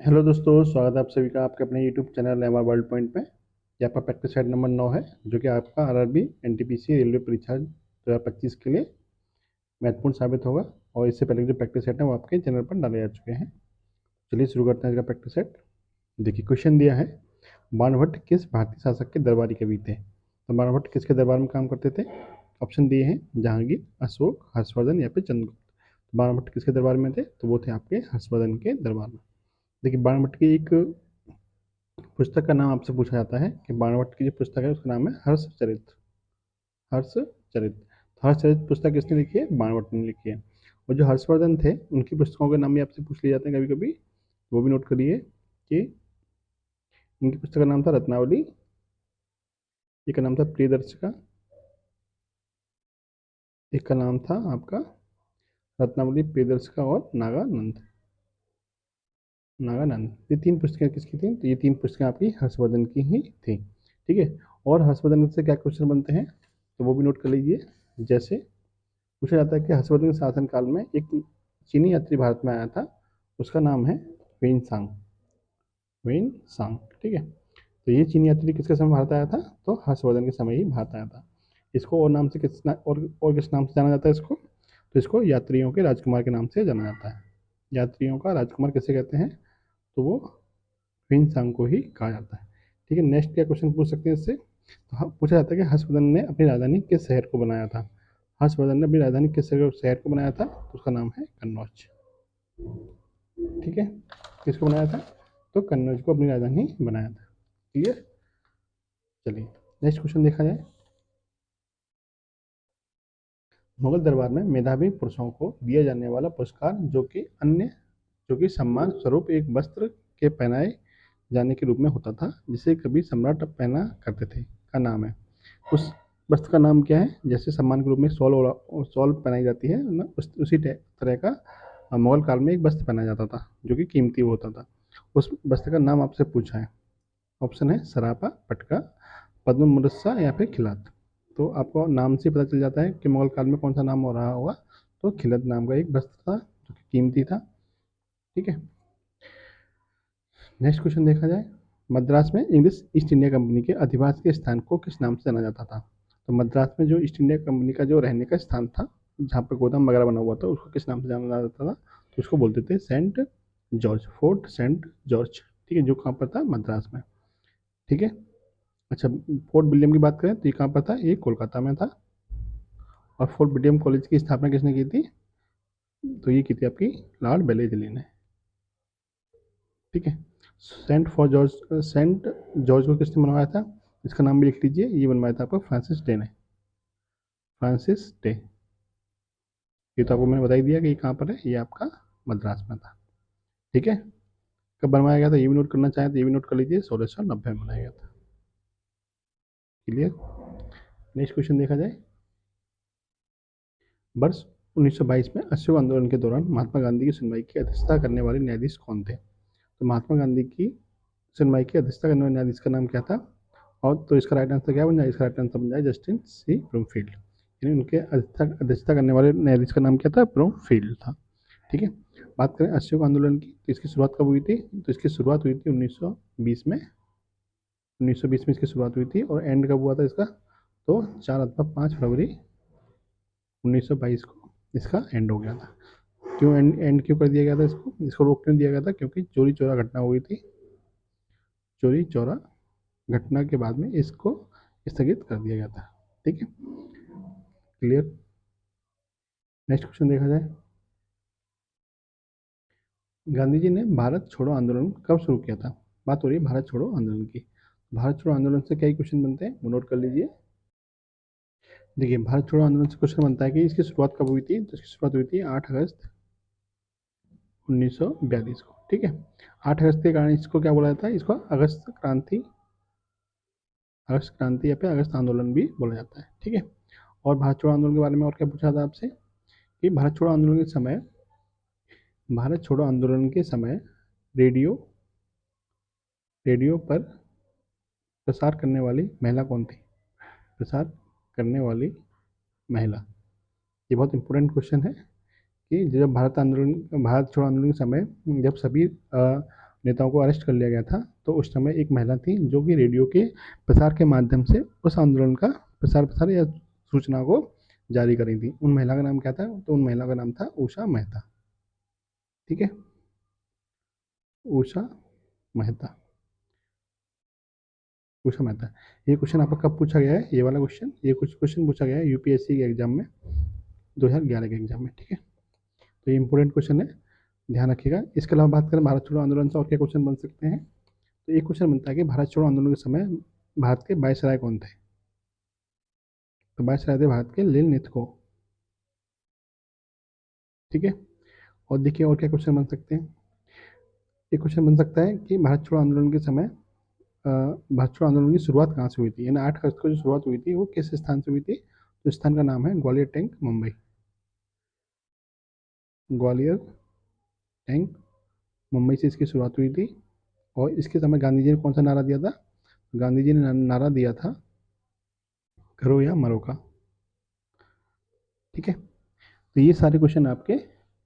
Hello दोस्तों, स्वागत है आप सभी का आपके अपने YouTube channel MR world point में। ये आपका प्रैक्टिस सेट नंबर 9 है, जो कि आपका आरआरबी एनटीपीसी रेलवे परीक्षा 2025 के लिए महत्वपूर्ण साबित होगा। और इससे पहले जो प्रैक्टिस सेट है वो आपके चैनल पर डाले जा चुके हैं। चलिए शुरू करते हैं इसका प्रैक्टिस सेट। देखिए, क्वेश्चन दिया है, बाणभट्ट किस भारतीय शासक के दरबारी कवि थे? तो बाणभट्ट किसके दरबार में काम करते थे? ऑप्शन दिए हैं, जहांगीर, अशोक, हर्षवर्धन या फिर चंद्रगुप्त। बाणभट्ट किसके दरबार में थे? तो वो थे आपके हर्षवर्धन के दरबार में। देखिए, बाणभट्ट की एक पुस्तक का नाम आपसे पूछा जाता है कि बाणभट्ट की जो पुस्तक है उसका नाम है हर्षचरित। हर्षचरित। हर्षचरित पुस्तक किसने लिखी है? बाणभट्ट ने लिखी है। और जो हर्षवर्धन थे उनकी पुस्तकों के नाम भी आपसे पूछ लिए जाते हैं कभी कभी, वो भी नोट करिए कि उनकी पुस्तक का नाम था रत्नावली, एक का नाम था प्रियदर्शिका, एक का नाम था आपका रत्नावली, प्रियदर्शिका और नागानंद। नागानंद, ये तीन पुस्तकें किसकी थी? तो ये तीन पुस्तकें आपकी हर्षवर्धन की ही थी। ठीक है। और हर्षवर्धन से क्या क्वेश्चन बनते हैं तो वो भी नोट कर लीजिए। जैसे पूछा जाता है कि हर्षवर्धन के शासनकाल में एक चीनी यात्री भारत में आया था, उसका नाम है वेन सांग। वेन सांग, ठीक है। तो ये चीनी यात्री किसके समय भारत आया था? तो हर्षवर्धन के समय ही भारत आया था। इसको और नाम से और किस नाम से जाना जाता है इसको? तो इसको यात्रियों के राजकुमार के नाम से जाना जाता है। यात्रियों का राजकुमार किसे कहते हैं? तो वो वेन सांग को ही कहा जाता है। ठीक है। नेक्स्ट क्या क्वेश्चन पूछ सकते हैं इससे? तो पूछा जाता है कि हर्षवर्धन ने अपनी राजधानी किस शहर को बनाया था? हर्षवर्धन ने अपनी राजधानी किस शहर को बनाया था? तो उसका नाम है कन्नौज। ठीक है। किसको बनाया था? तो कन्नौज को अपनी राजधानी बनाया था। क्लियर। चलिए नेक्स्ट क्वेश्चन देखा जाए। मुगल दरबार में मेधावी पुरुषों को दिया जाने वाला पुरस्कार जो कि सम्मान स्वरूप एक वस्त्र के पहनाए जाने के रूप में होता था, जिसे कभी सम्राट पहना करते थे, का नाम है। उस वस्त्र का नाम क्या है? जैसे सम्मान के रूप में शॉल पहनाई जाती है ना, उसी तरह का मुगल काल में एक वस्त्र पहना जाता था जो कि कीमती होता था। उस वस्त्र का नाम आपसे पूछा है। ऑप्शन है सरापा, पटका, पद्म मुरस्सा या फिर खिलात। तो आपको नाम से पता चल जाता है कि मुगल काल में कौन सा नाम हो रहा होगा। तो खिलत नाम का एक वस्त्र था जो कि कीमती था। ठीक है। नेक्स्ट क्वेश्चन देखा जाए। मद्रास में इंग्लिश ईस्ट इंडिया कंपनी के अधिवास के स्थान को किस नाम से जाना जाता था? तो मद्रास में जो ईस्ट इंडिया कंपनी का जो रहने का स्थान था, जहाँ पर गोदाम वगैरह बना हुआ था, उसको किस नाम से जाना जाता था? तो उसको बोलते थे Saint George, Fort Saint George. ठीक है, जो कहाँ पर था? मद्रास में। ठीक है। अच्छा, फोर्ट विलियम की बात करें तो ये कहाँ पर था? ये कोलकाता में था। और फोर्ट विलियम कॉलेज की स्थापना किसने की थी? तो ये की थी आपकी लॉर्ड बेलेजली ने। ठीक है। सेंट जॉर्ज को किसने बनवाया था? इसका नाम भी लिख लीजिए, ये बनवाया था आपका फ्रांसिस डे ने। Francis day. ये तो आपको मैंने बता ही दिया कि ये कहाँ पर है, ये आपका मद्रास में था। ठीक है। कब बनवाया गया था ये भी नोट करना चाहें तो ये भी नोट कर लीजिए, 1690 में बनाया गया था। क्लियर। नेक्स्ट क्वेश्चन देखा जाए। वर्ष 1922 में अशोक आंदोलन के दौरान महात्मा गांधी की सुनवाई की अध्यक्षता करने वाले न्यायाधीश कौन थे? तो महात्मा गांधी की सुनवाई की अध्यक्षता करने वाले न्यायाधीश का नाम क्या था? और तो इसका राइट आंसर क्या बन जाए? इसका राइट आंसर बन जाए जस्टिन सी ब्रूमफील्ड। यानी उनके अध्यक्षता करने वाले न्यायाधीश का नाम क्या था? ब्रूमफील्ड था। ठीक है। बात करें अशोक आंदोलन की तो इसकी शुरुआत कब हुई थी? तो इसकी शुरुआत हुई थी 1920 में। 1920 में इसकी शुरुआत हुई थी और एंड कब हुआ था इसका? तो 4 अथवा 5 फरवरी 1922 को इसका एंड हो गया था। क्यों एंड क्यों कर दिया गया था इसको? इसको रोक क्यों दिया गया था? क्योंकि चोरी चोरा घटना हुई थी। चोरी चोरा घटना के बाद में इसको स्थगित कर दिया गया था। ठीक है। क्लियर। नेक्स्ट क्वेश्चन देखा जाए। गांधी जी ने भारत छोड़ो आंदोलन कब शुरू किया था? बात हो रही है भारत छोड़ो आंदोलन की। भारत छोड़ो आंदोलन से कई क्वेश्चन बनते हैं, वो नोट कर लीजिए। देखिए, भारत छोड़ो आंदोलन से क्वेश्चन बनता है कि इसकी शुरुआत कब हुई थी? तो इसकी शुरुआत हुई थी 8 अगस्त 1942 को। ठीक है। 8 अगस्त के कारण इसको क्या बोला जाता है? इसको अगस्त क्रांति या फिर अगस्त आंदोलन भी बोला जाता है। ठीक है। और भारत छोड़ो आंदोलन के बारे में और क्या पूछा था आपसे कि भारत छोड़ो आंदोलन के समय रेडियो रेडियो पर प्रसार करने वाली महिला कौन थी? प्रसार करने वाली महिला। ये बहुत इंपॉर्टेंट क्वेश्चन है कि जब भारत छोड़ो आंदोलन के समय जब सभी नेताओं को अरेस्ट कर लिया गया था, तो उस समय एक महिला थी जो कि रेडियो के प्रसार के माध्यम से उस आंदोलन का प्रसार प्रसार या सूचना को जारी करी थी। उन महिला का नाम क्या था? तो उन महिला का नाम था उषा मेहता। ठीक है, उषा मेहता। उषा मेहता। ये क्वेश्चन आपका कब पूछा गया है? ये वाला क्वेश्चन, ये कुछ क्वेश्चन पूछा गया है यूपीएससी के एग्जाम में, 2011 के एग्जाम में। ठीक है, तो ये इंपॉर्टेंट क्वेश्चन है, ध्यान रखिएगा। इसके अलावा बात करें भारत छोड़ो आंदोलन से और क्या क्वेश्चन बन सकते हैं, तो एक क्वेश्चन बनता है कि भारत छोड़ो आंदोलन के समय भारत के वायसराय कौन थे? तो वायसराय थे भारत के लील निथको। ठीक है, और देखिए और क्या क्वेश्चन बन सकते हैं। एक क्वेश्चन बन सकता है कि भारत छोड़ो आंदोलन के समय भारत छोड़ो आंदोलन की शुरुआत कहाँ से हुई थी, यानी 8 अगस्त को जो शुरुआत हुई थी वो किस स्थान से हुई थी? तो स्थान का नाम है ग्वालियर टैंक, मुंबई। ग्वालियर टैंक, मुंबई से इसकी शुरुआत हुई थी। और इसके समय गांधी जी ने कौन सा नारा दिया था? गांधी जी ने नारा दिया था, करो या मरो का। ठीक है, तो ये सारे क्वेश्चन आपके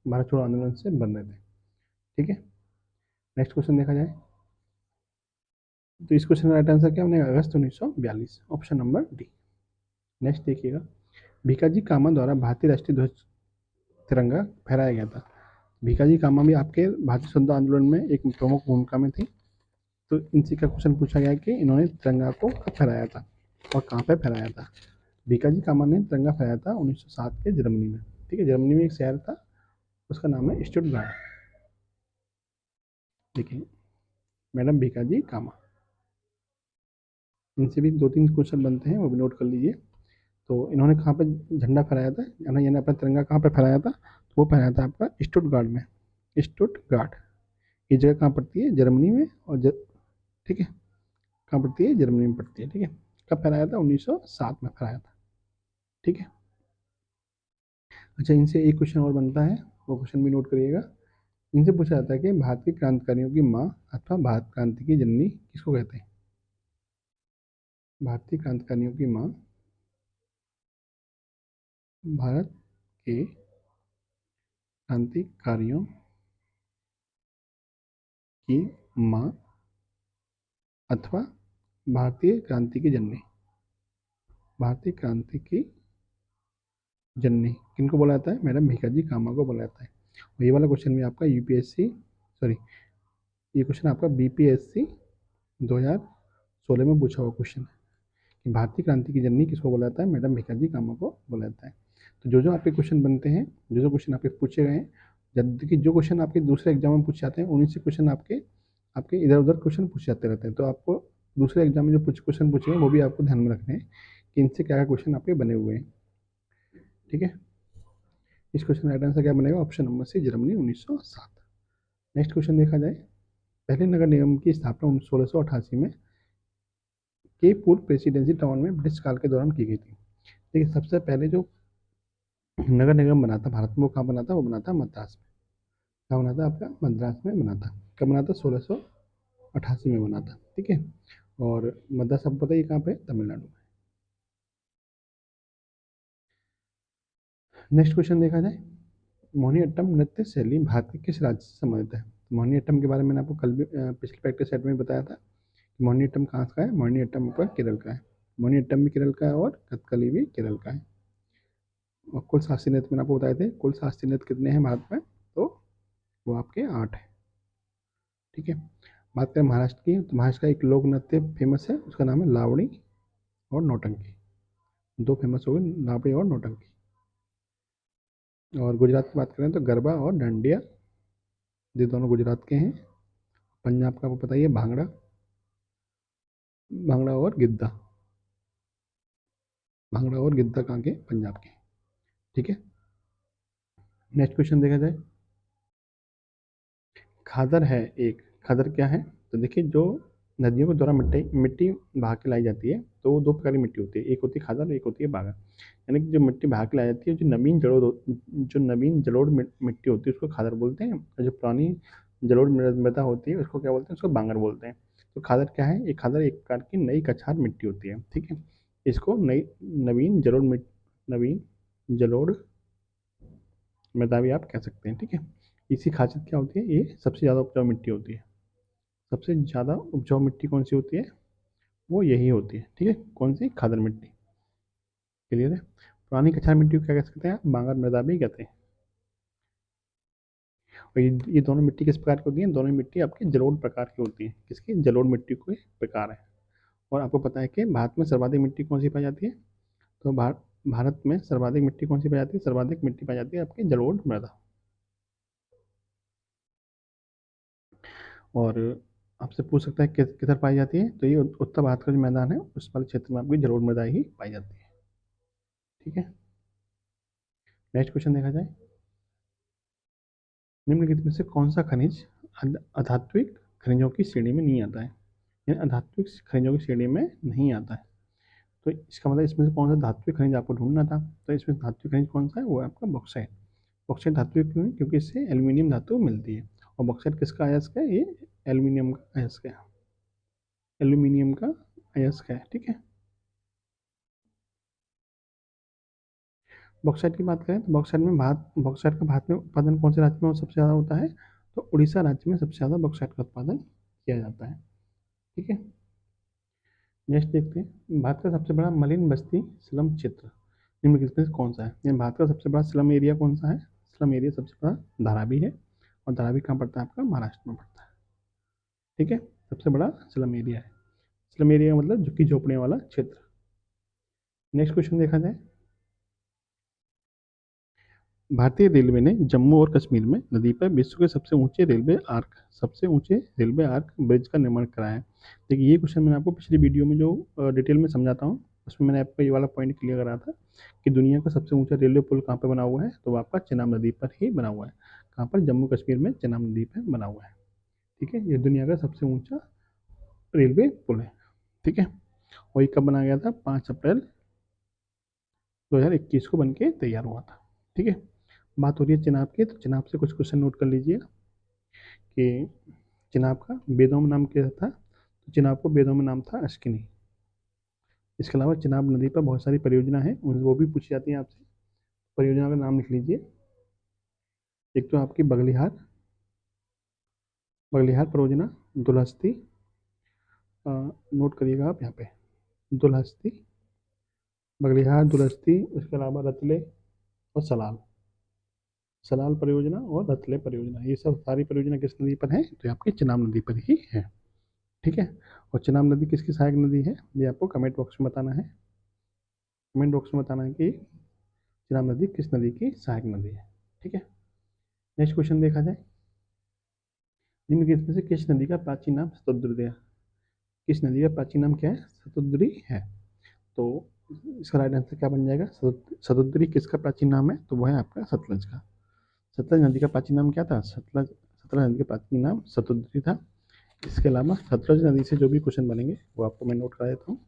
भारत छोड़ो आंदोलन से बन रहे थे। ठीक है, नेक्स्ट क्वेश्चन देखा जाए, तो इस क्वेश्चन का राइट आंसर क्या बनेगा? अगस्त 1942, ऑप्शन नंबर डी। नेक्स्ट देखिएगा, भीकाजी कामा द्वारा भारतीय राष्ट्रीय ध्वज तिरंगा फहराया गया था। भीकाजी कामा भी आपके भारतीय स्वतंत्रता आंदोलन में एक प्रमुख भूमिका में थी। तो इनसे का क्वेश्चन पूछा गया कि इन्होंने तिरंगा को कब फहराया था और कहाँ पे फहराया था? भीकाजी कामा ने तिरंगा फहराया था 1907 के जर्मनी में। ठीक है, जर्मनी में एक शहर था, उसका नाम है स्टुटगार्ट। देखिए, मैडम भीकाजी कामा, इनसे भी 2-3 क्वेश्चन बनते हैं, वो भी नोट कर लीजिए। तो इन्होंने कहाँ पे झंडा फहराया था, यानी अपना तिरंगा कहाँ पे फहराया था? तो वो फहराया था आपका स्टुटगार्ट में। स्टुटगार्ट ये जगह कहाँ पड़ती है? जर्मनी में। और ठीक है, कहाँ पड़ती है? जर्मनी में पड़ती है। ठीक है, कब फहराया था? 1907 में फहराया था। ठीक है, अच्छा, इनसे एक क्वेश्चन और बनता है, वो क्वेश्चन भी नोट करिएगा। इनसे पूछा जाता है कि भारत के क्रांतिकारियों की माँ अथवा भारत क्रांति की जननी किसको कहते हैं? भारतीय क्रांतिकारियों की माँ, भारत के क्रांतिकारियों की माँ अथवा भारतीय क्रांति की जननी। भारतीय क्रांति की जननी किनको बोला जाता है? मैडम भीकाजी कामा को बोला जाता है। और ये वाला क्वेश्चन भी आपका यूपीएससी, सॉरी, ये क्वेश्चन आपका बीपीएससी 2016 में पूछा हुआ क्वेश्चन है कि भारतीय क्रांति की जननी किसको बोला जाता है? मैडम भीकाजी कामा को बोला जाता है। तो जो जो आपके क्वेश्चन बनते हैं, जो जो क्वेश्चन आपके पूछे गए हैं, जब कि जो क्वेश्चन आपके दूसरे एग्जाम में पूछे जाते हैं उन्हीं से क्वेश्चन आपके आपके इधर उधर क्वेश्चन पूछे जाते रहते हैं। तो आपको दूसरे एग्जाम में जो क्वेश्चन पूछे हैं वो भी आपको ध्यान में रखने हैं कि इनसे क्या क्या क्वेश्चन आपके बने हुए हैं। ठीक है, इस क्वेश्चन का राइट आंसर क्या बनेगा? Option number C, Germany 1907। Next question देखा जाए, पहले नगर निगम की स्थापना 1688 में के पूर्व प्रेसिडेंसी टाउन में ब्रिटिश काल के दौरान की गई थी। देखिए, सबसे पहले जो नगर निगम बना था भारत में वो कहाँ बना था? वो बना था मद्रास में। कहाँ बना था? आपका मद्रास में बना था। कब बना था? 1688 में बना था। ठीक है, और मद्रास आपको पता है कहाँ पे? तमिलनाडु में। नेक्स्ट क्वेश्चन देखा जाए, मोहिनीअट्टम नृत्य शैली भारत के किस राज्य से संबंधित है? मोहिनीअट्टम के बारे में मैंने आपको कल भी पिछले प्रैक्टिस सेट में बताया था कि मोहिनीअट्टम कहाँ का है। मोहिनीअट्टम आपका केरल का है। मोहिनीअट्टम भी केरल का है और कथकली भी केरल का है। और कुल शास्त्रीय नृत्य मैंने आपको बताए थे, कुल शास्त्रीय नृत्य कितने हैं भारत में? तो वो आपके 8 है। ठीक है, बात करें महाराष्ट्र की, तो महाराष्ट्र का एक लोक नृत्य फेमस है, उसका नाम है लावणी और नौटंकी। दो फेमस हो गए, लावणी और नौटंकी। और गुजरात की बात करें तो गरबा और डांडिया, ये दोनों गुजरात के हैं। पंजाब का आपको पता ही है, भांगड़ा, भांगड़ा और गिद्दा। भांगड़ा और गिद्दा कहाँ के? पंजाब के। ठीक है, नेक्स्ट क्वेश्चन देखा जाए, खादर है एक, खादर क्या है? तो देखिए, जो नदियों के द्वारा मिट्टी मिट्टी बहा के लाई जाती है, तो वो दो प्रकार की मिट्टी होती है, एक होती है खादर, एक होती है बागा। यानी कि जो मिट्टी बहा के लाई जाती है, जो नवीन जलोढ़ मिट्टी होती है उसको खादर बोलते हैं, और जो पुरानी जलोढ़ मृदा होती है उसको क्या बोलते हैं? उसको बांगर बोलते हैं। तो खादर क्या है? ये खादर एक प्रकार की नई कछार मिट्टी होती है। ठीक है, इसको नई नवीन जलोढ़ मृदा भी आप कह सकते हैं। ठीक है, इसकी खासियत क्या होती है? ये सबसे ज़्यादा उपजाऊ मिट्टी होती है। सबसे ज़्यादा उपजाऊ मिट्टी कौन सी होती है? वो यही होती है, ठीक है। कौन सी? खादर मिट्टी। क्लियर है? पुरानी कछार मिट्टी को क्या कह सकते हैं? बांगर मृदा भी कहते हैं। और ये दोनों मिट्टी किस प्रकार की होती है? दोनों मिट्टी आपकी जलोढ़ प्रकार की होती है। किसकी? जलोढ़ मिट्टी के प्रकार है। और आपको पता है कि भारत में सर्वाधिक मिट्टी कौन सी पाई जाती है? तो भारत में सर्वाधिक मिट्टी कौन सी पाई जाती है? सर्वाधिक मिट्टी पाई जाती है आपकी जलोढ़ मृदा। और आपसे पूछ सकता है किधर पाई जाती है? तो ये उत्तर भारत का जो मैदान है उस वाले क्षेत्र में आपकी जलोढ़ मृदा ही पाई जाती है। ठीक है। नेक्स्ट क्वेश्चन देखा जाए। निम्नलिखित में से कौन सा खनिज अधात्विक खनिजों की श्रेणी में नहीं आता है? यानी अधात्विक खनिजों की श्रेणी में नहीं आता है। तो इसका मतलब इसमें से कौन सा धात्विक खनिज आपको ढूंढना था। तो इसमें धात्विक खनिज कौन सा है? वो है आपका बॉक्साइट। बॉक्साइट धात्विक क्यों है? क्योंकि इससे एल्यूमिनियम धातु मिलती है। और बॉक्साइट किसका अयस्क है? ये एल्यूमिनियम का अयस्क है। एल्यूमिनियम का अयस्क है, ठीक है। बॉक्साइट की बात करें तो बॉक्साइट का भारत में उत्पादन कौन से राज्य में सबसे ज़्यादा होता है? तो उड़ीसा राज्य में सबसे ज़्यादा बॉक्साइट का उत्पादन किया जाता है। ठीक है। नेक्स्ट देखते हैं। भारत का सबसे बड़ा मलिन बस्ती स्लम क्षेत्र निम्नलिखित में से कौन सा है? यानी भारत का सबसे बड़ा स्लम एरिया कौन सा है? स्लम एरिया सबसे बड़ा धारावी है। और धारावी कहाँ पड़ता है? आपका महाराष्ट्र में पड़ता है। ठीक है। सबसे बड़ा स्लम एरिया है। स्लम एरिया का मतलब झुग्गी झोपड़ियों वाला क्षेत्र। नेक्स्ट क्वेश्चन देखा जाए। भारतीय रेलवे ने जम्मू और कश्मीर में नदी पर विश्व के सबसे ऊंचे रेलवे आर्क ब्रिज का निर्माण कराया है। देखिए ये क्वेश्चन मैंने आपको पिछली वीडियो में जो डिटेल में समझाता हूँ उसमें मैंने आपको ये वाला पॉइंट क्लियर करा था कि दुनिया का सबसे ऊंचा रेलवे पुल कहाँ पर बना हुआ है? तो वो आपका चेनाब नदी पर ही बना हुआ है। कहाँ पर? जम्मू कश्मीर में चेनाब नदी पर बना हुआ है। ठीक है। ये दुनिया का सबसे ऊंचा रेलवे पुल है। ठीक है। और ये कब बनाया गया था? 5 अप्रैल 2021 को बन के तैयार हुआ था। ठीक है। बात हो रही है चिनाब की, तो चिनाब से कुछ क्वेश्चन नोट कर लीजिए कि चिनाब का वेदों में नाम क्या था? तो चिनाब को वेदों में नाम था अश्किनी। इसके अलावा चिनाब नदी पर बहुत सारी परियोजना है, वो भी पूछी जाती है आपसे। परियोजना का नाम लिख लीजिए। एक तो आपकी बगलिहार बगलिहार परियोजना, दुलहस्ती, नोट करिएगा आप यहाँ पे, दुलहस्ती, बगलिहार, दुलहस्ती, इसके अलावा रतले और सलाल। सलाल परियोजना और रतले परियोजना, ये सब सारी परियोजना किस नदी पर है? तो ये आपकी चिनाब नदी पर ही है। ठीक है। और चिनाब नदी किसकी सहायक नदी है? ये आपको कमेंट बॉक्स में बताना है। कमेंट बॉक्स में बताना है कि चिनाब नदी किस नदी की सहायक नदी है। ठीक है। नेक्स्ट क्वेश्चन देखा जाए। निम्नलिखित में से किस नदी का प्राचीन नाम शतद्री है? किस नदी का प्राचीन नाम क्या है? शतद्री है। तो इसका राइट आंसर क्या बन जाएगा? शतद्री किसका प्राचीन नाम है? तो वह है आपका सतलज का। सतलज नदी का प्राचीन नाम क्या था? सतलज नदी का प्राचीन नाम शतद्री था। इसके अलावा सतलज नदी से जो भी क्वेश्चन बनेंगे वो आपको मैं नोट करा देता हूँ।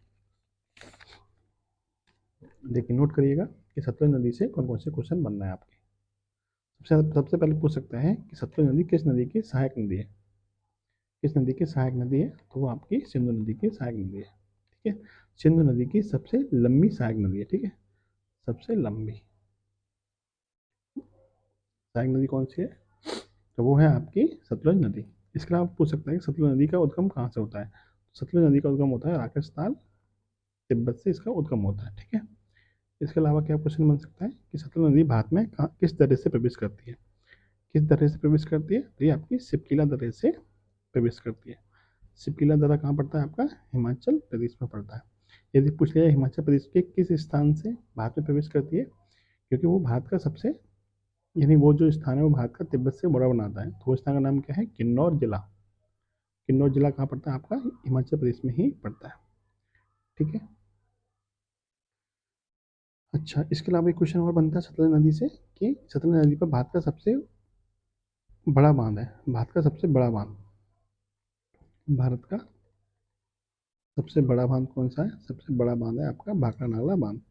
देखिए नोट करिएगा कि सतलज नदी से कौन कौन से क्वेश्चन बनना है आपके। सबसे पहले पूछ सकता है कि सतलज नदी किस नदी की सहायक नदी है? किस नदी की सहायक नदी है? तो वो आपकी सिंधु नदी की सहायक नदी है। ठीक है। सिंधु नदी की सबसे लंबी सहायक नदी है। ठीक है। सबसे लंबी सहायक नदी कौन सी है? तो वो है आपकी सतलज नदी। इसके अलावा पूछ सकता है कि सतलज नदी का उद्गम कहाँ से होता है? सतलज नदी का उद्गम होता है राजस्थान, तिब्बत से इसका उद्गम होता है। ठीक है। इसके अलावा क्या क्वेश्चन बन सकता है कि सतलज नदी भारत में किस दर्रे से प्रवेश करती है? किस दर्रे से प्रवेश करती है? तो ये आपकी सिपकिला दर्रे से प्रवेश करती है। सिपकिला दर्रा कहाँ पड़ता है? आपका हिमाचल प्रदेश में पड़ता है। यदि पूछ लिया हिमाचल प्रदेश के किस स्थान से भारत में प्रवेश करती है, क्योंकि वो भारत का सबसे, यानी वो जो स्थान है वो भारत का तिब्बत से बड़ा बनाता है, तो उस स्थान का नाम क्या है? किन्नौर जिला। किन्नौर जिला कहाँ पड़ता है? आपका हिमाचल प्रदेश में ही पड़ता है। ठीक है। अच्छा, इसके अलावा एक क्वेश्चन और बनता है सतलज नदी से कि सतलज नदी पर भारत का सबसे बड़ा बांध है। भारत का सबसे बड़ा बांध, भारत का सबसे बड़ा बांध कौन सा है? सबसे बड़ा बांध है आपका भाखड़ा नाला बांध।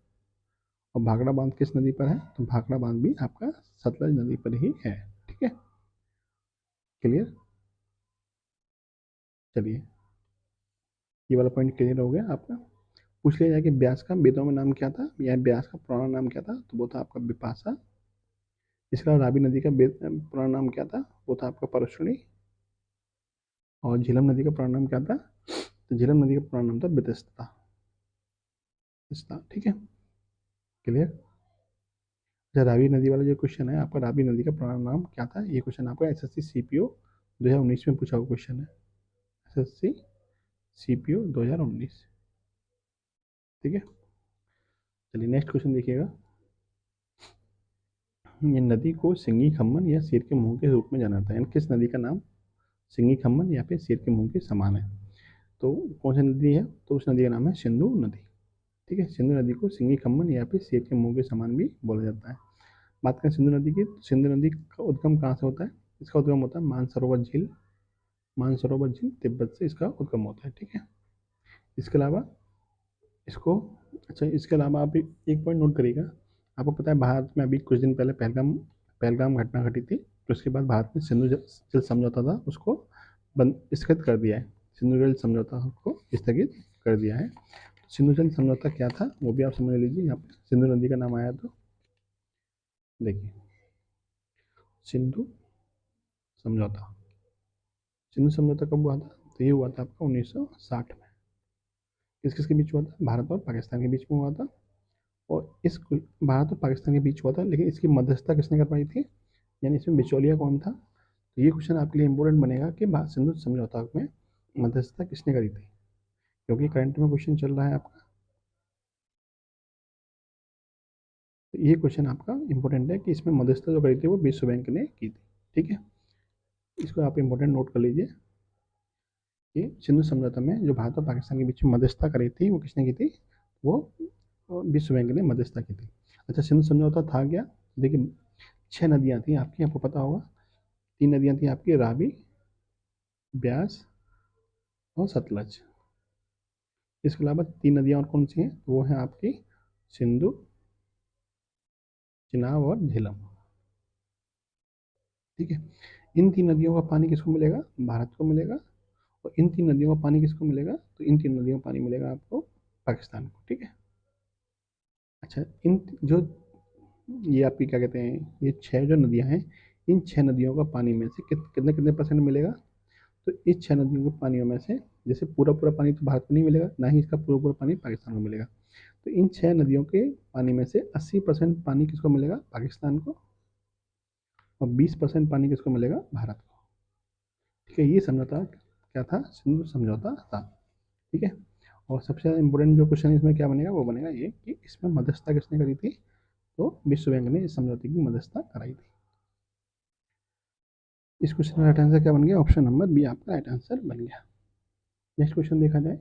और भाखड़ा बांध किस नदी पर है? तो भाखड़ा बांध भी आपका सतलज नदी पर ही है। ठीक है। क्लियर? चलिए ये वाला पॉइंट क्लियर हो गया आपका। पूछ लिया जाए कि ब्यास का वेदों में नाम क्या था, या ब्यास का पुराना नाम क्या था? तो वो था आपका बिपाशा। इसके अलावा रावी नदी का पुराना नाम क्या था? वो था आपका परशुनी। और झेलम नदी का पूरा नाम क्या था? तो झेलम नदी का पूरा नाम था बेतस्ता। ठीक है, क्लियर। अच्छा, रावी नदी वाला जो क्वेश्चन है आपका, रावी नदी का पूरा नाम क्या था? ये क्वेश्चन आपका एसएससी सीपीओ 2019 में पूछा हुआ क्वेश्चन है। SSC CPO 2019। ठीक है, चलिए नेक्स्ट क्वेश्चन देखिएगा। ये नदी को सिंगी खम्मन या सिर के मुंह के रूप में जाना जाता है, यानी किस नदी का नाम सिंगी खम्मन या फिर सिर के मुंह के समान है? तो कौन सी नदी है? तो उस नदी का नाम है सिंधु नदी। ठीक है, सिंधु नदी को सिंगी खम्मन या फिर सिर के मुंह के समान भी बोला जाता है। बात करें सिंधु नदी की, तो सिंधु नदी का उद्गम कहाँ से होता है? इसका उद्गम होता है मानसरोवर झील। मानसरोवर झील तिब्बत से इसका उद्गम होता है। ठीक है, इसके अलावा इसको, अच्छा इसके अलावा आप एक पॉइंट नोट करिएगा। आपको पता है भारत में अभी कुछ दिन पहले पहलगाम पहलगाम घटना घटी थी, तो उसके बाद भारत ने सिंधु जल समझौता था उसको बंद स्थगित कर दिया है। सिंधु जल समझौता को स्थगित कर दिया है। सिंधु जल समझौता क्या था वो भी आप समझ लीजिए। यहाँ पे सिंधु नदी का नाम आया तो देखिए, सिंधु समझौता। सिंधु समझौता कब हुआ था? तो ये हुआ था आपका 1960 में। किस किस के बीच हुआ था? भारत और पाकिस्तान के बीच में हुआ था। और इस भारत और पाकिस्तान के बीच हुआ था, लेकिन इसकी मध्यस्थता किसने कर पाई थी, यानी इसमें बिचौलिया कौन था? तो ये क्वेश्चन आपके लिए इंपॉर्टेंट बनेगा कि भारत सिंधु समझौता में मध्यस्थता किसने करी थी, क्योंकि करंट में क्वेश्चन चल रहा है आपका। तो ये क्वेश्चन आपका इंपॉर्टेंट है कि इसमें मध्यस्थता जो करी थी वो विश्व बैंक ने की थी। ठीक है, इसको आप इंपॉर्टेंट नोट कर लीजिए कि सिंधु समझौता में जो भारत और पाकिस्तान के बीच में मध्यस्थता करी थी वो किसने की थी? वो विश्व बैंक ने मध्यस्थता की थी। अच्छा, सिंधु समझौता था क्या? देखिए, 6 नदियाँ थी आपकी, आपको पता होगा। 3 नदियाँ थी आपकी, रावी, ब्यास और सतलज। इसके अलावा 3 नदियाँ और कौन सी हैं? वो हैं आपकी सिंधु, चिनाब और झेलम। ठीक है, इन 3 नदियों का पानी किसको मिलेगा? भारत को मिलेगा। और इन 3 नदियों का पानी किसको मिलेगा? तो इन 3 नदियों का पानी मिलेगा आपको पाकिस्तान को। ठीक है, अच्छा इन जो ये आपकी क्या कहते हैं, ये 6 जो नदियाँ हैं, इन 6 नदियों का पानी में से कितने कितने परसेंट मिलेगा? तो इस 6 नदियों के पानियों में से जैसे पूरा पूरा पानी तो भारत को नहीं मिलेगा, ना ही इसका पूरा पूरा पानी पाकिस्तान को मिलेगा। तो इन 6 नदियों के पानी में से 80% पानी किसको मिलेगा? पाकिस्तान को। और 20% पानी किसको मिलेगा? भारत को। ठीक है, ये समझौता क्या था? सिंधु समझौता था। ठीक है, और सबसे ज़्यादा इंपॉर्टेंट जो क्वेश्चन इसमें क्या बनेगा, वो बनेगा ये कि इसमें मध्यस्थता किसने करी थी? तो विश्व बैंक ने इस समझौते की मध्यस्थता कराई थी। इस क्वेश्चन का राइट आंसर क्या बन गया? ऑप्शन नंबर बी आपका राइट आंसर बन गया। नेक्स्ट क्वेश्चन देखा जाए।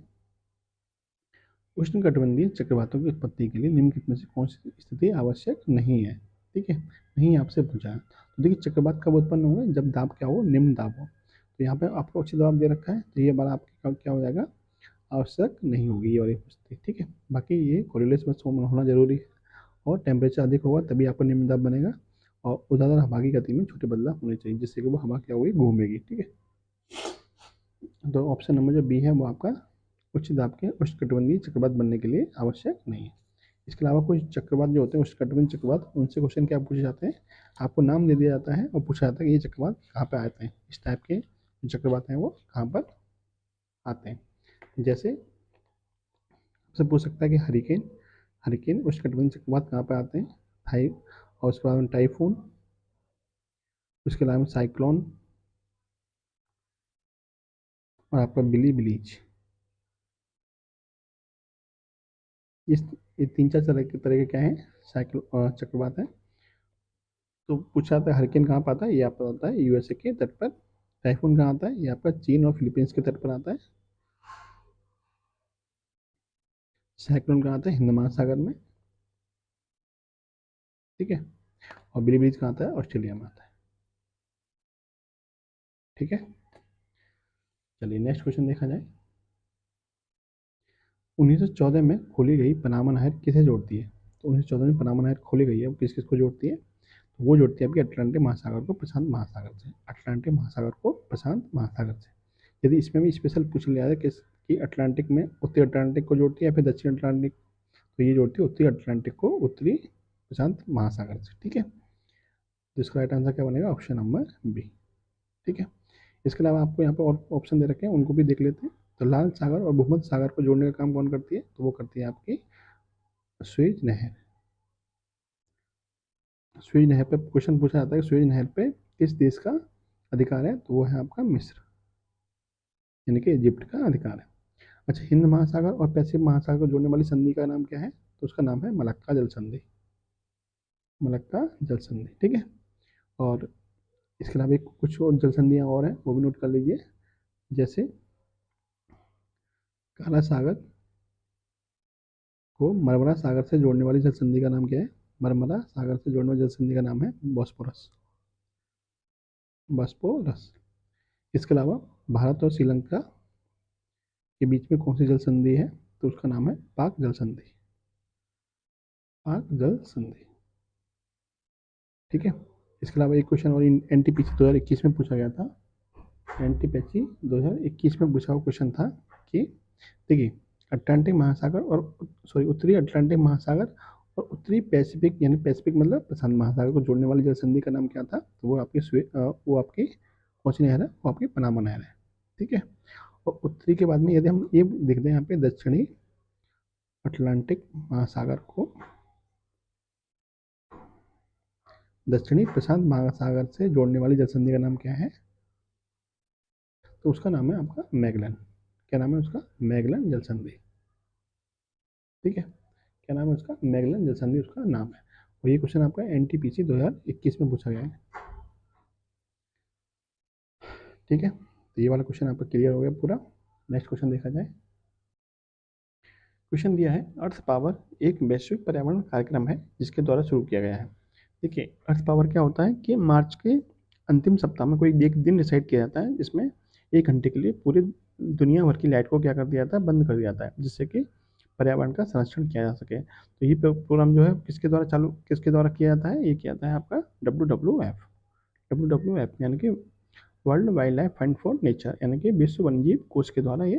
उष्णकटिबंधीय चक्रवातों की उत्पत्ति के लिए निम्नलिखित में से कौन सी स्थिति आवश्यक नहीं है? ठीक है, नहीं आपसे पूछा है। तो देखिए, चक्रवात कब उत्पन्न होंगे? जब दाब क्या हो? निम्न दाब हो। तो यहाँ पे आपको उच्च दबाव दे रखा है, तो ये बार आपका क्या हो जाएगा? आवश्यक नहीं होगी ये वाली स्थिति। ठीक है, बाकी ये कोरिलेस बस होना जरूरी है। और टेम्परेचर अधिक होगा तभी आपको निम्न दाब बनेगा। और ऊर्ध्वाधर हवा की गति में छोटे बदलाव होने चाहिए, जिससे कि वो हवा क्या होगी? घूमेगी। ठीक है, तो ऑप्शन नंबर जो बी है वो आपका उच्च दाब के उष्णकटिबंधीय चक्रवात बनने के लिए आवश्यक नहीं है। इसके अलावा कुछ चक्रवात जो होते हैं उष्णकटिबंधीय चक्रवात, उनसे क्वेश्चन क्या पूछे जाते हैं? आपको नाम दे दिया जाता है और पूछा जाता है कि ये चक्रवात कहाँ पे आते हैं, इस टाइप के जो चक्रवात हैं वो कहाँ पर आते हैं। जैसे आपसे पूछ सकता है कि हरिकेन, हरिकेन उष्णकटिबंधीय चक्रवात कहाँ पे आते हैं? थाई, और उसके बाद में टाइफून, उसके अलावा साइक्लोन और आपका बिली ब्लीच। इस ये 3 4 तरह के क्या है? साइक्लो चक्रवात है। तो पूछा जाता है हरिकेन कहाँ पर आता है? ये आपका आता है यूएसए के तट पर। टाइफून कहाँ आता है? ये आपका चीन और फिलीपींस के तट पर आता है। साइक्लोन कहाँ आता है? हिंद महासागर में। ठीक है, और बिली ब्रीज कहाँ आता है? ऑस्ट्रेलिया में आता है। ठीक है, चलिए नेक्स्ट क्वेश्चन देखा जाए। 1914 में खोली गई पनामा नहर किसे जोड़ती है? तो 1914 में पनामा नहर खोली गई है, वो किस किस को जोड़ती है? तो वो जोड़ती है आपकी अटलांटिक महासागर को प्रशांत महासागर से। अटलांटिक महासागर को प्रशांत महासागर से। यदि इसमें भी स्पेशल पूछ लिया जाए कि अटलांटिक में उत्तरी अटलांटिक को जोड़ती है या फिर दक्षिण अटलांटिक, तो ये जोड़ती है उत्तरी अटलांटिक को उत्तरी प्रशांत महासागर से। ठीक है, तो इसका राइट आंसर क्या बनेगा? Option number B. ठीक है, इसके अलावा आपको यहाँ पे और ऑप्शन दे रखे हैं, उनको भी देख लेते हैं। तो लाल सागर और भूमध्य सागर को जोड़ने का काम कौन करती है? तो वो करती है आपकी स्वेज नहर। स्वेज नहर पे क्वेश्चन पूछा जाता है कि स्वेज नहर पे किस देश का अधिकार है? तो वो है आपका मिस्र, यानी कि इजिप्ट का अधिकार है। अच्छा, हिंद महासागर और पैसिफिक महासागर को जोड़ने वाली संधि का नाम क्या है? तो उसका नाम है मलक्का जल संधि। मलक्का जल संधि, ठीक है। और इसके अलावा कुछ और जल संधियाँ और हैं, वो भी नोट कर लीजिए। जैसे काला सागर को मरमरा सागर से जोड़ने वाली जल संधि का नाम क्या है? मरमरा सागर से जोड़ने वाली जल संधि का नाम है बॉस्फोरस। बॉस्फोरस। इसके अलावा भारत और श्रीलंका के बीच में कौन सी जल संधि है? तो उसका नाम है पाक जल संधि। पाक जल संधि, ठीक है। इसके अलावा एक क्वेश्चन और एनटीपीसी 2021 में पूछा गया था। एनटीपीसी 2021 में पूछा हुआ क्वेश्चन था कि देखिए, अटलांटिक महासागर और उत्तरी अटलांटिक महासागर और उत्तरी पैसिफिक, यानी पैसिफिक मतलब प्रशांत महासागर को जोड़ने वाली जल संधि का नाम क्या था? तो वो आपकी कौन सी नहर है? वो आपकी पनामा नहर है, ठीक है। और उत्तरी के बाद में यदि हम ये देखते हैं यहाँ पे दक्षिणी अटलांटिक महासागर को दक्षिणी प्रशांत महासागर से जोड़ने वाली जल संधि का नाम क्या है? तो उसका नाम है आपका मैगलन। क्या नाम है उसका? मैगलन जल संधि, ठीक है। क्या नाम है उसका? मैगलन जल संधि उसका नाम है। और ये क्वेश्चन आपका एनटीपीसी 2021 में पूछा गया है, ठीक है। तो ये वाला क्वेश्चन आपका क्लियर हो गया पूरा। नेक्स्ट क्वेश्चन देखा जाए। क्वेश्चन दिया है, अर्थ पावर एक वैश्विक पर्यावरण कार्यक्रम है जिसके द्वारा शुरू किया गया है। देखिए, अर्थ पावर क्या होता है कि मार्च के अंतिम सप्ताह में कोई एक दिन डिसाइड किया जाता है जिसमें 1 घंटे के लिए पूरी दुनिया भर की लाइट को क्या कर दिया जाता है? बंद कर दिया जाता है, जिससे कि पर्यावरण का संरक्षण किया जा सके। तो ये प्रोग्राम जो है किसके द्वारा किया जाता है? ये किया जाता है आपका WWF यानी कि world wild life fund for nature, यानी कि विश्व वन्यजीव कोष के द्वारा ये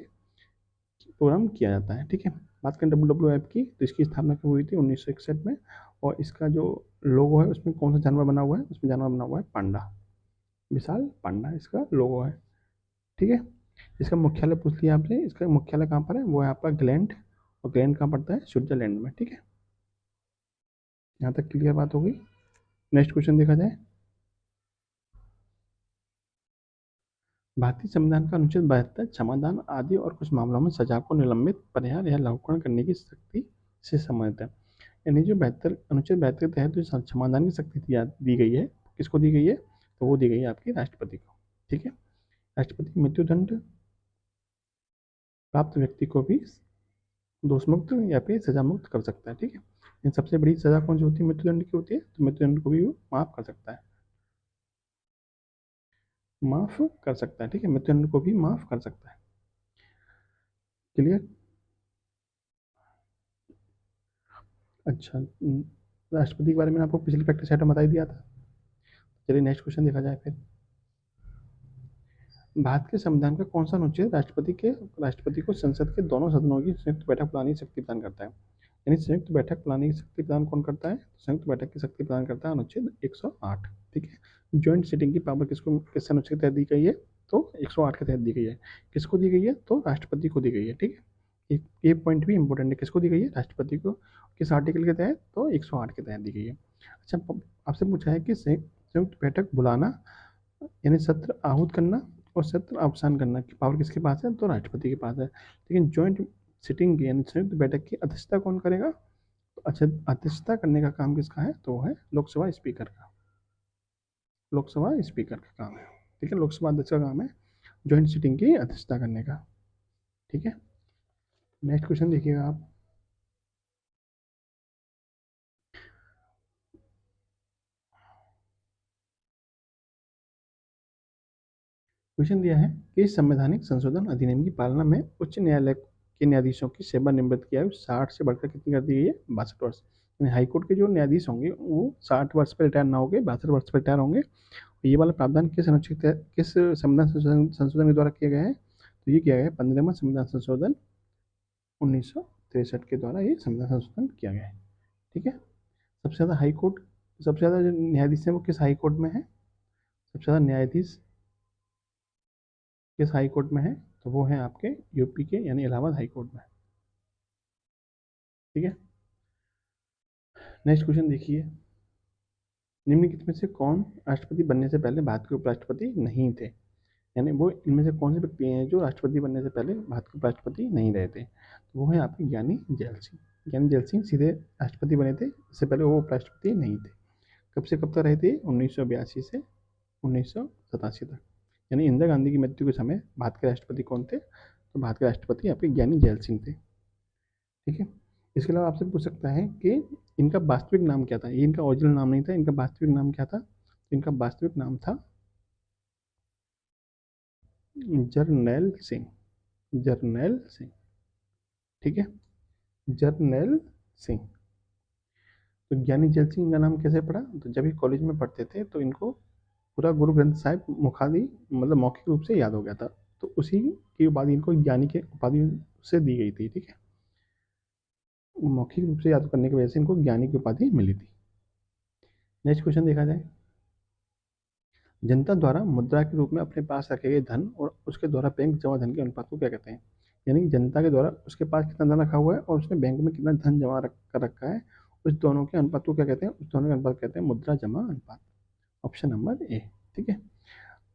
प्रोग्राम किया जाता है, ठीक है। बात करें WWF की, तो इसकी स्थापना कब हुई थी? 1961 में। और इसका जो लोगो है उसमें कौन सा जानवर बना हुआ है? उसमें जानवर बना हुआ है पांडा, विशाल पांडा इसका लोगो है, ठीक है। इसका मुख्यालय पूछ लिया आपने, इसका मुख्यालय कहाँ पर है? वो है आपका ग्लैंड, और ग्लैंड कहाँ पड़ता है? स्विट्जरलैंड में, ठीक है। यहाँ तक क्लियर बात होगी। नेक्स्ट क्वेश्चन देखा जाए। भारतीय संविधान का अनुच्छेद 72 क्षमादान आदि और कुछ मामलों में सजा को निलंबित, परिहार या लघुकरण करने की शक्ति से संबंधित है। यानी जो अनुच्छेद 72 के तहत जो क्षमादान की शक्ति दी गई है, किसको दी गई है? तो वो दी गई है आपकी राष्ट्रपति को, ठीक है। राष्ट्रपति मृत्युदंड प्राप्त व्यक्ति को भी दोषमुक्त या फिर सजा मुक्त कर सकता है, ठीक है। इन सबसे बड़ी सजा कौन सी होती है? मृत्युदंड की होती है। तो मृत्युदंड को भी वो माफ कर सकता है, माफ कर सकता है, ठीक है। मृत्युदंड को भी माफ कर सकता है, क्लियर। अच्छा, राष्ट्रपति के बारे में आपको पिछली प्रैक्टिस आइटम बता ही दिया था। चलिए नेक्स्ट क्वेश्चन देखा जाए फिर। भारत के संविधान का कौन सा अनुच्छेद राष्ट्रपति को संसद के दोनों सदनों की संयुक्त बैठक बुलाने की शक्ति प्रदान करता है? यानी संयुक्त बैठक बुलाने की शक्ति प्रदान कौन करता है? संयुक्त बैठक की शक्ति प्रदान करता है अनुच्छेद 108, ठीक है। ज्वाइंट सिटिंग की पावर किस अनुच्छेद के तहत दी गई है? तो 108 के तहत दी गई है। किसको दी गई है? तो राष्ट्रपति को दी गई है, ठीक है। ये पॉइंट भी इंपॉर्टेंट है, किसको दी गई है? राष्ट्रपति को। किस आर्टिकल के तहत? तो 108 के तहत दी गई है। अच्छा, आपसे पूछा है कि संयुक्त बैठक बुलाना यानी सत्र आहूत करना और सत्र अवसान करना की पावर किसके पास है? तो राष्ट्रपति के पास है। लेकिन ज्वाइंट सिटिंग की यानी संयुक्त बैठक की अध्यक्षता कौन करेगा? तो अच्छा, अध्यक्षता करने का काम किसका है? तो वो है लोकसभा स्पीकर का। लोकसभा स्पीकर का काम है, ठीक है। लोकसभा अध्यक्ष का काम है ज्वाइंट सिटिंग की अध्यक्षता करने का, ठीक है। नेक्स्ट क्वेश्चन देखिएगा आप। क्वेश्चन दिया है कि संवैधानिक संशोधन अधिनियम की पालना में उच्च न्यायालय के न्यायाधीशों की सेवानिवृत्त की आयु 60 से बढ़कर कितनी कर दी गई है? 62 वर्ष। यानी हाईकोर्ट के जो न्यायाधीश होंगे वो 60 वर्ष पर रिटायर ना होंगे, 62 वर्ष पर रिटायर होंगे। ये वाला प्रावधान किस संविधान संशोधन के द्वारा किया गया है? तो ये किया गया है 15वां संविधान संशोधन 1963 के द्वारा ये संविधान संशोधन किया गया है, ठीक है। सबसे ज़्यादा हाई कोर्ट, सबसे ज़्यादा जो न्यायाधीश हैं वो किस हाई कोर्ट में है? सबसे ज़्यादा न्यायाधीश किस हाई कोर्ट में है? तो वो है आपके यूपी के यानी इलाहाबाद हाई कोर्ट में। ठीक है, नेक्स्ट क्वेश्चन देखिए, निम्नलिखित में से कौन राष्ट्रपति बनने से पहले भारत के उपराष्ट्रपति नहीं थे? यानी वो इनमें से कौन से व्यक्ति हैं जो राष्ट्रपति बनने से पहले भारत के उपराष्ट्रपति नहीं रहे थे? तो वो है आपके ज्ञानी जैल सिंह। ज्ञानी जैल सिंह सीधे राष्ट्रपति बने थे, इससे पहले वो उपराष्ट्रपति नहीं थे। कब से कब तक रहे थे? 1982 से 1987 तक। यानी इंदिरा गांधी की मृत्यु के समय भारत के राष्ट्रपति कौन थे? तो भारत के राष्ट्रपति आपके ज्ञानी जैल सिंह थे। ठीक है, इसके अलावा आपसे पूछ सकता है कि इनका वास्तविक नाम क्या था? ये इनका ओरिजिनल नाम नहीं था, इनका वास्तविक नाम क्या था? इनका वास्तविक नाम था जर्नैल सिंह। जर्नैल सिंह, ठीक है, जर्नैल सिंह। तो ज्ञानी जैल सिंह का नाम कैसे पड़ा? तो जब ये कॉलेज में पढ़ते थे तो इनको पूरा गुरु ग्रंथ साहिब मुखादी मतलब मौखिक रूप से याद हो गया था, तो उसी की उपाधि इनको ज्ञानी के उपाधि से दी गई थी। ठीक है, मौखिक रूप से याद करने की वजह से इनको ज्ञानी की उपाधि मिली थी। नेक्स्ट क्वेश्चन देखा जाए, जनता द्वारा मुद्रा के रूप में अपने पास रखे गए धन और उसके द्वारा बैंक जमा धन के अनुपात को क्या कहते हैं? यानी जनता के द्वारा उसके पास कितना धन रखा हुआ है और उसने बैंक में कितना धन जमा कर रखा है, उस दोनों के अनुपात को क्या कहते हैं? उस दोनों के अनुपात कहते हैं मुद्रा जमा अनुपात। Option number A. ठीक है,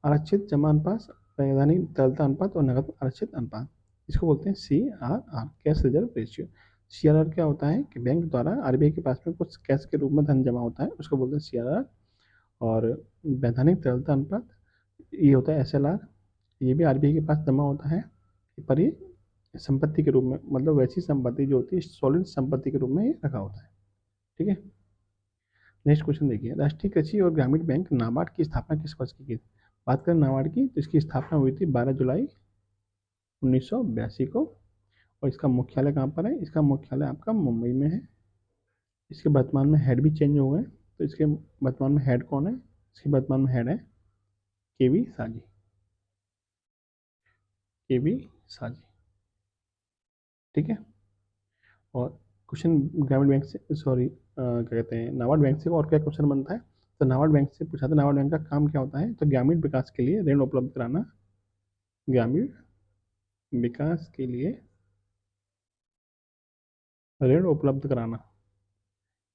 आरक्षित जमा अनुपात, वैधानिक तरलता अनुपात और नगद आरक्षित अनुपात, इसको बोलते हैं CRR, cash reserve ratio. CRR क्या होता है कि बैंक द्वारा आरबीआई के पास में कुछ कैश के रूप में धन जमा होता है, उसको बोलते हैं CRR। और वैधानिक तरलता अनुपात ये होता है SLR, ये भी आरबीआई के पास जमा होता है, पर ये संपत्ति के रूप में, मतलब वैसी संपत्ति जो होती है सॉलिड संपत्ति के रूप में ये रखा होता है। ठीक है, नेक्स्ट क्वेश्चन देखिए, राष्ट्रीय कृषि और ग्रामीण बैंक नाबार्ड की स्थापना किस वर्ष की? बात करें नाबार्ड की तो इसकी स्थापना हुई थी 12 जुलाई 1982 को। और इसका मुख्यालय कहाँ पर है? इसका मुख्यालय आपका मुंबई में है। इसके वर्तमान में हेड भी चेंज हो गए, तो इसके वर्तमान में हेड कौन है? इसके वर्तमान में हेड है KV साजी। KV साजी, ठीक है। और क्वेश्चन ग्रामीण बैंक से, सॉरी क्या कहते हैं, नाबार्ड बैंक से और क्या क्वेश्चन बनता है? तो नाबार्ड बैंक से पूछा था नाबार्ड बैंक का काम क्या होता है? तो ग्रामीण विकास के लिए ऋण उपलब्ध कराना, ग्रामीण विकास के लिए ऋण उपलब्ध कराना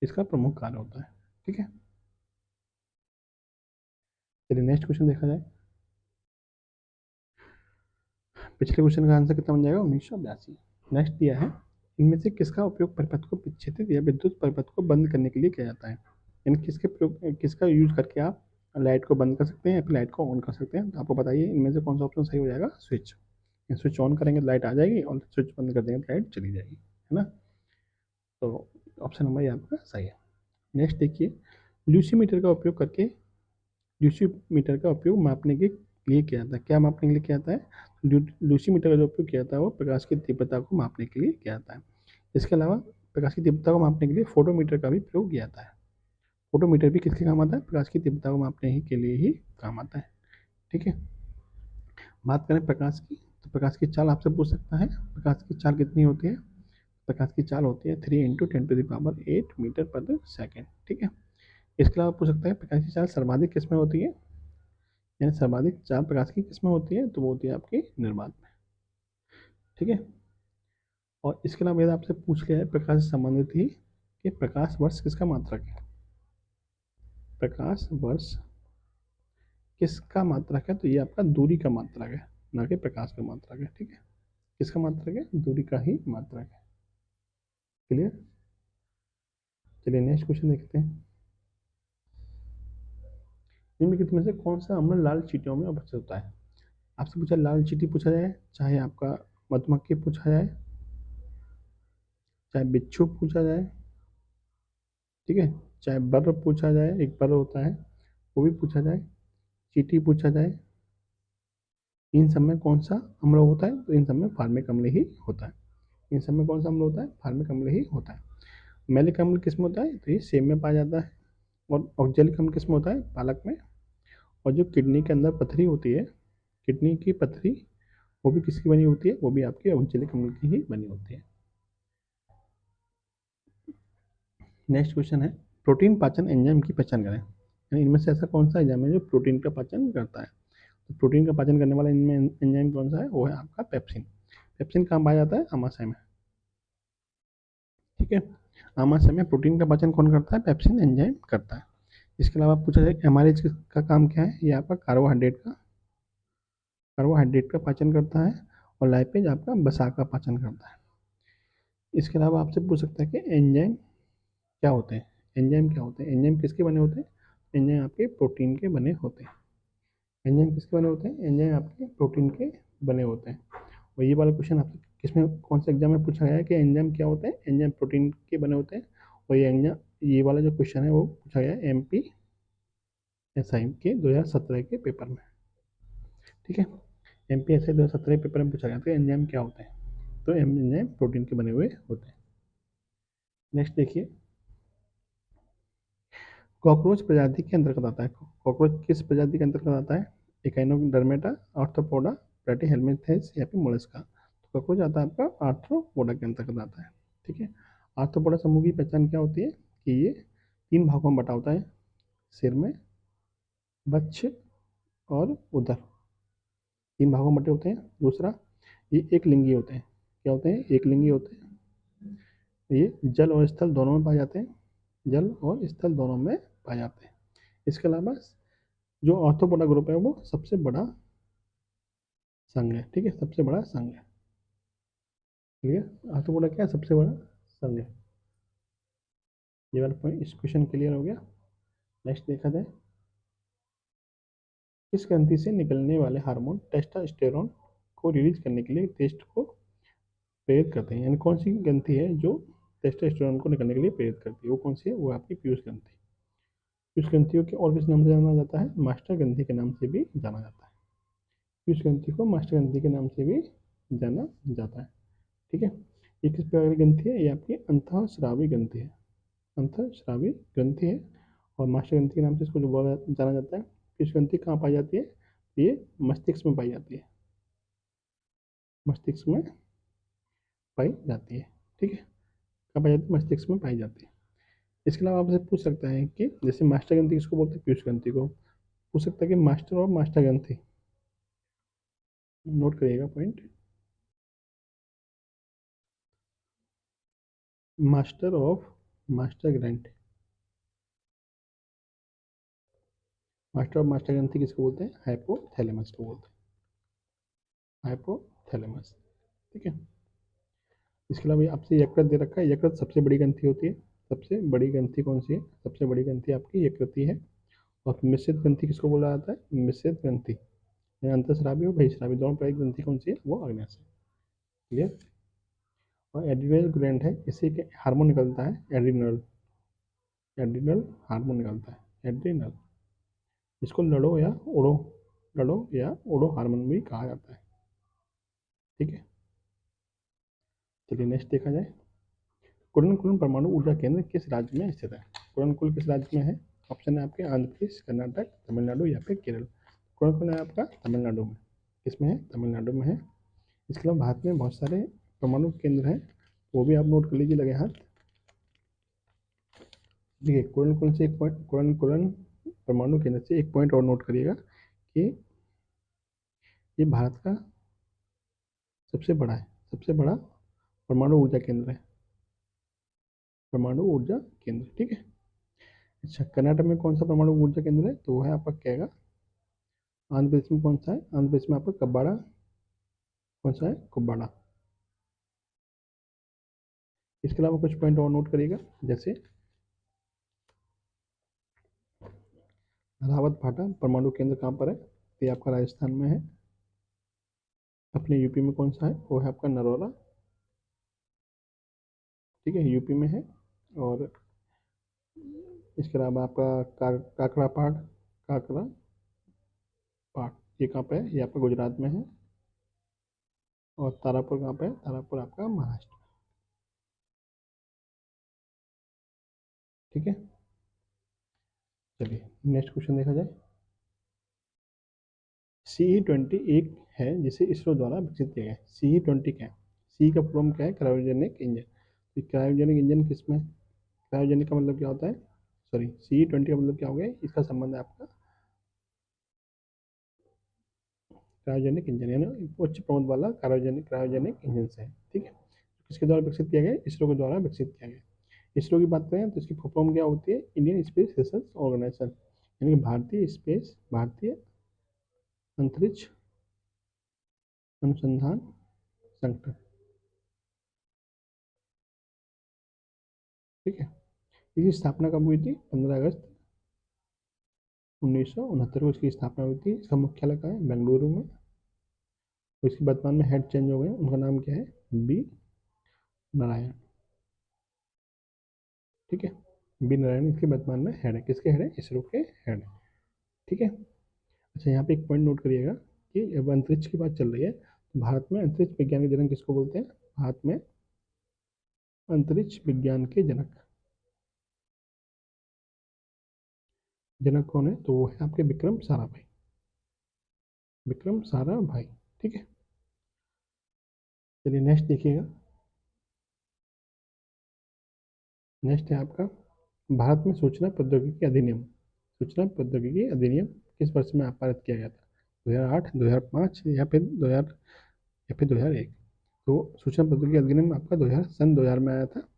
इसका प्रमुख कार्य होता है। ठीक है, चलिए नेक्स्ट क्वेश्चन देखा जाए। पिछले क्वेश्चन का आंसर कितना बन जाएगा? 1982। नेक्स्ट दिया है, इनमें से किसका उपयोग परिपथ को विच्छेदित या विद्युत परिपथ को बंद करने के लिए किया जाता है? यानी किसके प्रयोग, किसका यूज करके आप लाइट को बंद कर सकते हैं या फिर लाइट को ऑन कर सकते हैं? तो आपको बताइए इनमें से कौन सा ऑप्शन सही हो जाएगा? स्विच। स्विच ऑन करेंगे तो लाइट आ जाएगी और स्विच बंद कर देंगे तो लाइट चली जाएगी, है ना। तो ऑप्शन नंबर ये आपका सही है। नेक्स्ट देखिए, ल्यूसीमीटर का उपयोग करके, ल्यूसीमीटर का उपयोग मापने के लिए किया जाता है? क्या मापने के लिए किया जाता है? ल्यूसीमीटर का जो उपयोग किया जाता है वो प्रकाश की तीव्रता को मापने के लिए किया जाता है। इसके अलावा प्रकाश की तीव्रता को मापने के लिए फोटोमीटर का भी प्रयोग किया जाता है। फोटोमीटर भी किसके काम आता है? प्रकाश की तीव्रता को मापने ही के लिए ही काम आता है। ठीक है, बात करें प्रकाश की, तो प्रकाश की चाल आपसे पूछ सकता है, प्रकाश की चाल कितनी होती है? प्रकाश की चाल होती है 3 × 10⁸ मीटर पर सेकेंड। ठीक है, इसके अलावा पूछ सकता है प्रकाश की चाल सर्वाधिक किस में होती है? यानी सर्वाधिक चाल प्रकाश की किस में होती है? तो वो होती है आपकी निर्वात में। ठीक है, और इसके अलावा यदि आपसे पूछ लिया है प्रकाश से संबंधित ही कि प्रकाश वर्ष किसका मात्रक है? प्रकाश वर्ष किसका मात्रक है? तो ये आपका दूरी का मात्रक है, ना कि प्रकाश का मात्रक है। ठीक है, किसका मात्रक है? दूरी का ही मात्रक है। क्लियर, चलिए नेक्स्ट क्वेश्चन देखते हैं। निम्नलिखित में से कौन सा अम्ल लाल चींटियों में उपस्थित होता है? आपसे पूछा लाल चींटी पूछा जाए, चाहे आपका मधुमक्खी पूछा जाए, चाहे बिच्छू पूछा जाए, ठीक है, चाहे बर्र पूछा जाए, एक बर्र होता है वो भी पूछा जाए, चींटी पूछा जाए, इन सब में कौन सा अम्ल होता है? तो इन सब में फार्मिक अम्ल ही होता है। इन सब में कौन सा अम्ल होता है? फार्मिक अम्ल ही होता है। मैलिक अम्ल किस में होता है? तो ये सेब में पाया जाता है। और ऑक्जेलिक अम्ल किस में होता है? पालक में। और जो किडनी के अंदर पथरी होती है, किडनी की पथरी, वो भी किसकी बनी होती है? वो भी आपकी ऑक्जेलिक अम्ल की ही बनी होती है। नेक्स्ट क्वेश्चन है, प्रोटीन पाचन एंजाइम की पहचान करें। यानी इनमें से ऐसा कौन सा एंजाइम है जो प्रोटीन का पाचन करता है? तो प्रोटीन का पाचन करने वाला इनमें एंजाइम कौन सा है, वो है आपका पेप्सिन। पेप्सिन कहाँ पाया जाता है, आमाशय में। ठीक है, आमाशय में प्रोटीन का पाचन कौन करता है, पेप्सिन एंजाइम करता है। इसके अलावा पूछा जाए एमआरएच का काम क्या है, ये आपका कार्बोहाइड्रेट का पाचन करता है, और लाइपेज आपका वसा का पाचन करता है। इसके अलावा आपसे पूछ सकता है कि एंजाइम क्या होते हैं। एंजाइम क्या होते हैं, एंजाइम किसके बने होते हैं, एंजाइम आपके प्रोटीन के बने होते हैं। एंजाइम किसके बने होते हैं, एंजाइम आपके प्रोटीन के बने होते हैं। और ये वाला क्वेश्चन आपसे किसमें, कौन से एग्जाम में पूछा गया है कि एंजाइम क्या होते हैं, एंजाइम प्रोटीन के बने होते हैं। और ये एंजाइम, ये वाला जो क्वेश्चन है वो पूछा गया है MPSI के 2017 के पेपर में। ठीक है, MPSI 2017 के पेपर में पूछा गया था एंजाइम क्या होते हैं, तो एंजाइम प्रोटीन के बने हुए होते हैं। नेक्स्ट देखिए, कॉकरोच प्रजाति के अंतर्गत आता है। कॉकरोच किस प्रजाति के अंतर्गत आता है, इकाइनोडर्मेटा, आर्थ्रोपोडा, प्लेटीहेल्मिन्थेस या फिर मोलस्का। तो कॉकरोच आता है आपका आर्थ्रोपोडा के अंतर्गत आता है। ठीक है, आर्थ्रोपोडा समूह की पहचान क्या होती है कि ये 3 भागों में बटा होता है, सिर में, वक्ष और उदर, 3 भागों में बटे होते हैं। दूसरा, ये एक लिंगी होते हैं। क्या होते हैं, एक लिंगी होते हैं। ये जल और स्थल दोनों में पाए जाते हैं, जल और स्थल दोनों में पाए जाते हैं। इसके अलावा जो ऑर्थोपोडा ग्रुप है वो सबसे बड़ा संघ है। ठीक है, सबसे बड़ा संघ है। ठीक है, ऑर्थोपोडा क्या है, सबसे बड़ा संघ है। ये वाला पॉइंट, इस क्वेश्चन क्लियर हो गया। नेक्स्ट देखा जाए, किस ग्रंथि से निकलने वाले हार्मोन टेस्टोस्टेरोन को रिलीज करने के लिए टेस्ट को प्रेरित करते हैं, यानी कौन सी ग्रंथि है जो टेस्टोस्टेरोन को निकलने के लिए प्रेरित करती है, वो कौन सी है, वो आपकी पीयूष ग्रंथि। पीयूष ग्रंथियों के और किस नाम से जाना जाता है, मास्टर ग्रंथि के नाम से भी जाना जाता है। पीयूष ग्रंथि को मास्टर ग्रंथि के नाम से भी जाना जाता है। ठीक है, ये किस प्रकार की ग्रंथि है, ये आपकी अंतःस्रावी ग्रंथि है, अंतःस्रावी ग्रंथि है। और मास्टर ग्रंथि के नाम से इसको जो बोला जाना जाता है। पीयूष ग्रंथि कहाँ पाई जाती है, ये मस्तिष्क में पाई जाती है, मस्तिष्क में पाई जाती है। ठीक है, कहाँ पाई जाती है, मस्तिष्क में पाई जाती है। इसके अलावा आपसे पूछ सकता है कि जैसे मास्टर ग्रंथि किसको बोलते हैं, पीयूष ग्रंथि को। पूछ सकता है कि मास्टर और मास्टर ग्रंथि, नोट करिएगा पॉइंट, मास्टर ऑफ मास्टर ग्रंथि, मास्टर ऑफ मास्टर ग्रंथि किसको बोलते हैं, हाइपोथैलेमस को बोलते हैं, हाइपोथैलेमस। ठीक है, इसके अलावा आपसे यकृत दे रखा है, यकृत सबसे बड़ी ग्रंथि होती है। सबसे बड़ी ग्रंथि कौन सी है, सबसे बड़ी ग्रंथि आपकी यकृत ही है। और मिश्रित ग्रंथि किसको बोला जाता है, मिश्रित ग्रंथि, अंतःस्रावी और बहिःस्रावी दोनों प्रकार की ग्रंथि कौन सी है, वो अग्न्याशय। क्लियर। और एड्रिनल ग्लैंड है, इसी के हार्मोन निकलता है, एड्रिनल, एड्रिनल हार्मोन निकलता है, एड्रिनल। इसको लड़ो या ओडो हार्मोन भी कहा जाता है। ठीक है, चलिए नेक्स्ट देखा जाए, कुरनकुल परमाणु ऊर्जा केंद्र किस राज्य में स्थित है। कुरनकुल किस राज्य में है, ऑप्शन है आपके आंध्र प्रदेश, कर्नाटक, तमिलनाडु या फिर केरल। कुरनकुल है आपका तमिलनाडु में, किसमें है, तमिलनाडु में है। इसके अलावा भारत में बहुत सारे परमाणु केंद्र हैं, वो भी आप नोट कर लीजिए लगे हाथ। देखिए, कुरनकुल से एक पॉइंट, कुरनकुलन परमाणु केंद्र से एक पॉइंट और नोट करिएगा कि ये भारत का सबसे बड़ा है, सबसे बड़ा परमाणु ऊर्जा केंद्र है, परमाणु ऊर्जा केंद्र। ठीक है, अच्छा, कर्नाटक में कौन सा परमाणु ऊर्जा केंद्र है, तो वो है आपका कहेगा, आंध्र प्रदेश में कौन सा है, आंध्र प्रदेश में आपका कब्बाड़ा, कौन सा है, कुब्बाड़ा। इसके अलावा कुछ पॉइंट और नोट करिएगा, जैसे रावत भाटा परमाणु केंद्र कहाँ पर है, तो ये आपका राजस्थान में है। अपने यूपी में कौन सा है, वो है आपका नरोला। ठीक है, यूपी में है। और इसके अलावा आपका काकड़ा पहाड़, काकड़ा पहाड़, ये कहाँ पे है, ये आपका गुजरात में है। और तारापुर कहाँ पे है, तारापुर आपका महाराष्ट्र। ठीक है, चलिए नेक्स्ट क्वेश्चन देखा जाए। CE-20 एक है जिसे इसरो द्वारा विकसित किया गया है। CE-20 क्या है, सी का फॉर्म क्या है, क्रायोजेनिक इंजन। तो क्रायोजेनिक इंजन किसमें, क्रायोजेनिक का मतलब क्या होता है, सॉरी CE-20 का मतलब क्या हो गया, इसका संबंध है आपका क्रायोजेनिक इंजन, यानी उच्च प्रमोद वाला क्रायोजेनिक इंजन से है। ठीक है, किसके द्वारा विकसित किया गया? इसरो के द्वारा विकसित किया गया। इसरो की बात करें तो इसकी फुल फॉर्म क्या होती है? इंडियन स्पेस रिसर्च ऑर्गेनाइजेशन, यानी कि भारतीय अंतरिक्ष अनुसंधान संगठन। ठीक है, इसकी स्थापना कब हुई थी? 15 अगस्त 1969 को इसकी स्थापना हुई थी। इसका मुख्यालय कहाँ है? बेंगलुरु में। और इसकी वर्तमान में हेड चेंज हो गए, उनका नाम क्या है? बी नारायण। ठीक है, बी नारायण इसके वर्तमान में हेड है। किसके हेड है? इसरो के हेड है। ठीक है, अच्छा यहाँ पे एक पॉइंट नोट करिएगा कि अब अंतरिक्ष की बात चल रही है, तो भारत में अंतरिक्ष विज्ञान के जनक किसको बोलते हैं? भारत में अंतरिक्ष विज्ञान के जनक कौन है? तो वो है आपके विक्रम साराभाई। विक्रम साराभाई। ठीक है, चलिए नेक्स्ट देखिएगा। नेक्स्ट है आपका भारत में सूचना प्रौद्योगिकी अधिनियम। सूचना प्रौद्योगिकी अधिनियम किस वर्ष में पारित किया गया था? 2008, 2005 या फिर 2001? तो सूचना प्रौद्योगिकी अधिनियम आपका 2000 में आया था।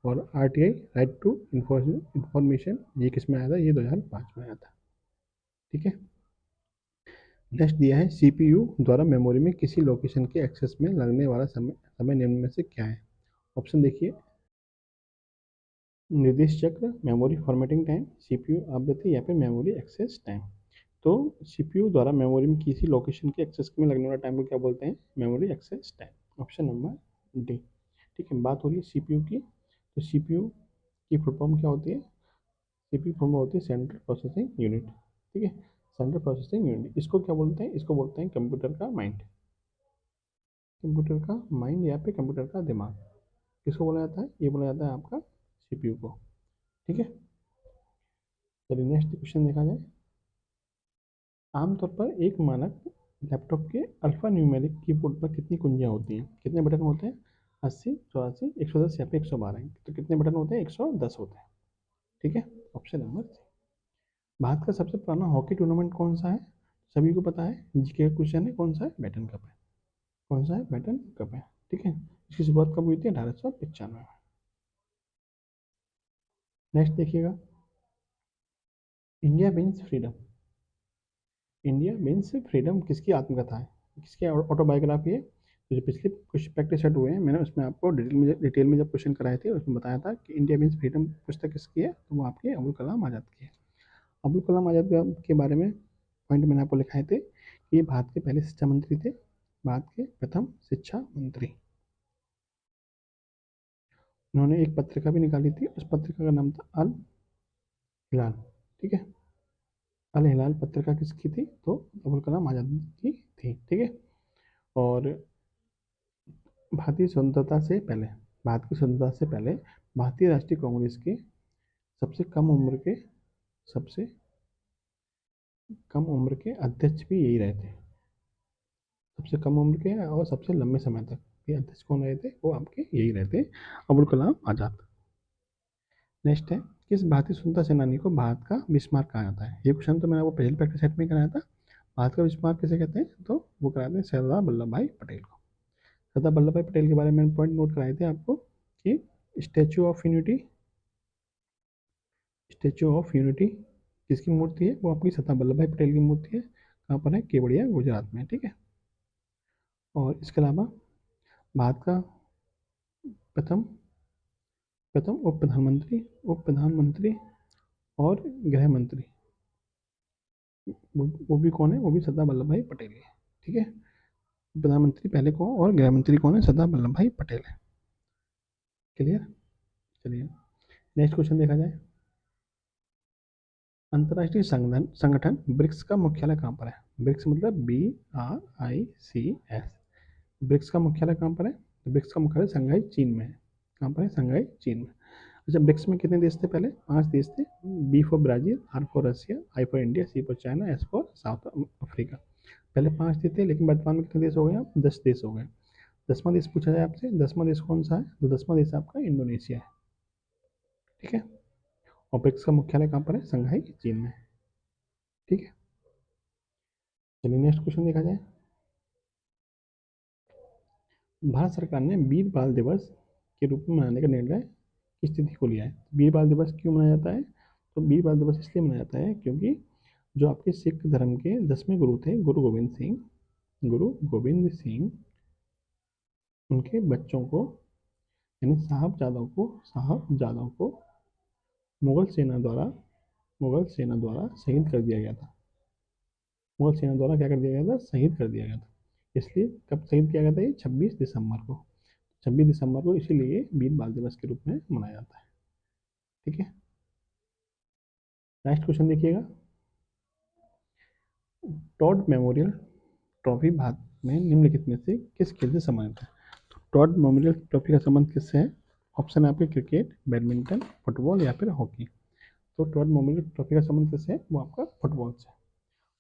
और आरटीआई, राइट टू इंफॉर्मेशन, ये किस में आया था? ये 2005 में आया था। ठीक है, नेक्स्ट दिया है सीपीयू द्वारा मेमोरी में किसी लोकेशन के एक्सेस में लगने वाला समय निम्न में से क्या है? ऑप्शन देखिए, निर्देश चक्र, मेमोरी फॉर्मेटिंग टाइम, सीपीयू आवृत्ति या फिर मेमोरी एक्सेस टाइम। तो सीपीयू द्वारा मेमोरी में किसी लोकेशन के एक्सेस में लगने वाला टाइम को क्या बोलते हैं? Memory access time. Option number D. ठीक है, बात हो रही है सीपीयू की, तो सीपीयू की फुल फॉर्म क्या होती है? सीपीयू फॉर्म होती है सेंट्रल प्रोसेसिंग यूनिट। ठीक है, सेंट्रल प्रोसेसिंग यूनिट, इसको क्या बोलते हैं? इसको बोलते हैं कंप्यूटर का माइंड। कंप्यूटर का माइंड या फिर कंप्यूटर का दिमाग, किसको बोला जाता है? ये बोला जाता है आपका सीपीयू को। ठीक है, चलिए नेक्स्ट क्वेश्चन देखा जाए। आमतौर पर एक मानक लैपटॉप के अल्फा न्यूमेरिक कीबोर्ड पर कितनी कुंजियाँ होती हैं? कितने बटन होते हैं? 80, 84, 110 या फिर 112? तो कितने बटन होते हैं? 110 होते हैं। ठीक है, ऑप्शन नंबर सी। भारत का सबसे पुराना हॉकी टूर्नामेंट कौन सा है? सभी को पता है, जीके का क्वेश्चन है। कौन सा है? बैटन कप है। कौन सा है? बैटन कप है। ठीक है, इसकी शुरुआत कब हुई थी? 1895 में। नेक्स्ट देखिएगा, India means freedom. India means freedom किसकी आत्मकथा है? किसकी ऑटोबायोग्राफी है? तो जो पिछले कुछ प्रैक्टिस सेट हुए हैं, मैंने उसमें आपको डिटेल में जब क्वेश्चन कराए थे उसमें बताया था कि इंडिया मीन्स फ्रीडम पुस्तक किसकी है, तो वो आपके अबुल कलाम आज़ाद की है। अबुल कलाम आज़ाद के बारे में पॉइंट मैंने आपको लिखाए थे कि ये भारत के पहले शिक्षा मंत्री थे, भारत के प्रथम शिक्षा मंत्री। उन्होंने एक पत्रिका भी निकाली थी, उस पत्रिका का नाम था अल हिलाल। ठीक है, अल हिलाल पत्रिका किसकी थी? तो अबुल कलाम आज़ाद की थी। ठीक है, और भारतीय स्वतंत्रता से पहले भारत की स्वतंत्रता से पहले भारतीय राष्ट्रीय कांग्रेस के सबसे कम उम्र के सबसे कम उम्र के अध्यक्ष भी यही रहे थे। सबसे कम उम्र के और सबसे लंबे समय तक ये अध्यक्ष कौन रहे थे? वो आपके यही रहे थे, अबुल कलाम आज़ाद। नेक्स्ट है, किस भारतीय स्वतंत्रता सेनानी को भारत का बिस्मार्क कहा जाता है? ये क्वेश्चन तो मैंने आपको पहले प्रैक्टिस सेट में कराया था। भारत का बिस्मार्क किसे कहते हैं? तो वो कराते हैं सरदार वल्लभ भाई पटेल को। सरदार वल्लभ भाई पटेल के बारे में पॉइंट नोट कराए थे आपको कि स्टैचू ऑफ यूनिटी किसकी मूर्ति है? वो आपकी सरदार वल्लभ भाई पटेल की मूर्ति है। कहाँ पर है? केवड़िया, गुजरात में। ठीक है, और इसके अलावा भारत का प्रथम प्रथम उप प्रधानमंत्री और गृह मंत्री, वो भी कौन है? वो भी सरदार वल्लभ भाई पटेल है। ठीक है, प्रधानमंत्री पहले कौन और गृह मंत्री कौन है? सरदार वल्लभ भाई पटेल है। क्लियर? चलिए नेक्स्ट क्वेश्चन देखा जाए। अंतर्राष्ट्रीय संगठन ब्रिक्स का मुख्यालय कहाँ पर है? ब्रिक्स मतलब BRICS। ब्रिक्स का मुख्यालय कहाँ पर है? तो ब्रिक्स का मुख्यालय शंघाई चीन में है। कहाँ पर है? शंघाई चीन में। अच्छा, ब्रिक्स में कितने देश थे? पहले 5 देश थे। B for Brazil, R for Russia, I for India, C for China, S for south Africa. पहले 5 देश थे, लेकिन वर्तमान में कितने देश हो गए? अब 10 देश हो गए। 10वां देश पूछा जाए आपसे, 10वां देश कौन सा है? तो 10वां देश आपका इंडोनेशिया है। ठीक है, और ब्रिक्स का मुख्यालय कहाँ पर है? शंघाई चीन में। ठीक है, चलिए नेक्स्ट क्वेश्चन देखा जाए। भारत सरकार ने वीर बाल दिवस के रूप में मनाने का निर्णय किस तिथि को लिया है? वीर बाल दिवस क्यों मनाया जाता है? तो वीर बाल दिवस इसलिए मनाया जाता है क्योंकि जो आपके सिख धर्म के 10वें गुरु थे गुरु गोविंद सिंह उनके बच्चों को यानी साहबजादों को मुगल सेना द्वारा शहीद कर दिया गया था। मुगल सेना द्वारा क्या कर दिया गया था? शहीद कर दिया गया था। इसलिए कब शहीद किया गया था? ये 26 दिसंबर को। 26 दिसंबर को इसीलिए वीर बाल दिवस के रूप में मनाया जाता है। ठीक है, नेक्स्ट क्वेश्चन देखिएगा। टॉड मेमोरियल ट्रॉफी भारत में निम्नलिखित में से किस खेल से संबंधित है? तो टॉड मेमोरियल ट्रॉफी का संबंध किससे है? ऑप्शन है आपके क्रिकेट, बैडमिंटन, फुटबॉल या फिर हॉकी। तो टॉड मेमोरियल ट्रॉफी का संबंध किससे है? वो आपका फुटबॉल से।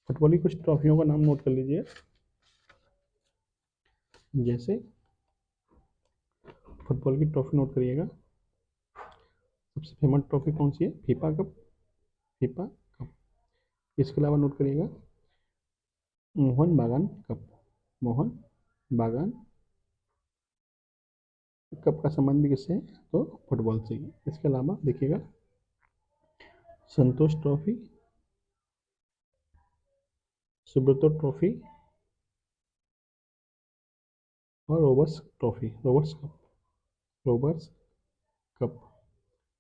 फुटबॉल की कुछ ट्रॉफियों का नाम नोट कर लीजिए, जैसे फुटबॉल की ट्रॉफी नोट करिएगा। सबसे फेमस ट्रॉफी कौन सी है? FIFA cup. इसके अलावा नोट करिएगा मोहन बागान कप। मोहन बागान कप का संबंध भी किससे है? तो फुटबॉल से ही। इसके अलावा देखिएगा संतोष ट्रॉफी, सुब्रतो ट्रॉफी और रोबर्स कप।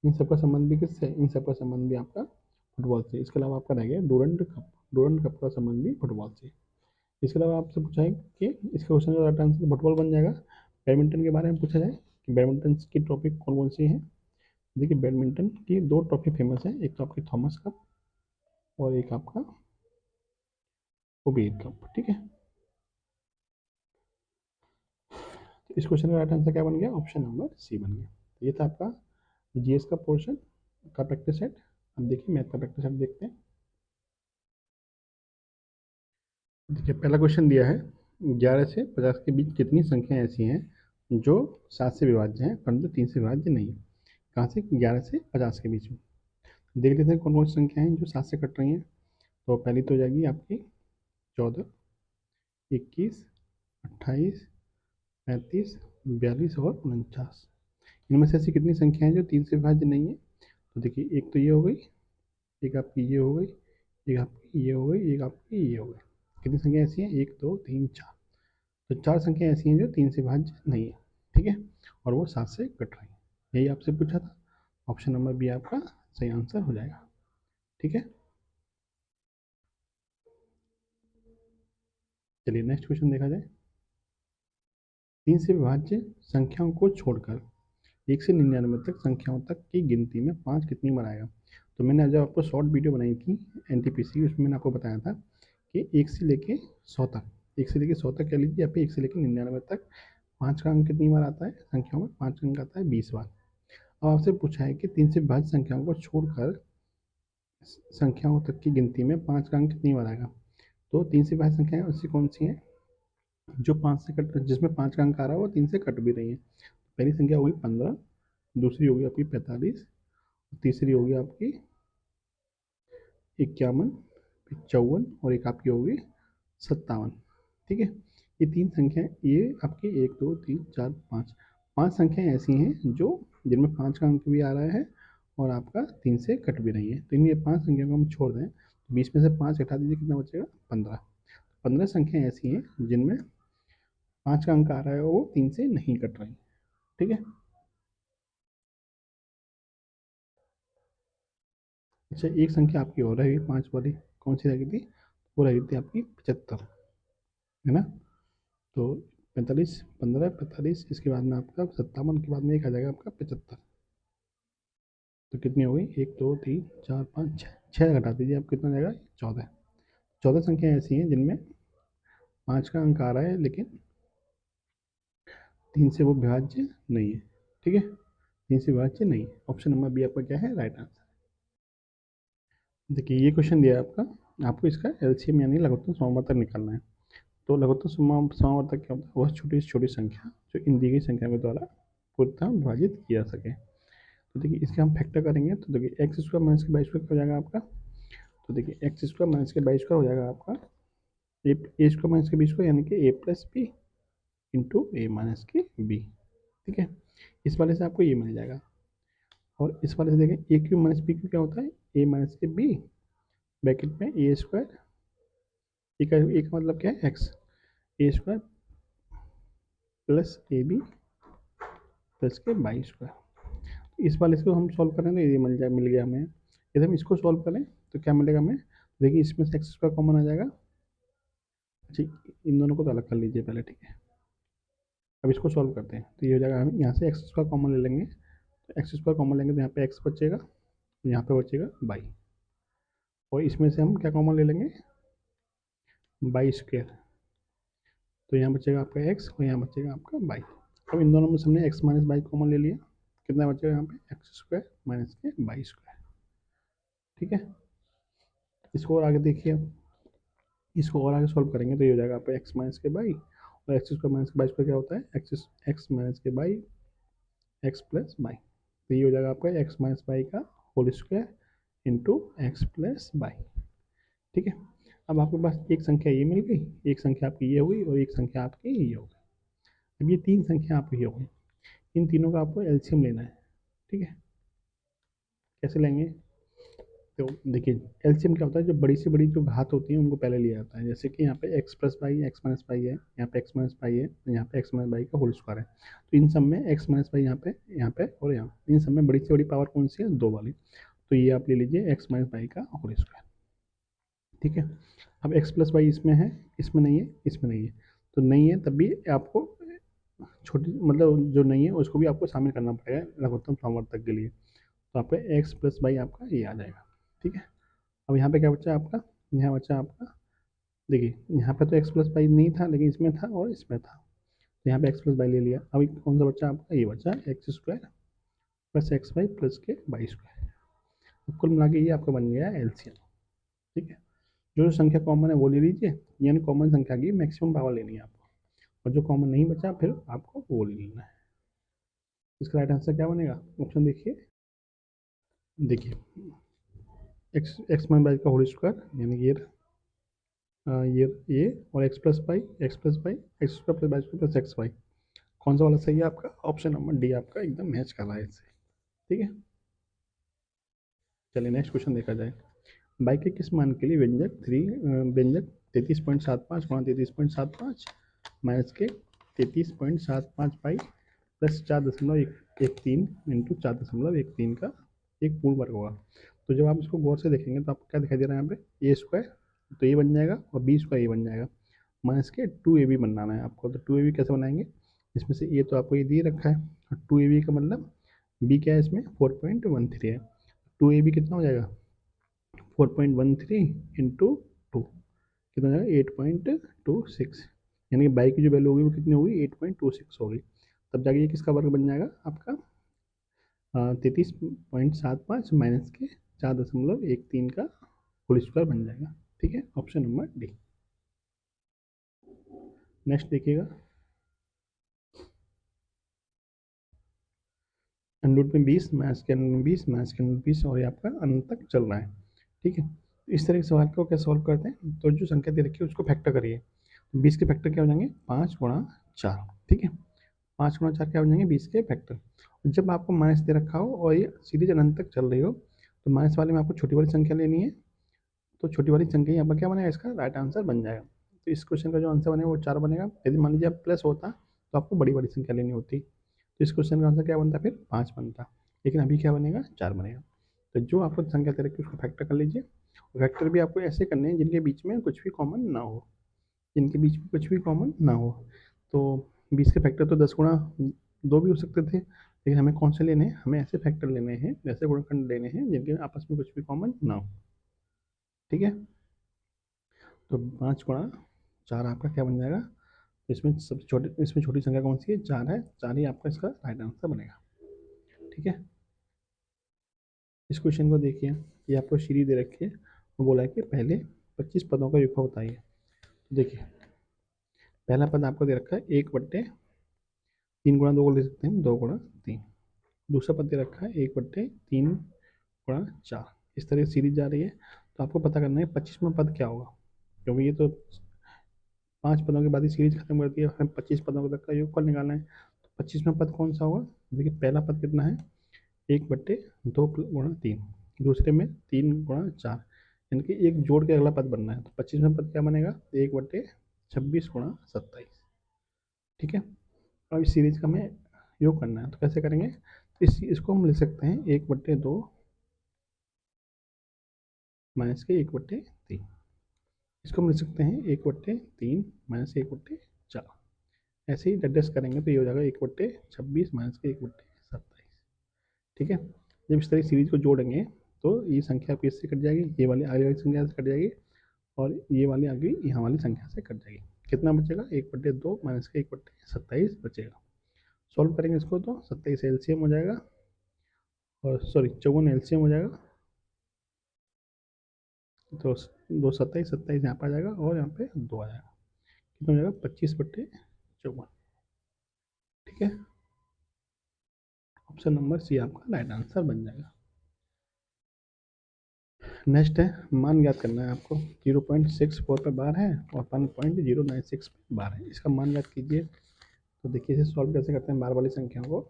इन सबका संबंध भी किससे? इन सबका संबंध भी आपका फुटबॉल से। इसके अलावा आपका रह गया डूरंड कप का संबंध भी फुटबॉल से। इसके अलावा आपसे पूछा है कि इसके क्वेश्चन का राइट आंसर फुटबॉल बन जाएगा। बैडमिंटन के बारे में पूछा जाए कि बैडमिंटन की ट्रॉफी कौन कौन सी है? देखिए बैडमिंटन की दो ट्रॉफी फेमस है, एक तो आपकी थॉमस कप और एक आपका उबेर कप। ठीक है, तो इस क्वेश्चन का राइट आंसर क्या बन गया? ऑप्शन नंबर सी बन गया। तो ये था आपका जीएस का पोर्शन का प्रैक्टिस सेट। अब देखिए मैथ का प्रैक्टिस सेट देखते हैं। देखिए पहला क्वेश्चन दिया है 11 से 50 के बीच कितनी संख्याएं ऐसी हैं जो 7 से विभाज्य हैं परंतु 3 से विभाज्य नहीं है? कहाँ से? 11 से 50 के बीच में। देख लेते हैं कौन कौन सी संख्याएं हैं जो 7 से कट रही हैं। तो पहली तो हो जाएगी आपकी 14, 21, 28, 35, 42 और 49। इनमें से ऐसी कितनी संख्याएं हैं जो 3 से विभाज्य नहीं है? तो देखिए एक तो ये हो गई, एक आपकी ये हो गई, एक आपकी ये हो गई, एक आपकी ये हो गई। कितनी संख्या ऐसी हैं? 1, 2, 3, 4। तो 4 संख्या ऐसी हैं जो 3 से विभाज्य नहीं है। ठीक है, और वो 7 से कट रही है। यही आपसे पूछा था। ऑप्शन नंबर बी आपका सही आंसर हो जाएगा। ठीक है, चलिए नेक्स्ट क्वेश्चन देखा जाए। 3 से विभाज्य संख्याओं को छोड़कर 1 से 99 तक संख्याओं तक की गिनती में 5 कितनी बार आएगा? तो मैंने जब आपको शॉर्ट वीडियो बनाई थी एनटीपीसी, उसमें मैंने आपको बताया था कि 1 से लेके 100 तक, 1 से लेके 100 तक कह लीजिए या फिर 1 से लेके 99 तक 5 का अंक कितनी बार आता है संख्याओं में? 5 का अंक आता है 20 बार। अब आपसे पूछा है कि 3 से विभाज्य संख्याओं को छोड़कर संख्याओं तक की गिनती में 5 का अंक कितनी बार आएगा? तो 3 से विभाज्य संख्याएं ऐसी कौन सी हैं जो 5 से कट, जिसमें 5 का अंक आ रहा है वो 3 से कट भी रही है? पहली संख्या होगी 15, दूसरी होगी आपकी 45, तीसरी होगी आपकी 51, 54 और एक आपकी होगी 57। ठीक है, ये 3 संख्याएं, ये आपकी 1, 2, 3, 4, 5, 5 संख्याएं ऐसी हैं जो जिनमें 5 का अंक भी आ रहा है और आपका 3 से कट भी रही है। तो इन ये 5 संख्या को हम छोड़ दें तो 20 में से 5 हटा दीजिए, कितना बचेगा? 15। 15 संख्याएं ऐसी हैं जिनमें 5 का अंक आ रहा है और वो 3 से नहीं कट रही। ठीक है, अच्छा एक संख्या आपकी और रहेगी 5 वाली, कौन सी रहेगी थी? वो रहेगी थी आपकी 75, है ना? तो 45, 15, 45, इसके बाद में आपका 57 के बाद में एक आ जाएगा आपका 75। तो कितनी हो गई? 1, 2, 3, 4, 5, 6, 6 घटा दीजिए, आप कितना जाएगा? 14। 14 संख्या ऐसी हैं जिनमें 5 का अंक आ रहा है लेकिन 3 से वो विभाज्य नहीं है। ठीक है, 3 से विभाज्य नहीं है। ऑप्शन नंबर बी आपका क्या है? Right answer. देखिए ये क्वेश्चन दिया है आपका, आपको इसका एलसीएम यानी लघुत्तम समावर्तक निकालना है। तो लघुत्तम समावर्तक क्या होता है? वह छोटी से छोटी संख्या जो इन दी गई संख्या के द्वारा पूर्णतः विभाजित किया जा सके। तो देखिए इसके हम फैक्टर करेंगे तो देखिए एक्स स्क्वायर माइनस के 22 हो जाएगा आपका। तो देखिए एक्स स्क्वायर माइनस के 22 हो जाएगा आपका ए स्क्वायर माइनस के 20 यानी कि ए प्लस बी इंटू ए माइनस के बी। ठीक है, इस वाले से आपको ये मिल जाएगा, और इस वाले से देखें a cube minus b cube क्या होता है, ए माइनस के बी ब्रैकेट में ए स्क्वायर, ए का मतलब क्या है x, a square plus a b plus के बाई स्क्वायर। इस वाले इसको हम सॉल्व करें तो ये मिल गया हमें। यदि हम इसको सॉल्व करें तो क्या मिलेगा हमें, देखिए इसमें से एक्स स्क्वायर कॉमन आ जाएगा। जी, इन दोनों को तो अलग कर लीजिए पहले, ठीक है। अब इसको सॉल्व करते हैं तो ये हो जाएगा, हम यहाँ से एक्स स्क्वायर कॉमन ले लेंगे, तो एक्स स्क्वायर कॉमन लेंगे तो यहाँ पे एक्स बचेगा, यहाँ पे बचेगा बाई, और इसमें से हम क्या कॉमन ले लेंगे, बाई स्क्वायर, तो यहाँ बचेगा आपका एक्स और यहाँ बचेगा आपका बाई। अब इन दोनों में से हमने एक्स माइनस बाई कॉमन ले लिया, कितना बचेगा यहाँ पे, एक्स स्क्वायर माइनस के बाई स्क्वायर। ठीक है, इसको और आगे देखिए, इसको और आगे सॉल्व करेंगे तो ये हो जाएगा आपका एक्स माइनस के बाई, और एक्स स्क्वायर माइनस के बाई स्क्वायर क्या होता है, एक्स माइनस के बाई एक्स प्लस बाई, तो ये हो जाएगा आपका एक्स माइनस बाई का whole square into x plus y. ठीक है, अब आपके पास एक संख्या ये मिल गई, एक संख्या आपकी ये हुई, और एक संख्या आपकी ये हो गई। अब ये तीन संख्या आपकी ये हो गई, इन तीनों का आपको एलसीएम लेना है। ठीक है, कैसे लेंगे, तो देखिए एलसीएम क्या होता है, जो बड़ी से बड़ी जो घात होती है उनको पहले लिया जाता है। जैसे कि यहाँ पे x plus y x minus by है, यहाँ पे एक्स माइनस बाई है, यहाँ पे एक्स माइनस बाई का होल स्क्वायर है, तो इन सब में एक्स माइनस बाई यहाँ पे और यहाँ, इन सब में बड़ी से बड़ी पावर कौन सी है, दो वाली, तो ये आप ले लीजिए एक्स माइनस बाई का होल स्क्वायर। ठीक है, अब एक्स प्लस बाई इसमें है, इसमें नहीं है, इसमें नहीं है, तो नहीं है तब भी आपको छोटी मतलब जो नहीं है उसको भी आपको शामिल करना पड़ेगा लघुत्तम समवर्तक के लिए, तो आपका एक्स प्लस बाई आपका ये आ जाएगा। ठीक है, अब यहाँ पे क्या बचा आपका, यहाँ बचा आपका, देखिए यहाँ पे तो एक्स प्लस बाई नहीं था लेकिन इसमें था और इसमें था, तो यहाँ पे एक्स प्लस बाई ले लिया। अब कौन सा बचा आपका, ये बचा x square plus x by plus के बाई स्क्वायर। कुल मिला के ये आपका बन गया एलसीएम। ठीक है, जो जो संख्या कॉमन है वो ले लीजिए, यानी कॉमन संख्या की मैक्सिमम पावर लेनी है आपको, और जो कॉमन नहीं बचा फिर आपको वो ले लेना है। इसका राइट आंसर क्या बनेगा, ऑप्शन देखिए, देखिए एक्स एक्स माइनस बाई का होल स्क्वायर यानी ये और x plus y x square plus y square plus x y, कौन सा वाला सही है आपका, ऑप्शन नंबर डी आपका एकदम मैच कर रहा है इससे। ठीक है, चलिए नेक्स्ट क्वेश्चन देखा जाए। बाई के किस मान के लिए व्यंजक 33.75 गुणा 33.75 माइनस के 33.75 पाई प्लस 4.13 इंटू 4.13 का एक पूर्ण वर्ग होगा। तो जब आप इसको गौर से देखेंगे तो आपको क्या दिखाई दे रहा है, यहाँ पे ए स्क्वायर तो ये बन जाएगा और बी स्क्वायर ये बन जाएगा, माइनस के 2ab बनाना है आपको। तो 2ab कैसे बनाएंगे, इसमें से ये तो आपको ये दिए रखा है, और 2ab का मतलब बी क्या है इसमें 4.13 है, 2ab कितना हो जाएगा 4.13 इंटू 2 कितना हो जाएगा 8.26, यानी कि बाई की जो वैल्यू होगी वो कितनी होगी 8.26 होगी। तब जाके ये किसका वर्ग बन जाएगा आपका 33.75 माइनस के 4.13 का होल स्क्वायर बन जाएगा। ठीक है, ऑप्शन नंबर डी। नेक्स्ट देखिएगा, अंडर में 20 माइनस के अंडर में 20 माइनस के अंडर 20 और ये आपका अनंत तक चल रहा है। ठीक है, तो इस तरह के सवाल को क्या सॉल्व करते हैं, तो जो संख्या दे रखी है उसको फैक्टर करिए, 20 के फैक्टर क्या हो जाएंगे 5 गुणा 4। ठीक है, 5 गुणा 4 क्या हो जाएंगे 20 के फैक्टर। जब आपको माइनस दे रखा हो और ये सीरीज अनंत तक चल रही हो तो माइनस वाले में आपको छोटी वाली संख्या लेनी है, तो छोटी वाली संख्या यहाँ पर क्या बनेगा, इसका राइट आंसर बन जाएगा। तो इस क्वेश्चन का जो आंसर बनेगा वो 4 बनेगा। यदि मान लीजिए आप प्लस होता तो आपको बड़ी वाली संख्या लेनी होती, तो इस क्वेश्चन का आंसर क्या बनता फिर 5 बनता, लेकिन अभी क्या बनेगा 4 बनेगा। तो जो आपको संख्या दे रखी है उसको फैक्टर कर लीजिए। फैक्टर भी आपको ऐसे करने हैं जिनके बीच में कुछ भी कॉमन ना हो, जिनके बीच में कुछ भी कॉमन ना हो। तो 20 के फैक्टर तो 10 गुणा 2 भी हो सकते थे, लेकिन हमें कौन से लेने हैं, हमें ऐसे फैक्टर लेने हैं, ऐसे गुणनखंड लेने हैं जिनके आपस में कुछ भी कॉमन ना हो। ठीक है, तो 5 गुणा 4 आपका क्या बन जाएगा, इसमें सबसे छोटी, इसमें छोटी संख्या कौन सी है 4 है, 4 ही आपका इसका राइट आंसर बनेगा। ठीक है, इस क्वेश्चन को देखिए, ये आपको सीरीज दे रखी है, वो बोला है कि पहले 25 पदों का योगफल बताइए। तो देखिए पहला पद आपको दे रखा है 1/3 गुणा 2 को ले सकते हैं 2 गुणा 3, दूसरा पद दे रखा है 1/3 गुणा 4, इस तरह सीरीज जा रही है। तो आपको पता करना है 25वां पद क्या होगा, क्योंकि ये तो 5 पदों के बाद ही सीरीज खत्म कर दिया, हमें 25 पदों तक का योगफल निकालना है। तो 25वां पद कौन सा होगा? देखिए पहला पद कितना है, 1/2 गुणा 3, दूसरे में 3 गुणा 4, यानी कि एक जोड़ के अगला पद बनना है। तो 25वां पद क्या बनेगा? 1/26 गुणा 27। ठीक है, अब इस सीरीज का हमें योग करना है, तो कैसे करेंगे? तो इसको हम लिख सकते हैं 1/2 माइनस के 1/3। इसको हम लिख सकते हैं 1/3 माइनस 1/4। ऐसे ही एडजस्ट करेंगे तो ये हो जाएगा 1/26 माइनस के 1/27। ठीक है, जब इस तरह सीरीज को जोड़ेंगे तो ये संख्या आपकी इससे कट जाएगी, ये वाली आगे वाली संख्या से कट जाएगी, और ये वाली आगे यहाँ वाली संख्या से कट जाएगी। कितना बचेगा? 1/2 माइनस के 1/27 बचेगा। सॉल्व करेंगे इसको तो 27 एलसीएम हो जाएगा, और सॉरी 54 एलसीएम हो जाएगा। तो 2 27 27 यहाँ पर आ जाएगा, और यहाँ पे 2 आ जाएगा। कितना हो जाएगा? 25/54। ठीक है, ऑप्शन नंबर सी आपका राइट आंसर बन जाएगा। नेक्स्ट है, मान ज्ञात करना है आपको। 0.64 पे बार है और 1.096 पे बार है, इसका मान ज्ञात कीजिए। तो देखिए इसे सॉल्व कैसे करते हैं बार वाली संख्याओं को।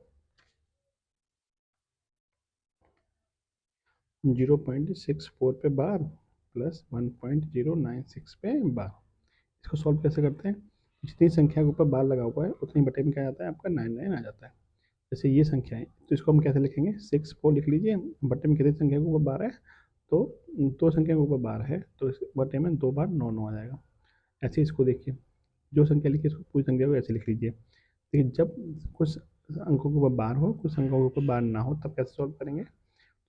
0.64 पे बार प्लस 1.096 पे बार, इसको सॉल्व कैसे करते हैं? जितनी संख्या के ऊपर बार लगा हुआ है उतनी बटे में क्या आता है आपका? 99 आ जाता है। जैसे ये संख्या है तो इसको हम कैसे लिखेंगे? 64 लिख लीजिए, बटे में कितनी संख्या के ऊपर बार है? तो 2 संख्या के ऊपर बार है, तो इस बटे में 2 बार 9 9 आ जाएगा। ऐसे इसको देखिए, जो संख्या लिखी इसको पूरी संख्या को ऐसे लिख लीजिए। देखिए जब कुछ अंकों के ऊपर बार हो, कुछ अंकों के ऊपर बार ना हो, तब कैसे सॉल्व करेंगे?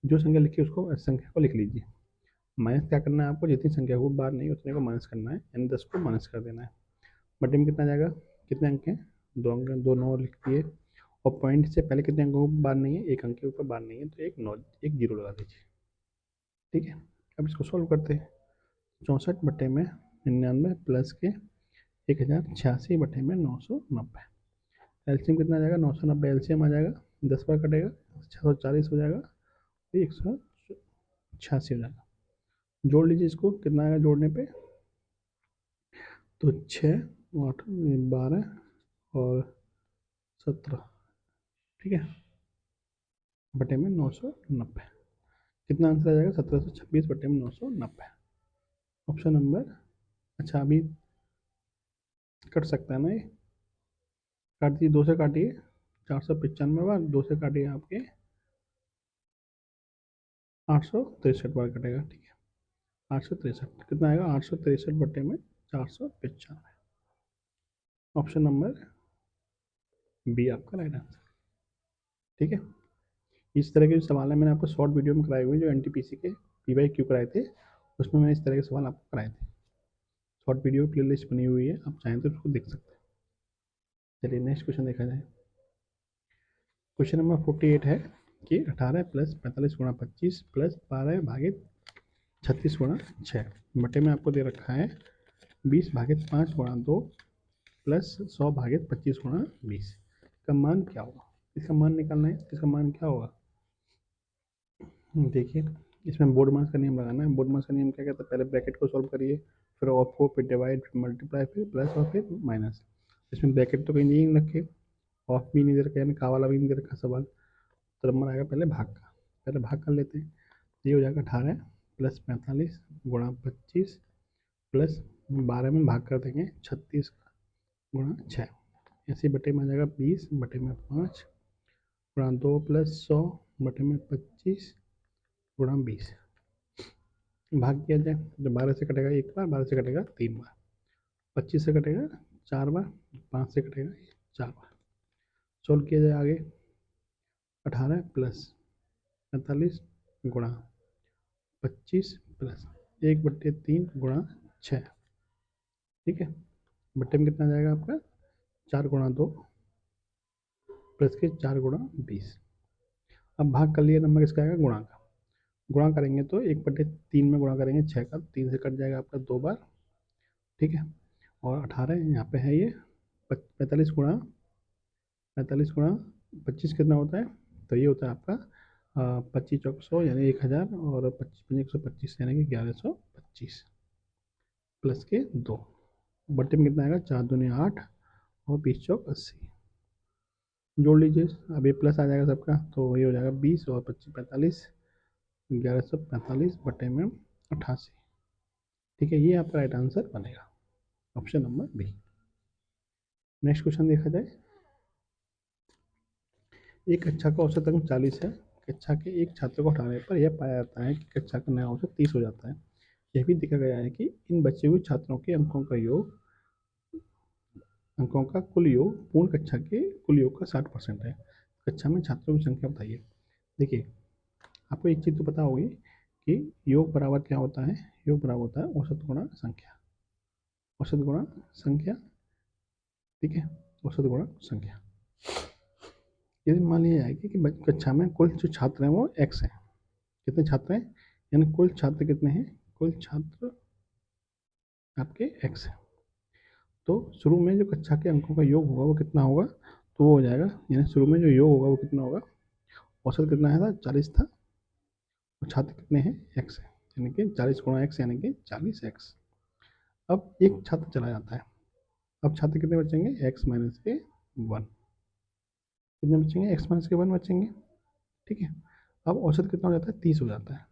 जो संख्या लिखी है उसको संख्या को लिख लीजिए। माइनस क्या करना है आपको? जितनी संख्या को बार नहीं उतने को माइनस करना है, यानी 10 को माइनस कर देना है। बटे में कितना आ जाएगा? कितने अंक हैं? 2 अंक, 2 9 लिख दिए, और पॉइंट से पहले कितने अंकों को बार नहीं है? एक अंक के ऊपर बार नहीं है, तो एक 9 एक जीरो लगा दीजिए। ठीक है, अब इसको सॉल्व करते हैं। 64/99 प्लस के 1086 बटे में 990। एलसीएम कितना आ जाएगा? 990 एलसीएम आ जाएगा, 10 बार कटेगा 640 हो जाएगा, 186 हो जाएगा। जोड़ लीजिए इसको, कितना आएगा जोड़ने पे? तो 6 8 12 और 17, ठीक है, बटे में 990। कितना आंसर आ जाएगा? 1726 बटे में 990। ऑप्शन नंबर, अच्छा अभी कट सकता है ना ये? काट दीजिए, 2 से काटिए, 495 बार 2 से काटिए आपके 863 बार कटेगा। ठीक है, 863 कितना आएगा? 863 बटे में 495। ऑप्शन नंबर बी आपका राइट आंसर। ठीक है, इस तरह के जो सवाल है मैंने आपको शॉर्ट वीडियो में कराए हुए, जो एनटीपीसी के पीवाईक्यू कराए थे, उसमें मैंने इस तरह के सवाल आपको कराए थे। शॉर्ट वीडियो प्ले लिस्ट बनी हुई है, आप चाहें तो उसको देख सकते हैं। चलिए नेक्स्ट क्वेश्चन देखा जाए। क्वेश्चन नंबर 48 है कि 18 प्लस 45 गुणा 25 प्लस 12 भागित 36 गुणा 6 बटे में आपको दे रखा है 20 भागित 5 गुणा 2 प्लस 100 भागित 25 गुणा 20 का मान क्या होगा? इसका मान निकालना है, इसका मान क्या होगा? देखिए इसमें बोर्ड मास का नियम लगाना है। बोर्ड मास का नियम क्या कहता है? पहले ब्रैकेट को सॉल्व करिए, फिर ऑफ को, फिर डिवाइड, फिर मल्टीप्लाई, फिर प्लस और फिर माइनस। इसमें ब्रैकेट तो कहीं नहीं रखे, ऑफ भी नहीं दे रखा, यानी का वाला भी नहीं दे रखा सवाल। तो नंबर आएगा पहले भाग का, पहले भाग कर लेते हैं। ये हो जाएगा 18 प्लस 45 गुणा 25 प्लस 12 में भाग कर देंगे 36 गुणा 6, ऐसे बटे में आ जाएगा 20 बटे में 5 गुणा 2 प्लस 100 बटे में 25 गुणा 20। भाग किया जाए तो 12 से कटेगा एक बार, 12 से कटेगा 3 बार, 25 से कटेगा 4 बार, 5 से कटेगा 4 बार। सोल्व किया जाए आगे, 18 प्लस 45 गुणा 25 प्लस 1/3 गुणा 6, ठीक है, बटे में कितना आ जाएगा आपका? 4 गुणा 2 प्लस के 4 गुणा 20। अब भाग कर लिया, नंबर किसका आएगा? गुणा का। गुणा करेंगे तो 1/3 में गुणा करेंगे 6 का, 3 से कट जाएगा आपका 2 बार, ठीक है, और 18 यहाँ पे है ये 45 गुणा 25 कितना होता है? तो ये होता है आपका 25 चौक 100 यानी 1000, और 25 125 यानी कि 1125 प्लस के 2, बट्टे में कितना आएगा, 4 दूनी 8 और 20 चौक 80। जोड़ लीजिए, अब ये प्लस आ जाएगा सबका, तो ये हो जाएगा 20 और 25 45, 1145 बटे में 88। ठीक है, ये आपका राइट आंसर बनेगा, option number B. Next question देखा जाए। एक कक्षा का औसत अंक 40 है। कक्षा के एक छात्र को हटाने पर यह पाया जाता है कि कक्षा का नया औसत 30 हो जाता है। यह भी देखा गया है कि इन बचे हुए छात्रों के अंकों का कुल योग पूर्ण कक्षा के कुल योग का 60% है। कक्षा में छात्रों की संख्या बताइए। देखिए, आपको एक चीज़ तो पता होगी कि योग बराबर क्या होता है। योग बराबर होता है औसत गुणा संख्या। औसत गुणा संख्या, ठीक है, औसत गुणा संख्या। यदि मान लिया जाए कि कक्षा में कुल जो छात्र हैं वो x हैं। कितने छात्र हैं, यानी कुल छात्र कितने हैं, कुल छात्र आपके x हैं। तो शुरू में जो कक्षा के अंकों का योग होगा वो कितना होगा, तो वो हो जाएगा, यानी शुरू में जो योग होगा वो कितना होगा, औसत कितना है था, 40 था, और छात्र कितने हैं, x है, यानी कि 40 गुणा x यानी कि 40x। अब एक छात्र चला जाता है, अब छात्र कितने बचेंगे, x माइनस के 1। कितने बचेंगे, x माइनस के 1 बचेंगे। ठीक है, अब औसत कितना हो जाता है, 30 हो जाता है।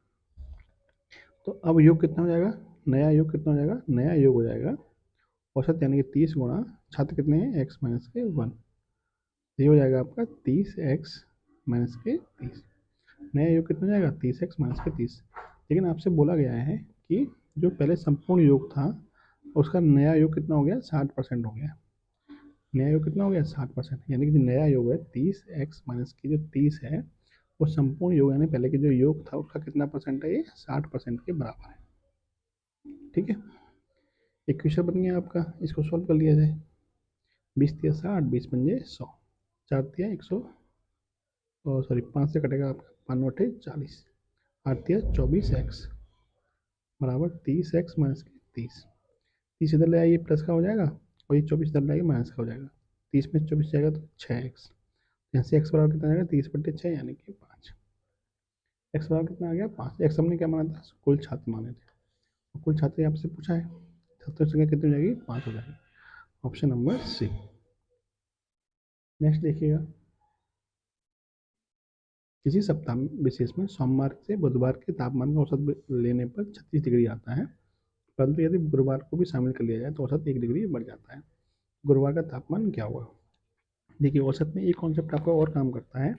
तो अब योग कितना हो जाएगा, नया योग कितना हो जाएगा, नया योग हो जाएगा औसत यानी कि 30 गुणा छात्र कितने हैं, x माइनस के 1। ये हो जाएगा आपका 30x माइनस के 30। नया योग कितना हो जाएगा, 30x माइनस के 30। लेकिन आपसे बोला गया है कि जो पहले संपूर्ण योग था उसका नया योग कितना हो गया, 60% हो गया। नया योग कितना हो गया, 60%, यानी कि जो नया योग है 30x माइनस की जो 30 है वो संपूर्ण योग यानी पहले के जो योग था उसका कितना परसेंट है, ये 60% के बराबर है। ठीक है, इक्वेशन बन गया आपका, इसको सॉल्व कर लिया जाए। 20 तिया 60, 20 पंजे 100, 4 तिया 100, और सॉरी 5 से कटेगा आपका, 5 नोटे 40, 8 तिया 24x बराबर 30x माइनस के 30। 30 इधर ले आइए प्लस का हो जाएगा, और ये 24 इधर ले आइए माइनस का हो जाएगा। 30 में 24 जाएगा तो 6x, यहाँ से x बराबर कितना आएगा, 30 बटे 6 यानी कि 5। x बराबर कितना आ गया, 5। x हमने क्या माना था, कुल छात्र माने थे, कुल छात्र आपसे पूछा है, छात्रों की संख्या कितनी हो जाएगी, 5 हो जाएगी, ऑप्शन नंबर सी। नेक्स्ट देखिएगा, किसी सप्ताह विशेष में सोमवार से बुधवार के तापमान का औसत लेने पर 36 डिग्री आता है, परंतु यदि गुरुवार को भी शामिल कर लिया जाए तो औसत 1 डिग्री बढ़ जाता है। गुरुवार का तापमान क्या होगा। देखिए, औसत में एक कॉन्सेप्ट आपका और काम करता है।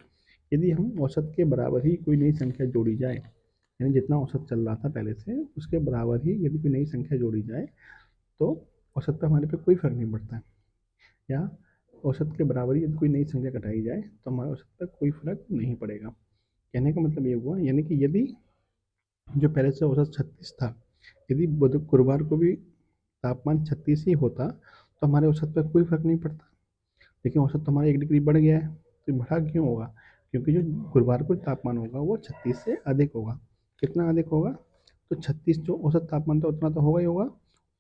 यदि हम औसत के बराबर ही कोई नई संख्या जोड़ी जाए, यानी जितना औसत चल रहा था पहले से उसके बराबर ही यदि कोई नई संख्या जोड़ी जाए तो औसत पर हमारे पे कोई फर्क नहीं पड़ता है, या औसत के बराबर ही यदि कोई नई संख्या घटाई जाए तो हमारे औसत पर कोई फर्क नहीं पड़ेगा। कहने का मतलब ये हुआ, यानी कि यदि जो पहले से औसत 36 था, यदि गुरुवार को भी तापमान 36 ही होता तो हमारे औसत पर कोई फर्क नहीं पड़ता। लेकिन औसत तो हमारा 1 डिग्री बढ़ गया है, तो बढ़ा क्यों होगा, क्योंकि जो गुरुवार को तापमान होगा वो 36 से अधिक होगा। कितना अधिक होगा, तो 36 जो औसत तापमान था उतना तो होगा ही होगा,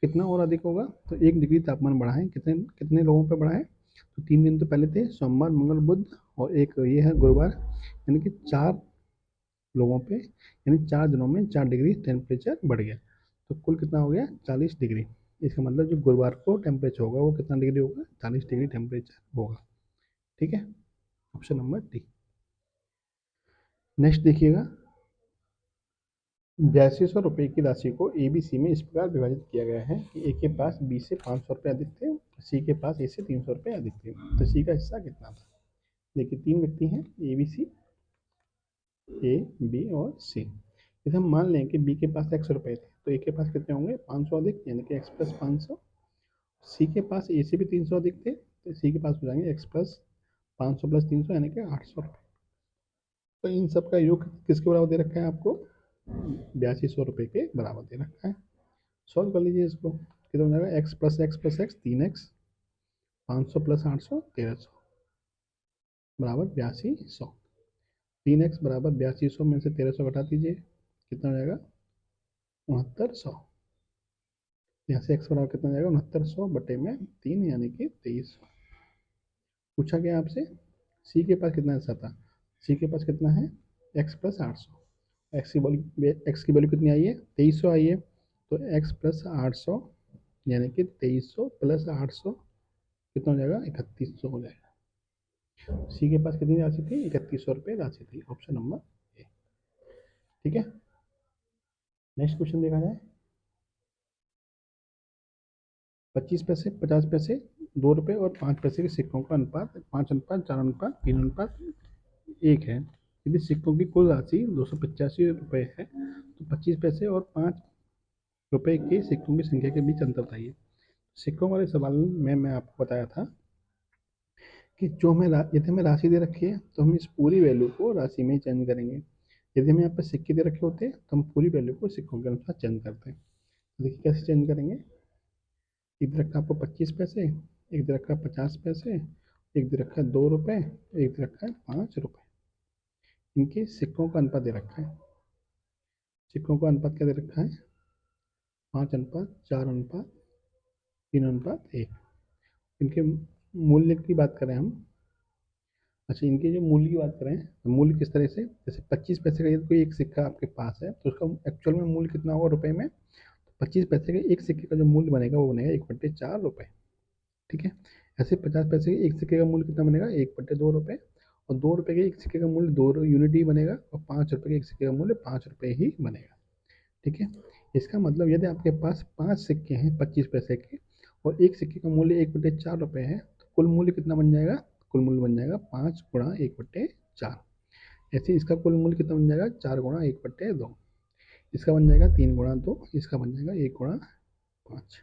कितना और अधिक होगा, तो 1 डिग्री तापमान बढ़ा है। कितने कितने लोगों पर बढ़ा है, तो 3 दिन तो पहले थे, सोमवार मंगल बुध और एक ये है गुरुवार, यानी कि 4 लोगों पे, यानी 4 दिनों में 4 डिग्री टेम्परेचर बढ़ गया, तो कुल कितना हो गया, 40 डिग्री। इसका मतलब जो गुरुवार को टेम्परेचर होगा वो कितना डिग्री होगा, 40 डिग्री टेम्परेचर होगा। ठीक है, ऑप्शन नंबर डी। नेक्स्ट देखिएगा, 8200 रुपये की राशि को ए बी सी में इस प्रकार विभाजित किया गया है कि ए के पास बी से 500 रुपये अधिक थे, सी के पास ए से 300 रुपये अधिक थे, तो सी का हिस्सा कितना था। देखिए, 3 व्यक्ति हैं, A B C, A B और सी। जैसे हम मान लें कि बी के पास x रुपये थे तो ए के पास कितने होंगे, 500 अधिक, यानी कि x प्लस 500। सी के पास ए से भी 300 अधिक थे तो सी के पास हो जाएंगे x प्लस 500 प्लस 300 यानी कि 800 रुपये। तो इन सब का योग किसके बराबर दे रखा है आपको, 8200 रुपये के बराबर दे रखा है। सॉल्व कर लीजिए इसको, कितना हो जाएगा, x plus x plus x 3x, 500 plus 800 1300 बराबर 8200। 3x बराबर 8200 में से 1300 घटा दीजिए, कितना हो जाएगा, 6900। यहाँ से x बराबर कितना हो जाएगा, 6900 बटे में 3 यानी कि 2300। पूछा गया आपसे सी के पास कितना हिस्सा था, सी के पास कितना है, x प्लस 800। एक्स की वैल्यू कितनी आई है, 2300 आई है, तो x प्लस 800 यानी कि 2300 प्लस 800 कितना हो जाएगा, 3100 हो जाएगा। सी के पास कितनी राशि थी, 3100 रुपये राशि थी। Option number A. ठीक है, नेक्स्ट क्वेश्चन देखा जाए। 25 पैसे, 50 पैसे, 2 रुपये और 5 पैसे के सिक्कों का अनुपात 5:4:3:1 है। यदि सिक्कों की कुल राशि 285 रुपये है तो 25 पैसे और 5 रुपये के सिक्कों की संख्या के बीच अंतर बताइए। सिक्कों वाले सवाल में मैं आपको बताया था कि जो हमें यदि हमें राशि दे रखी है तो हम इस पूरी वैल्यू को राशि में चेंज करेंगे। यदि हमें यहाँ पर सिक्के दे रखे होते हैं तो हम पूरी वैल्यू को सिक्कों के अनुसार चेंज करते हैं। तो देखिए कैसे चेंज करेंगे। एक दे रखा है आपको 25 पैसे, एक दे रखा है 50 पैसे, एक दे रखा है 2 रुपये, एक दे रखा है 5 रुपये। इनके सिक्कों का अनुपात दे रखा है। सिक्कों का अनुपात क्या दे रखा है, 5:4:3:1। इनके मूल्य की बात करें हम, अच्छा इनके जो मूल्य की बात करें तो मूल्य किस तरह से, जैसे 25 पैसे का यदि कोई एक सिक्का आपके पास है तो उसका एक्चुअल में मूल्य कितना होगा रुपए में, 25 पैसे के एक सिक्के का जो मूल्य बनेगा वो बनेगा 1/4 रुपये। ठीक है, ऐसे 50 पैसे के एक सिक्के का मूल्य कितना बनेगा, 1/2 रुपये। और 2 रुपये के एक सिक्के का मूल्य 2 यूनिट ही बनेगा और 5 रुपये के एक सिक्के का मूल्य 5 रुपये ही बनेगा। ठीक है, इसका मतलब यदि आपके पास 5 सिक्के हैं 25 पैसे के और एक सिक्के का मूल्य 1/4 रुपये है तो कुल मूल्य कितना बन जाएगा, कुल मूल्य बन जाएगा 5 × 1/4। ऐसे इसका कुल मूल्य कितना बन जाएगा, 4 × 1/2। इसका बन जाएगा 3 × 2, इसका बन जाएगा 1 × 5।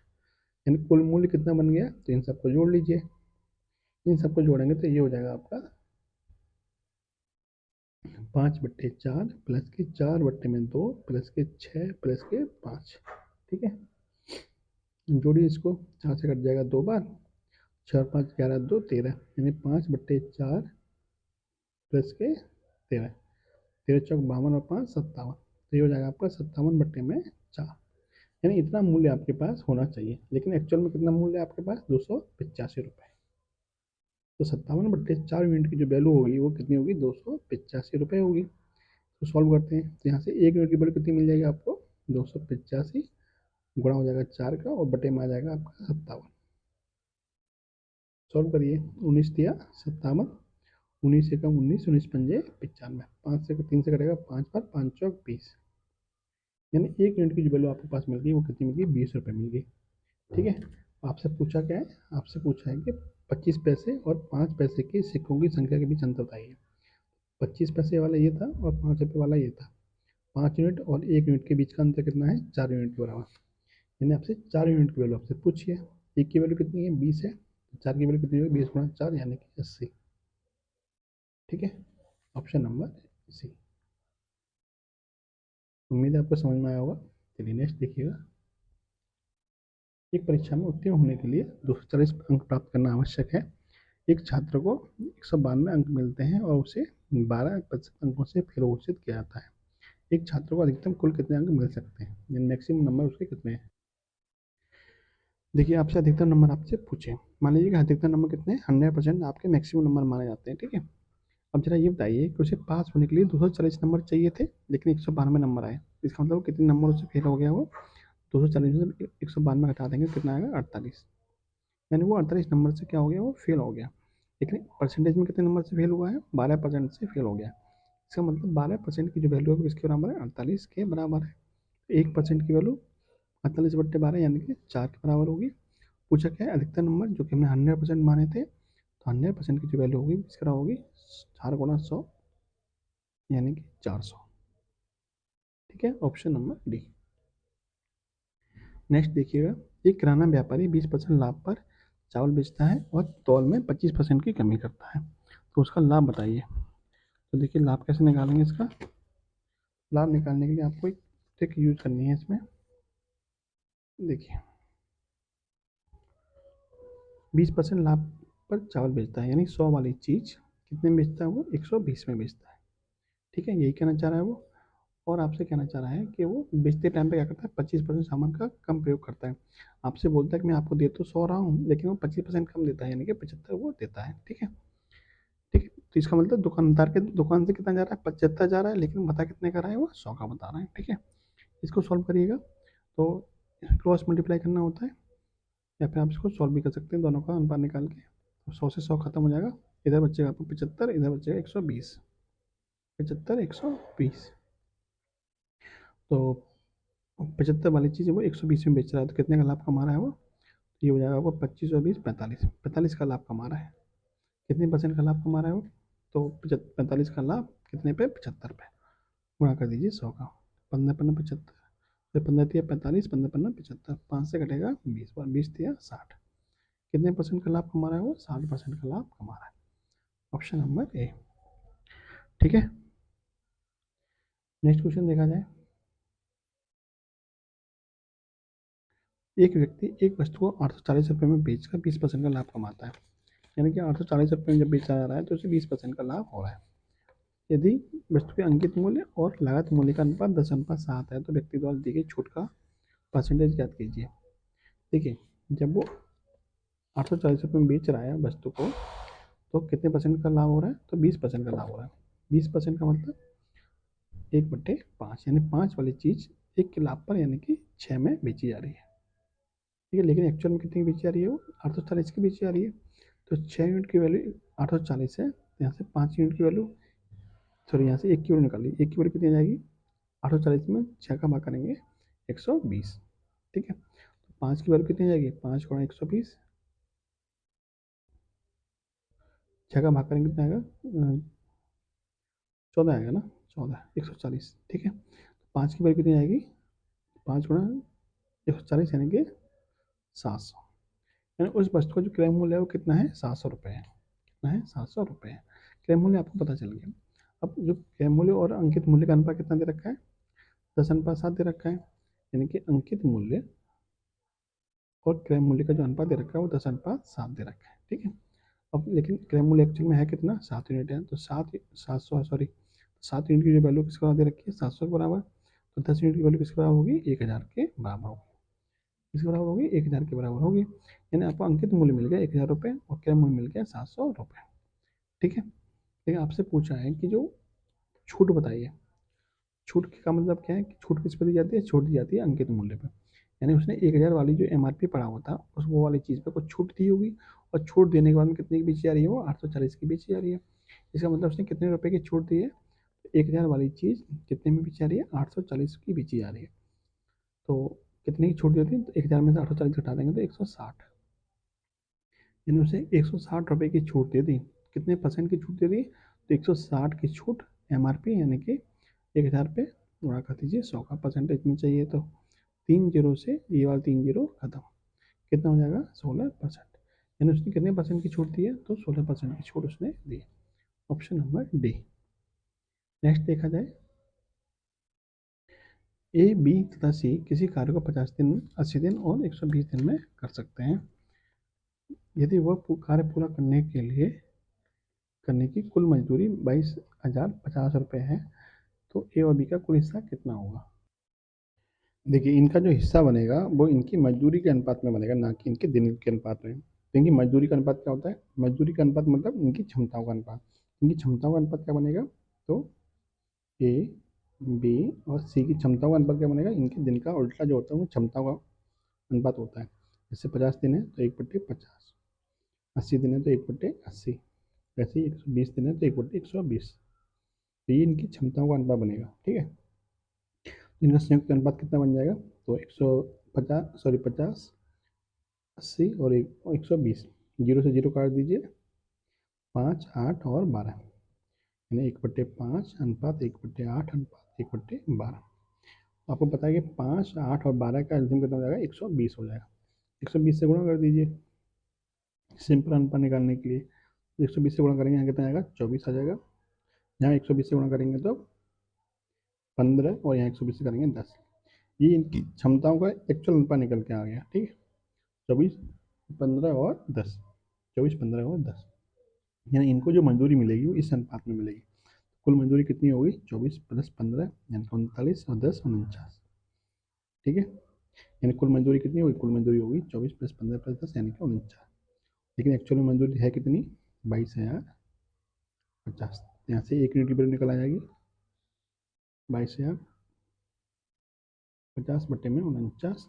यानी कुल मूल्य कितना बन गया, तो इन सबको जोड़ लीजिए। इन सबको जोड़ेंगे तो ये हो जाएगा आपका 5/4 प्लस के 4/2 प्लस के 6 प्लस के 5। ठीक है, जोड़िए इसको, 4 से कट जाएगा 2 बार, 4 5 11 2 13, यानी 5/4 प्लस के 13, 13×4 52 और 5 57। तो ये हो जाएगा आपका 57/4। यानी इतना मूल्य आपके पास होना चाहिए, लेकिन एक्चुअल में कितना मूल्य है आपके पास, 285 रुपये। तो 57/4 यूनिट की जो वैल्यू होगी वो कितनी होगी, 285 रुपये होगी। तो सॉल्व करते हैं, तो यहाँ से 1 यूनिट की वैल्यू कितनी मिल जाएगी आपको, 285 गुणा हो जाएगा 4 का और बटे में आ जाएगा आपका 57। सॉल्व करिए, 19 दिया 57, 19 एकम 19, 19 पंजे 95, 5 से 3 से कटेगा 5 पर 5 चौक 20। यानी 1 यूनिट की जो वैल्यू आपके पास मिल गई वो कितनी मिल गई, 20 रुपये मिल गई। ठीक है, आपसे पूछा क्या है, आपसे पूछा है कि 25 पैसे और 5 पैसे के सिक्कों की संख्या के बीच अंतर बताइए। 25 पैसे वाला ये था और 5 रुपये वाला ये था। 5 यूनिट और 1 यूनिट के बीच का अंतर कितना है, 4 यूनिट के बराबर। यानी आपसे 4 यूनिट की वैल्यू आपसे पूछिए। एक की वैल्यू कितनी है, 20 है, 4 की वैल्यू कितनी होगी, 20 × 4 यानी कि 80। ठीक है, ऑप्शन नंबर सी। उम्मीद है आपको समझ में आया होगा। चलिए नेक्स्ट देखिएगा। एक परीक्षा में उत्तीर्ण होने के लिए 240 अंक प्राप्त करना आवश्यक है। एक छात्र को 192 अंक मिलते हैं और उसे 12% अंकों से फेल घोषित किया जाता है। एक छात्र को अधिकतम कुल कितने अंक मिल सकते हैं, यानी मैक्सिमम नंबर उसके कितने हैं। देखिए आपसे अधिकतम नंबर आपसे पूछे, मान लीजिए कि अधिकतम नंबर कितने हैं, 100% आपके मैक्सिमम नंबर माने जाते हैं। ठीक है, अब जरा ये बताइए कि उसे पास होने के लिए 240 नंबर चाहिए थे लेकिन 192 नंबर आए। इसका मतलब कितने नंबर से फेल हो गया वो, 240 में 192 घटा देंगे कितना आएगा, 48। यानी वो 48 नंबर से क्या हो गया, वो फेल हो गया। लेकिन परसेंटेज में कितने नंबर से फेल हुआ है, 12% से फेल हो गया। इसका मतलब 12% की जो वैल्यू है किसके बराबर है, 48 के बराबर है। 1% की वैल्यू 48/12 यानी कि 4 के बराबर होगी। पूछा क्या है, अधिकतम नंबर जो कि हमने 100% माने थे, तो 100% की जो वैल्यू होगी किस तरह होगी, 4 × 100 यानी कि 400। ठीक है, ऑप्शन नंबर डी। नेक्स्ट देखिएगा, एक किराना व्यापारी 20% लाभ पर चावल बेचता है और तौल में 25% की कमी करता है, तो उसका लाभ बताइए। तो देखिए लाभ कैसे निकालेंगे, इसका लाभ निकालने के लिए आपको एक ट्रिक यूज करनी है इसमें। देखिए 20% लाभ पर चावल बेचता है, यानी 100 वाली चीज़ कितने में बेचता है वो, 120 में बेचता है। ठीक है, यही कहना चाह रहा है वो। और आपसे कहना चाह रहा है कि वो बेचते टाइम पे क्या करता है, 25% सामान का कम प्रयोग करता है। आपसे बोलता है कि मैं आपको दे तो 100 रहा हूँ लेकिन वो 25% कम देता है, यानी कि 75 वो देता है। ठीक है, ठीक है, तो इसका मतलब दुकानदार के दुकान से कितना जा रहा है, 75 जा रहा है, लेकिन बता कितने का रहा है वो, 100 का बता रहा है। ठीक है, इसको सॉल्व करिएगा तो क्रॉस मल्टीप्लाई करना होता है। या फिर आप इसको सॉल्व भी कर सकते हैं दोनों का अनुपात निकाल के। तो 100 से 100 खत्म हो जाएगा, इधर बचेगा आपको 75, इधर बचेगा 120, 75 120। तो 75 वाली चीज़ वो 120 में बेच रहा है, तो कितने का लाभ कमा रहा है वो? तो ये हो जाएगा आपको 25 और 20 45, 45 का लाभ कमा रहा है। कितने परसेंट का लाभ कमा रहा है वो? तो 45 का लाभ कितने पे? 75 पे। गुणा कर दीजिए 100 का, 15 पन्ना 75, फिर 15 दिया 45, 15 पन्ना 75, 5 से कटेगा 20 और 20 दिया 60। कितने परसेंट का लाभ कमा रहा है वो? 60% का लाभ कमा रहा है। Option number A. ठीक है, नेक्स्ट क्वेश्चन देखा जाए। एक व्यक्ति एक वस्तु को 840 रुपये में बेचकर 20% का लाभ कमाता है। यानी कि 840 रुपये में जब बेचा जा रहा है तो उसे 20% का लाभ हो रहा है। यदि वस्तु के अंकित मूल्य और लागत मूल्य का अनुपात 10:7 है तो व्यक्ति द्वारा दी गई छूट का परसेंटेज ज्ञात कीजिए। देखिए, जब वो 840 रुपये में बेच रहा है वस्तु को, तो कितने परसेंट का लाभ हो रहा है? तो 20% का लाभ हो रहा है। 20% का मतलब 1/5, यानी 5 वाली चीज़ 1 के लाभ पर यानी कि 6 में बेची जा रही है। ठीक है, लेकिन एक्चुअल में कितनी की बेची जा रही है? वो 840 की बेची जा रही है। तो 6 यूनिट की वैल्यू 840 है, तो यहाँ से 5 यूनिट की वैल्यू, सॉरी यहाँ से 1 की वैल्यू निकाली, 1 की वैल्यू कितनी आ जाएगी? 840 में 6 का भाग करेंगे 120। ठीक है, तो 5 की वैल्यू कितनी आ जाएगी? 5 गुणा 120, 6 का भाग करेंगे कितना आएगा? 14 आएगा ना, 14 140। ठीक है, तो 5 की वैल्यू कितनी आएगी? 5 गुणा 140 यानी कि 700। यानी उस वस्तु का जो क्रय मूल्य है वो कितना है? 700 रुपये है। कितना है? 700 रुपये है। क्रय मूल्य आपको पता चल गया। अब जो क्रय मूल्य और अंकित मूल्य का अनुपात कितना दे रखा है? 10:7 दे रखा है। यानी कि अंकित मूल्य और क्रय मूल्य का जो अनुपात दे रखा है वो 10:7 दे रखा है। ठीक है, अब लेकिन क्रय मूल्य एक्चुअल में है कितना? 7 यूनिट है, तो 700 सॉरी 7 यूनिट की जो वैल्यू किसके बराबर दे रखी है? 700 के बराबर। तो 10 यूनिट की वैल्यू किसके बराबर होगी? 1000 के बराबर होगी। किसके बराबर होगी? 1000 के बराबर होगी। यानी आपको अंकित मूल्य मिल गया 1000 रुपये और क्रय मूल्य मिल गया 700 रुपये। ठीक है, लेकिन आपसे पूछा है कि जो छूट बताइए, छूट का मतलब क्या है कि छूट किस पर दी जाती है? छूट दी जाती है अंकित मूल्य पर। यानी उसने 1000 वाली जो एमआरपी पड़ा हुआ था उस वो वाली चीज़ पे कुछ छूट दी होगी, और छूट देने के बाद में कितने की बेची जा रही है? वो 840 की बेची जा रही है। इसका मतलब उसने कितने रुपए की छूट दी है? 1000 वाली चीज़ कितने में बेची जा रही है? 840 की बेची जा रही है। तो कितने की छूट दी होती है? तो 1000 में से 840 घटा देंगे तो 160, यानी उसे 160 रुपये की छूट दे दी। कितने परसेंट की छूट दे दी? तो 160 की छूट एमआरपी यानी कि 1000 पे गुणा कर दीजिए 100 का, परसेंटेज में चाहिए तो 3 जीरो से ये वाला 3 जीरो खत्म, कितना हो जाएगा? 16%। यानी उसने कितने परसेंट की छूट दी है? तो 16% की छूट उसने दी। Option number D. नेक्स्ट देखा जाए, ए बी तथा सी किसी कार्य को 50 दिन, 80 दिन और 120 दिन में कर सकते हैं। यदि वह कार्य पूरा करने की कुल मजदूरी 22,050 रुपये है तो ए और बी का कुल हिस्सा कितना होगा? देखिए, इनका जो हिस्सा बनेगा वो इनकी मजदूरी के अनुपात में बनेगा, ना कि इनके दिन के अनुपात में। तो इनकी मजदूरी का अनुपात क्या होता है? मजदूरी का अनुपात मतलब इनकी क्षमताओं का अनुपात। इनकी क्षमताओं का अनुपात क्या बनेगा? तो ए बी और सी की क्षमताओं का अनुपात क्या बनेगा? इनके दिन का उल्टा जो होता है वो क्षमताओं का अनुपात होता है। जैसे 50 दिन है तो 1/50, 80 दिन है तो 1/80, वैसे ही 120 दिन है तो 1/120। तो ये इनकी क्षमताओं का अनुपात बनेगा। ठीक है, इनका संयुक्त अनुपात कितना बन जाएगा? तो 150 सॉरी 50, 80 और 120, जीरो से जीरो काट दीजिए, 5, 8 और 12, यानी 1/5 अनुपात 1/8 अनुपात 1/12। आपको पता है कि 5, 8 और 12 का एल्सियम कितना हो जाएगा? 120 हो जाएगा। 120 से गुणा कर दीजिए सिंपल अनुपात निकालने के लिए। 120 से गुणा करेंगे यहाँ कितना आएगा? 24 आ जाएगा। यहाँ 120 से गुणा करेंगे तो 15 और यहाँ 120 से करेंगे 10। ये इनकी क्षमताओं का एक्चुअल अनुपात निकल के आ गया। ठीक है, 24, 15 और 10, 24, 15 और 10, यानी इनको जो मजदूरी मिलेगी वो इस अनुपात में मिलेगी। कुल मजदूरी कितनी होगी? 24 + 15 यानी 39 और 10 49। ठीक है, यानी कुल मजदूरी कितनी होगी? कुल मजदूरी होगी 24 + 15 + 10 यानी कि 49। लेकिन एक्चुअल में मजदूरी है कितनी? 22,050। यहाँ से 1 यूनिट की वैल्यू निकल आ जाएगी 22,050 बटे में 49।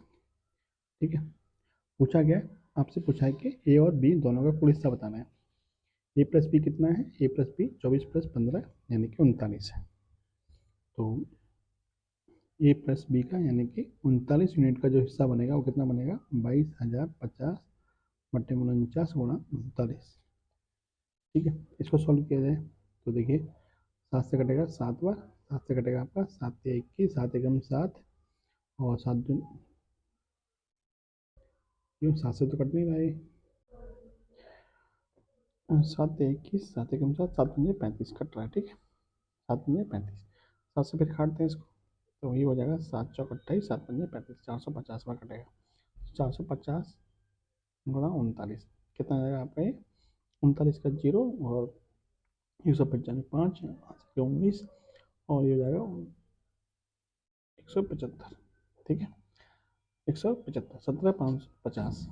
ठीक है, पूछा गया, आपसे पूछा है कि ए और बी दोनों का कुल हिस्सा बताना है। ए प्लस बी कितना है, ए प्लस बी 24 + 15 यानी कि 39 है। तो ए प्लस बी का यानी कि 39 यूनिट का जो हिस्सा बनेगा वो कितना बनेगा, 22,050 बटे 49 × 39। ठीक है, इसको सॉल्व किया जाए तो देखिए 7 से कटेगा 7 बार, 7 से कटेगा आपका 7 × 1 = 21, 7 × 7 और 7 क्यों 7 से तो कट नहीं रहा है। 7 × 1 = 21, 7 × 7 7×5 कट रहा है। ठीक है, 7×5 7 से फिर काटते हैं इसको तो वही हो जाएगा 7×4 = 28, 7×5 450 बार कटेगा। 450 × 39 कितना आएगा आपका ये, 39 का 0 और 195 5 19 और ये हो जाएगा 175। ठीक है, 175 17,550।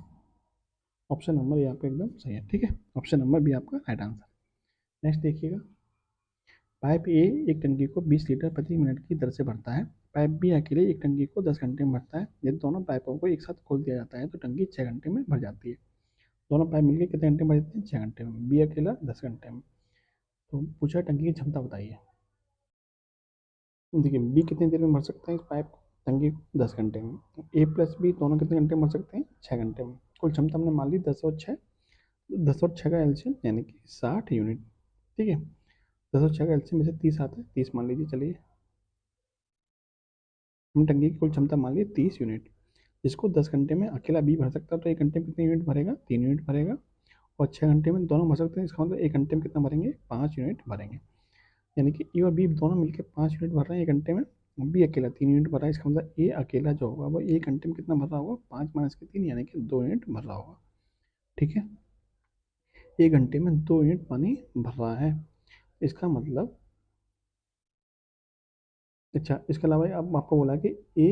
ऑप्शन नंबर यहाँ पे एकदम सही है। ठीक है, ऑप्शन नंबर भी आपका राइट आंसर। नेक्स्ट देखिएगा, पाइप ए एक टंकी को 20 लीटर प्रति मिनट की दर से भरता है। पाइप बी अकेले एक टंकी को 10 घंटे में भरता है। यदि दोनों पाइपों को एक साथ खोल दिया जाता है तो टंकी 6 घंटे में भर जाती है। दोनों पाइप मिलकर कितने घंटे में भर जाते हैं, 6 घंटे में। बी अकेला 10 घंटे में। तो पूछा टंकी की क्षमता बताइए। देखिए बी कितनी देर में भर सकता है इस पाइप को, टंकी को 10 घंटे में। ए प्लस बी दोनों कितने घंटे में भर सकते हैं, 6 घंटे में। कुल क्षमता हमने मान ली 10 और 6, 10 और 6 का एलसीएम यानी कि 60 यूनिट। ठीक है, 10 और 6 का एलसीएम में से 30 आता है, 30 मान लीजिए। चलिए हम टंकी की कुल क्षमता मान ली 30 यूनिट, जिसको 10 घंटे में अकेला बी भर सकता है। तो 1 घंटे में कितने यूनिट भरेगा, 3 यूनिट भरेगा। और 6 घंटे में दोनों भर सकते हैं, इसका मतलब 1 घंटे में कितना भरेंगे, 5 यूनिट भरेंगे। यानी कि ए और बी दोनों मिलकर 5 यूनिट भर रहे हैं 1 घंटे में। बी अकेला 3 यूनिट भर रहा है, इसका मतलब ए अकेला जो होगा वो 1 घंटे में कितना भर रहा होगा, 5 - 3 यानी कि 2 यूनिट भर रहा होगा। ठीक है, 1 घंटे में 2 यूनिट पानी भर रहा है। इसका मतलब अच्छा, इसके अलावा अब आपको बोला कि ए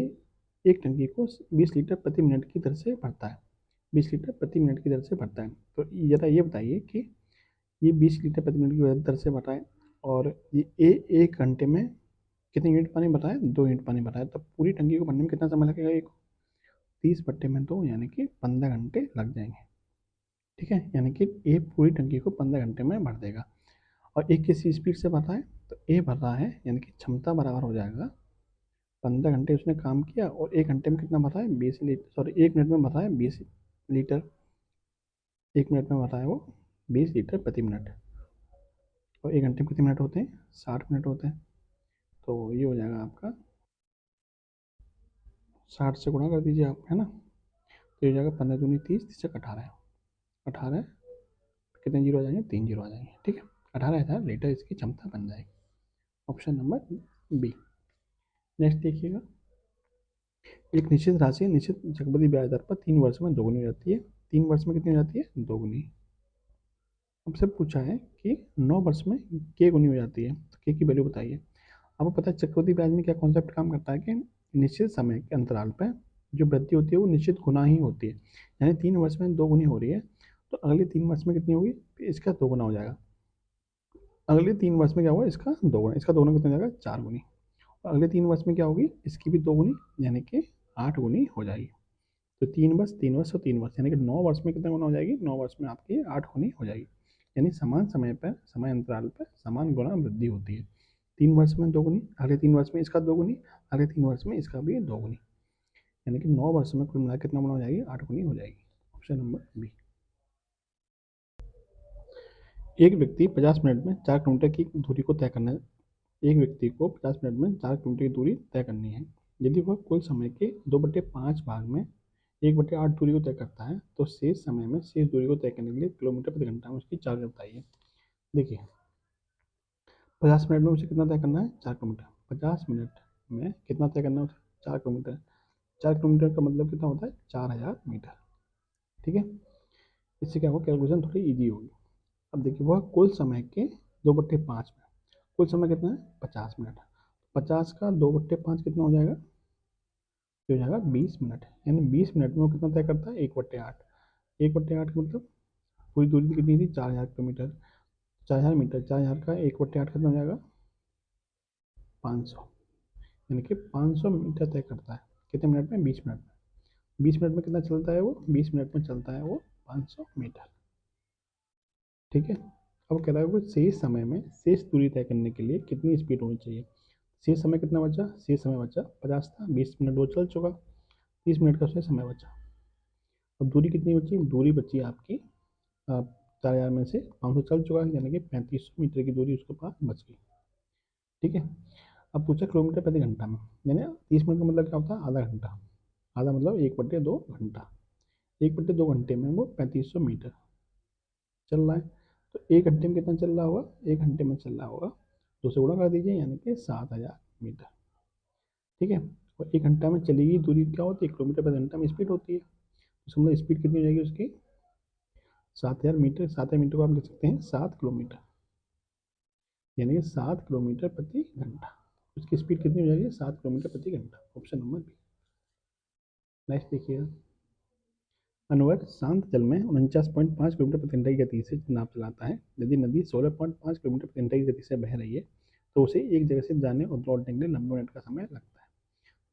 एक टंकी को 20 लीटर प्रति मिनट की दर से भरता है। 20 लीटर प्रति मिनट की दर से भरता है। तो ज़रा ये बताइए कि ये 20 लीटर प्रति मिनट की दर से भर रहा है और ये ए 1 घंटे में कितने यूनिट पानी भर रहा है, 2 यूनिट पानी भर रहा है। तो पूरी टंकी को भरने में कितना समय लगेगा, एक 30/2 यानी कि 15 घंटे लग जाएंगे। ठीक है, यानी कि ए पूरी टंकी को 15 घंटे में भर देगा। और ए किस स्पीड से भर रहा है, तो ए भर रहा है यानी कि क्षमता बराबर हो जाएगा 15 घंटे उसने काम किया और 1 घंटे में कितना भर रहा है, 20 लीटर, सॉरी 1 मिनट में भर रहा है 20 लीटर। 1 मिनट में भर रहा है वो 20 लीटर प्रति मिनट। और 1 घंटे में कितने मिनट होते हैं, 60 मिनट होते हैं। तो ये हो जाएगा आपका 60 से गुणा कर दीजिए आप, है ना। तो ये हो जाएगा 15×2 = 30, 30 × 18 कितने जीरो आ जाएंगे, 3 जीरो आ जाएंगे। ठीक है, 18,000 लीटर इसकी क्षमता बन जाएगी। Option number B. नेक्स्ट देखिएगा, एक निश्चित राशि निश्चित चक्रवृद्धि ब्याज दर पर 3 वर्ष में दोगुनी हो जाती है। 3 वर्ष में कितनी हो जाती है, दोगुनी। हमसे पूछा है कि 9 वर्ष में के गुनी हो जाती है, तो के की वैल्यू बताइए। आपको पता है चक्रवृद्धि ब्याज में क्या कॉन्सेप्ट काम करता है कि निश्चित समय के अंतराल पर जो वृद्धि होती है वो निश्चित गुना ही होती है। यानी 3 वर्ष में दोगुनी हो रही है तो अगले 3 वर्ष में कितनी होगी, इसका दोगुना हो जाएगा। अगले 3 वर्ष में क्या होगा, इसका दोगुना, इसका दोगुना कितना हो जाएगा, 4 गुनी। और अगले 3 वर्ष में क्या होगी, इसकी भी दोगुनी यानी कि 8 गुनी हो जाएगी। तो 3 वर्ष, 3 वर्ष और 3 वर्ष यानी कि 9 वर्ष में कितना गुना हो जाएगी, 9 वर्ष में आपकी 8 गुनी हो जाएगी। यानी समान समय पर, समय अंतराल पर समान गुना वृद्धि होती है। 3 वर्ष में 2 गुनी, अगले 3 वर्ष में इसका 2 गुनी, अगले 3 वर्ष में इसका भी 2 गुनी। यानी कि 9 वर्ष में कुल मिला कितना गुना हो जाएगी, 8 गुनी हो जाएगी। Option number B. एक व्यक्ति 50 मिनट में 4 किलोमीटर की दूरी को तय करना है। एक व्यक्ति को 50 मिनट में 4 किलोमीटर की दूरी तय करनी है। यदि वह कुल समय के 2/5 भाग में 1/8 दूरी को तय करता है तो शेष समय में शेष दूरी को तय करने के लिए किलोमीटर प्रति घंटा में उसकी चार्ज बताइए। देखिए 50 मिनट में उसे कितना तय करना है, 4 किलोमीटर। 50 मिनट में कितना तय करना है उसे, 4 किलोमीटर। 4 किलोमीटर का मतलब कितना होता है, 4,000 मीटर। ठीक है, इससे क्या होगा, कैलकुलेशन थोड़ी ईजी होगी। अब देखिए वह कुल समय के 2/5 में, कुल समय कितना है, 50 मिनट। 50 का 2/5 कितना हो जाएगा, ये हो जाएगा 20 मिनट। यानी 20 मिनट में वो कितना तय करता है, 1/8। 1/8 का मतलब पूरी दूरी कितनी थी, 4,000 किलोमीटर, 4,000 मीटर। 4,000 का 1/8 कितना हो जाएगा, 500। यानी कि 500 मीटर तय करता है कितने मिनट में, 20 मिनट में। 20 मिनट में कितना चलता है वो? 20 मिनट में चलता है वो 500 मीटर। ठीक है। अब कह रहा है वो शेष समय में शेष दूरी तय करने के लिए कितनी स्पीड होनी चाहिए। शेष समय कितना बचा? शेष समय बचा 50 था, 20 मिनट वो चल चुका, 30 मिनट का उसमें समय बचा। अब दूरी कितनी बची? दूरी बची आपकी 4000 में से 500 चल चुका है, यानी कि 3500 मीटर की दूरी उसके पास बच गई। ठीक है। अब पूछा किलोमीटर प्रति घंटा में, यानी 30 मिनट का मतलब क्या होता है? आधा घंटा। आधा मतलब 1/2 घंटा। 1/2 घंटे में वो 3500 मीटर चल रहा है। तो 1 घंटे में कितना चल रहा होगा? 1 घंटे में चल रहा होगा, 2 से गुणा कर दीजिए, यानी कि 7000 मीटर। ठीक है। और 1 घंटा में चली गई दूरी क्या होती है? किलोमीटर प्रति घंटा में स्पीड होती है। तो समझो स्पीड कितनी हो जाएगी उसकी? 7000 मीटर। 7000 मीटर को आप लिख सकते हैं 7 किलोमीटर, यानी कि 7 किलोमीटर प्रति घंटा। उसकी स्पीड कितनी हो जाएगी? 7 किलोमीटर प्रति घंटा। Option number B. नेक्स्ट देखिएगा। अनवर शांत जल में 49.5 किलोमीटर प्रति घंटा की गति से नाव चलाता है। यदि नदी 16.5 किलोमीटर प्रति घंटा की गति से बह रही है तो उसे एक जगह से जाने और लौटने के लिए 90 मिनट का समय लगता है।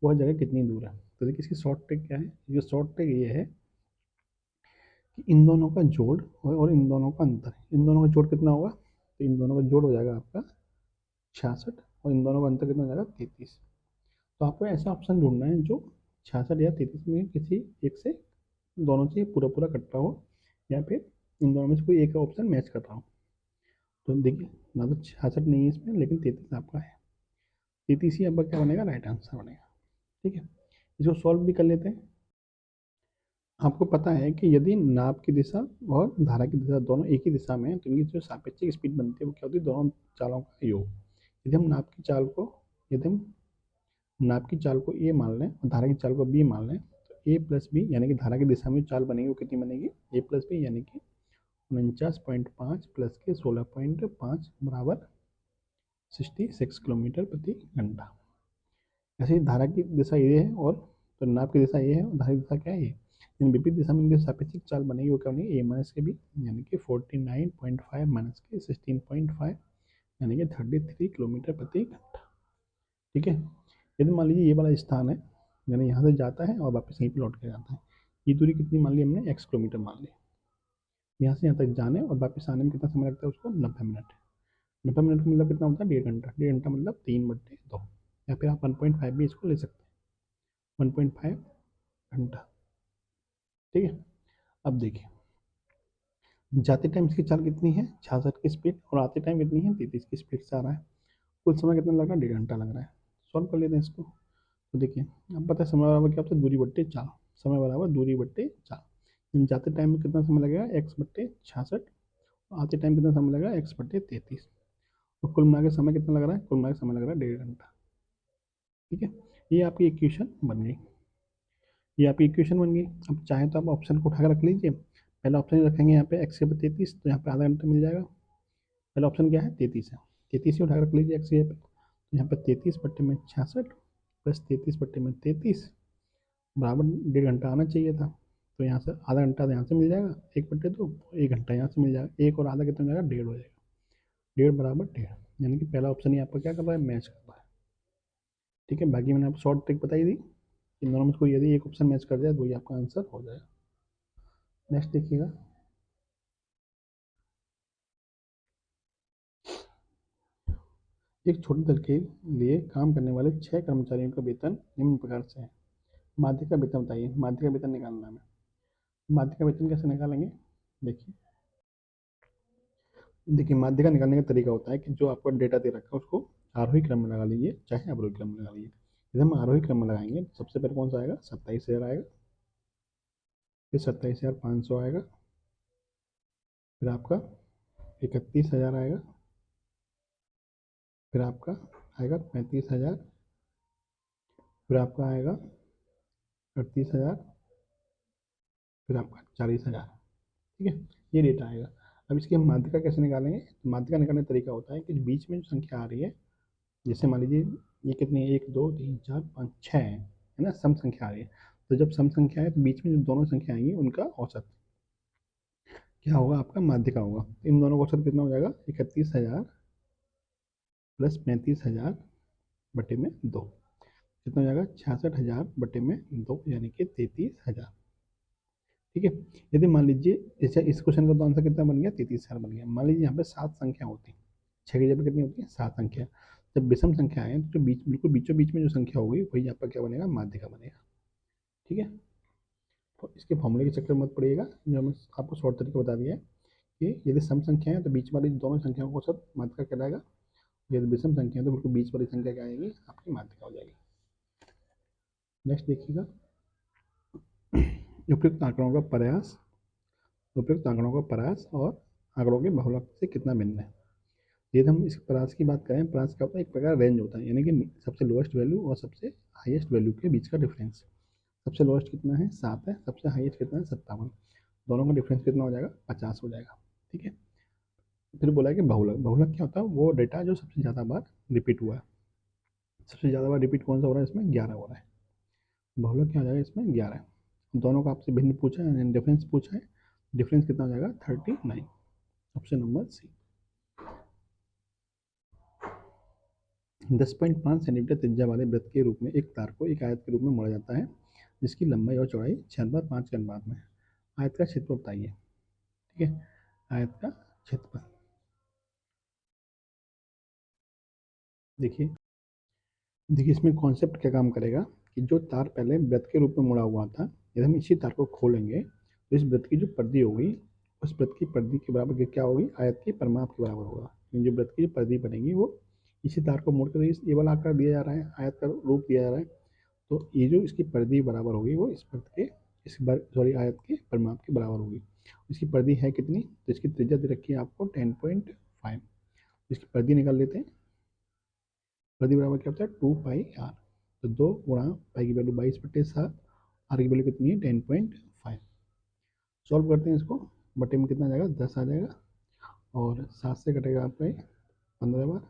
वह जगह कितनी दूर है? तो देखिए इसकी शॉर्ट ट्रिक क्या है? ये शॉर्ट ट्रिक ये है कि इन दोनों का जोड़ और इन दोनों का अंतर। इन दोनों का जोड़ कितना होगा? तो इन दोनों का जोड़ हो जाएगा आपका 66, और इन दोनों का अंतर कितना हो जाएगा? 33। तो आपको ऐसा ऑप्शन ढूंढना है जो 66 या 33 में किसी एक से, दोनों से पूरा पूरा कट रहा हो, या फिर इन दोनों में से कोई एक ऑप्शन मैच कर रहा हो। तो देखिए ना तो 66 नहीं है इसमें, लेकिन 33 आपका है। 33 ही आपका क्या बनेगा? राइट आंसर बनेगा। ठीक है। इसको सॉल्व भी कर लेते हैं। आपको पता है कि यदि नाप की दिशा और धारा की दिशा दोनों एक ही दिशा में है तो इनकी जो सापेक्षिक स्पीड बनती है वो क्या होती है? दोनों चालों का योग। यदि हम नाप की चाल को यदि हम नाप की चाल को ए मान लें और धारा की चाल को बी मान लें, तो ए प्लस बी यानी कि धारा की दिशा में चाल बनेगी वो कितनी बनेगी? ए प्लस बी, यानी कि 49.5 प्लस के 16.5 बराबर 66 किलोमीटर प्रति घंटा। ऐसे ही धारा की दिशा ये है और तो नाप की दिशा ये है और धारा की दिशा क्या है? ये। इन विपरीत दिशा में इनकी सापेक्षिक चाल बनेगी वो क्या बनेगी? ए माइनस के बी, यानी कि 49.5 माइनस के 16.5, यानी कि 33 किलोमीटर प्रति घंटा। ठीक है। यदि मान लीजिए ये वाला स्थान है, यानी यहाँ से जाता है और वापस यहीं पर लौट के जाता है, ये दूरी कितनी मान ली हमने? x किलोमीटर मान ली। यहाँ से यहाँ तक जाने और वापस आने में कितना समय लगता है उसको? 90 मिनट। 90 मिनट का मतलब कितना होता है? 1.5 घंटा। 1.5 घंटा मतलब 3/2, या फिर आप 1.5 भी इसको ले सकते हैं, 1.5 घंटा। ठीक है। अब देखिए जाते टाइम इसकी चाल कितनी है? 66 की स्पीड, और आते टाइम कितनी है? 33 की स्पीड से आ रहा है। कुल समय कितना लग रहा है? 1.5 घंटा लग रहा है। सॉल्व कर लेते हैं इसको। तो देखिए अब पता है समय बराबर क्या होता है? दूरी बट्टे चाल। समय बराबर दूरी बट्टे चाल। जाते टाइम में कितना समय लगेगा? x/66। आते टाइम कितना समय लगेगा? x/33। और कुल मिला के समय कितना लग रहा है? कुल मिला के समय लग रहा है 1.5 घंटा। ठीक है। ये आपकी इक्वेशन बन गई। ये आपकी इक्वेशन बन गई। अब चाहे तो आप ऑप्शन को उठाकर रख लीजिए। पहला ऑप्शन रखेंगे यहाँ पे x/33, तो यहाँ पे आधा घंटा मिल जाएगा। पहला ऑप्शन क्या है? 33 है। 33 ही उठाकर रख लीजिए एक्स पे। तो यहाँ पे 33/66 प्लस 33/33 बराबर 1.5 घंटा आना चाहिए था। तो यहाँ से आधा घंटा तो यहाँ से मिल जाएगा, 1/2, 1 घंटा यहाँ से मिल जाएगा। एक और आधा कितना हो जाएगा? 1.5 हो जाएगा। 1.5 बराबर 1.5, यानी कि पहला ऑप्शन ही आपका क्या कर रहा है? मैच कर रहा है। ठीक है। बाकी मैंने आपको शॉर्ट ट्रिक बताई थी। इन दोनों में से कोई यदि एक ऑप्शन मैच कर जाए तो वही आपका आंसर हो जाएगा। नेक्स्ट देखिएगा। एक छोटे दल के लिए काम करने वाले 6 कर्मचारियों का वेतन निम्न प्रकार से है। माध्य का वेतन बताइए। माध्य का वेतन निकालना है। माध्य का वेतन कैसे निकालेंगे? देखिए देखिए माध्य का निकालने का तरीका होता है कि जो आपको डेटा दे रखा है उसको आरोही क्रम में लगा लीजिए, चाहे अवरोही क्रम में लगा लीजिए। यदि हम आरोही क्रम में लगाएंगे तो सबसे पहले कौन सा आएगा? 27,000 आएगा, फिर 27,500 आएगा, फिर आपका 31,000 आएगा, फिर आपका आएगा 35,000, फिर आपका आएगा 38,000, फिर आपका 40,000। ठीक है। ये डेटा आएगा। अब इसकी हम माध्यिका कैसे निकालेंगे? तो माध्यिका निकालने का तरीका होता है कि बीच में जो संख्या आ रही है, जैसे मान लीजिए ये कितनी है? 1 2 3 4 5 6 है ना, सम संख्या आ रही है। तो जब सम संख्या है तो बीच में जो दोनों संख्या आएंगी उनका औसत क्या होगा? आपका माध्यिका होगा। इन दोनों का औसत कितना हो जाएगा? 31,000 प्लस 35,000 बटे में 2। कितना हो जाएगा 66,000 बटे में 2 यानी कि 33,000। ठीक है। यदि मान लीजिए जैसे इस क्वेश्चन का तो आंसर कितना बन गया 33,000 बन गया। मान लीजिए यहाँ पे 7 संख्या होती, 6 की जगह कितनी होती है 7 संख्या। जब विषम संख्या आए तो बीच बिल्कुल बीचों बीच में जो संख्या होगी वही आपका क्या बनेगा माध्य का बनेगा। ठीक है। तो इसके फॉर्मूले के चक्कर में मत पड़िएगा, जो हमने आपको शॉर्ट तरीका बता दिया है कि यदि सम संख्या है तो बीच वाली दोनों संख्याओं को सब माध्य का कहलाएगा, यदि विषम संख्या है तो बिल्कुल बीच वाली संख्या क्या आएगी आपकी माध्य का हो जाएगी। नेक्स्ट देखिएगा, उपयुक्त आंकड़ों का प्रयास, उपयुक्त आंकड़ों का प्रयास और आंकड़ों के बहुलक से कितना भिन्न है। यदि हम इस प्रयास की बात करें, प्रयास का होता है एक प्रकार रेंज होता है, यानी कि सबसे लोएस्ट वैल्यू और सबसे हाईएस्ट वैल्यू के बीच का डिफरेंस। सबसे लोएस्ट कितना है 7 है, सबसे हाईएस्ट कितना है 57, दोनों का डिफरेंस कितना हो जाएगा 50 हो जाएगा। ठीक है। फिर बोला है कि बहुलक, बहुलक क्या होता है वो डेटा जो सबसे ज़्यादा बार रिपीट हुआ है। सबसे ज़्यादा बार रिपीट कौन सा हो रहा है इसमें 11 हो रहा है। बहुलक क्या हो जाएगा इसमें 11। दोनों का आपसे भिन्न पूछा है, डिफरेंस पूछा है, डिफरेंस कितना हो जाएगा 39। ऑप्शन नंबर सी। 10.5 सेंटीमीटर त्रिज्या वाले वृत्त के रूप में एक तार को एक आयत के रूप में मोड़ा जाता है जिसकी लंबाई और चौड़ाई 6/5 के अनुपात में है। आयत का क्षेत्रफल बताइए। ठीक है, आयत का क्षेत्रफल देखिए, देखिए इसमें कॉन्सेप्ट क्या काम करेगा कि जो तार पहले वृत्त के रूप में मुड़ा हुआ था, यदि हम इसी तार को खोलेंगे तो इस वृत्त की जो परिधि होगी उस वृत्त की परिधि के बराबर क्या होगी आयत की परिमाप के बराबर होगा। जो वृत्त की जो परिधि बनेगी वो इसी तार को मोड़कर ये वाला आकार दिया जा रहा है, आयत का रूप दिया जा रहा है, तो ये जो इसकी परिधि बराबर होगी वो इस वृत्त के इस सॉरी आयत के परिमाप के बराबर होगी। इसकी परिधि है कितनी, तो इसकी त्रिज्या दे रखी है आपको 10.5। इसकी परिधि निकाल लेते हैं। परिधि बराबर क्या होता है 2 पाई आर, तो 2 गुणा पाई की वैल्यू 22/7, आर की वैल्यू कितनी है 10.5। सॉल्व करते हैं इसको, बटे में कितना आ जाएगा 10 आ जाएगा, और 7 से कटेगा आपका ये 15 बार,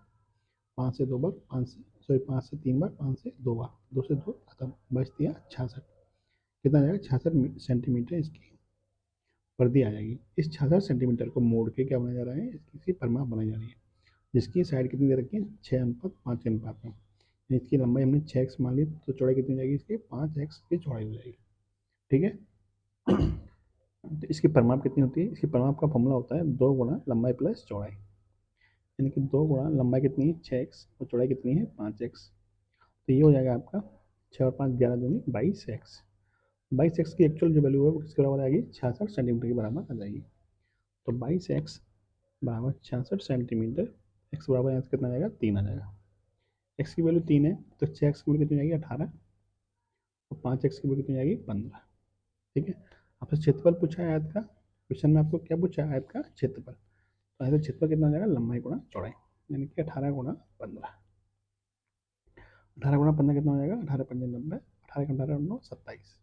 5 से 2 बार, 5 से सॉरी 5 से 3 बार, 5 से 2 बार, 2 से 2 खत्म, बच दिया 66। कितना आ जाएगा 66 सेंटीमीटर इसकी परिधि आ जाएगी। इस 66 सेंटीमीटर को मोड़ के क्या बनाया जा रहा है, इसकी परिमाप बनाई जा रही है, जिसकी साइड कितनी दे रखी है 6:5 के अनुपात में। इसकी लंबाई हमने 6x मान ली, तो चौड़ाई कितनी हो जाएगी इसकी 5x की चौड़ाई हो जाएगी। ठीक है। तो इसकी परिमाप कितनी होती है, इसकी परिमाप का फॉर्मूला होता है 2 गुणा लंबाई प्लस चौड़ाई, यानी कि 2 गुणा लंबाई कितनी है 6x और चौड़ाई कितनी है 5x। तो ये हो जाएगा आपका 6 और 5 11 दूनी 22x। 22x की एक्चुअल जो वैल्यू है वो किसके बराबर आएगी 66 सेंटीमीटर के बराबर आ जाएगी। तो 22x बराबर 66 सेंटीमीटर, एक्स बराबर यहाँ से कितना आ जाएगा 3 आ जाएगा। एक्स की वैल्यू 3 है तो 6x की वैल्यू कितनी आएगी 18, और 5x की वैल्यू कितनी आएगी 15। ठीक है। आपसे क्षेत्रफल पूछा है आयत का, क्वेश्चन में आपको क्या पूछा है आयत का क्षेत्रफल, तो आयत का क्षेत्रफल कितना आ जाएगा लंबाई गुणा चौड़ाई, यानी कि 18 गुणा 15। 18 गुणा 15 कितना हो जाएगा 18 पंजे 90, 18 का 18 9 27,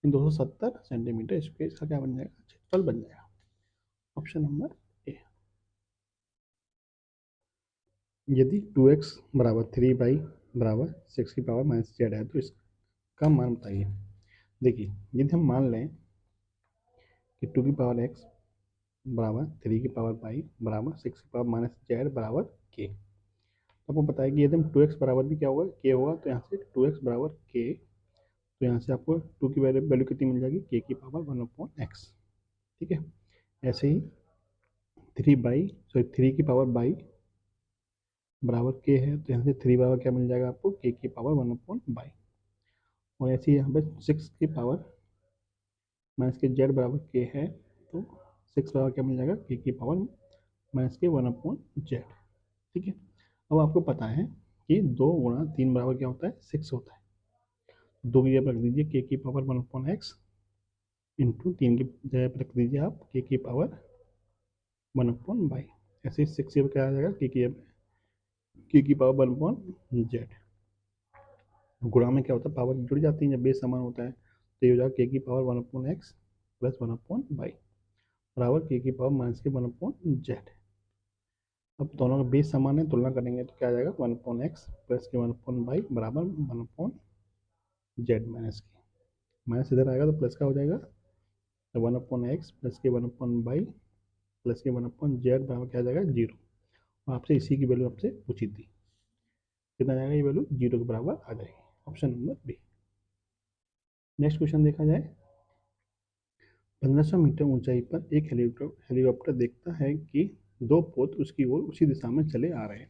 270 सेंटीमीटर स्क्वायर इसका क्या बन जाएगा क्षेत्रफल बन जाएगा। Option number A. यदि 2x बराबर 3 बराबर 6 की पावर -z है तो इसका मान बताइए। देखिए यदि हम मान लें कि 2 की पावर x बराबर 3 की पावर पाई बराबर 6 की पावर -z बराबर k, तो आपको पता है कि यदि हम 2x बराबर भी क्या होगा k होगा, तो यहाँ से 2x बराबर k, तो यहाँ से आपको 2 की वैल्यू कितनी मिल जाएगी k की पावर 1/x। ठीक है। ऐसे ही 3 की पावर बाई बराबर k है, तो यहाँ से 3 बराबर क्या मिल जाएगा आपको k की पावर 1/बाई, और ऐसे ही यहाँ पे 6 की पावर माइनस के z बराबर k है, तो 6 बराबर क्या मिल जाएगा k की पावर माइनस के 1/z। ठीक है। अब आपको पता है कि 2 गुणा 3 बराबर क्या होता है 6 होता है, 2 की जगह पर रख दीजिए k की पावर 1/x इंटू 3 की जगह पर रख दीजिए आप k की पावर 1/बाई, ऐसे ही 6 की क्या आ जाएगा k की पावर 1/z। गुणा में क्या होता है पावर जुड़ जाती है जब बेस समान होता है, तो ये हो जाएगा k की पावर 1/x प्लस 1/बाई बराबर k की पावर माइनस के 1/z। अब दोनों का बेस समान है, तुलना करेंगे तो क्या आ जाएगा 1/x प्लस के 1/बाई बराबर 1/z माइनस के, माइनस इधर आएगा तो प्लस का हो जाएगा, तो 1/x प्लस के 1/बाई प्लस के 1/z बराबर क्या आ जाएगा 0। और आपसे इसी की वैल्यू आपसे पूछी थी, कितना जाएगा ये वैल्यू 0 के बराबर आ जाएगी। Option number B. Next question देखा जाए। 1500 मीटर ऊंचाई पर एक हेलीकॉप्टर देखता है कि दो पोत उसकी ओर उसी दिशा में चले आ रहे हैं।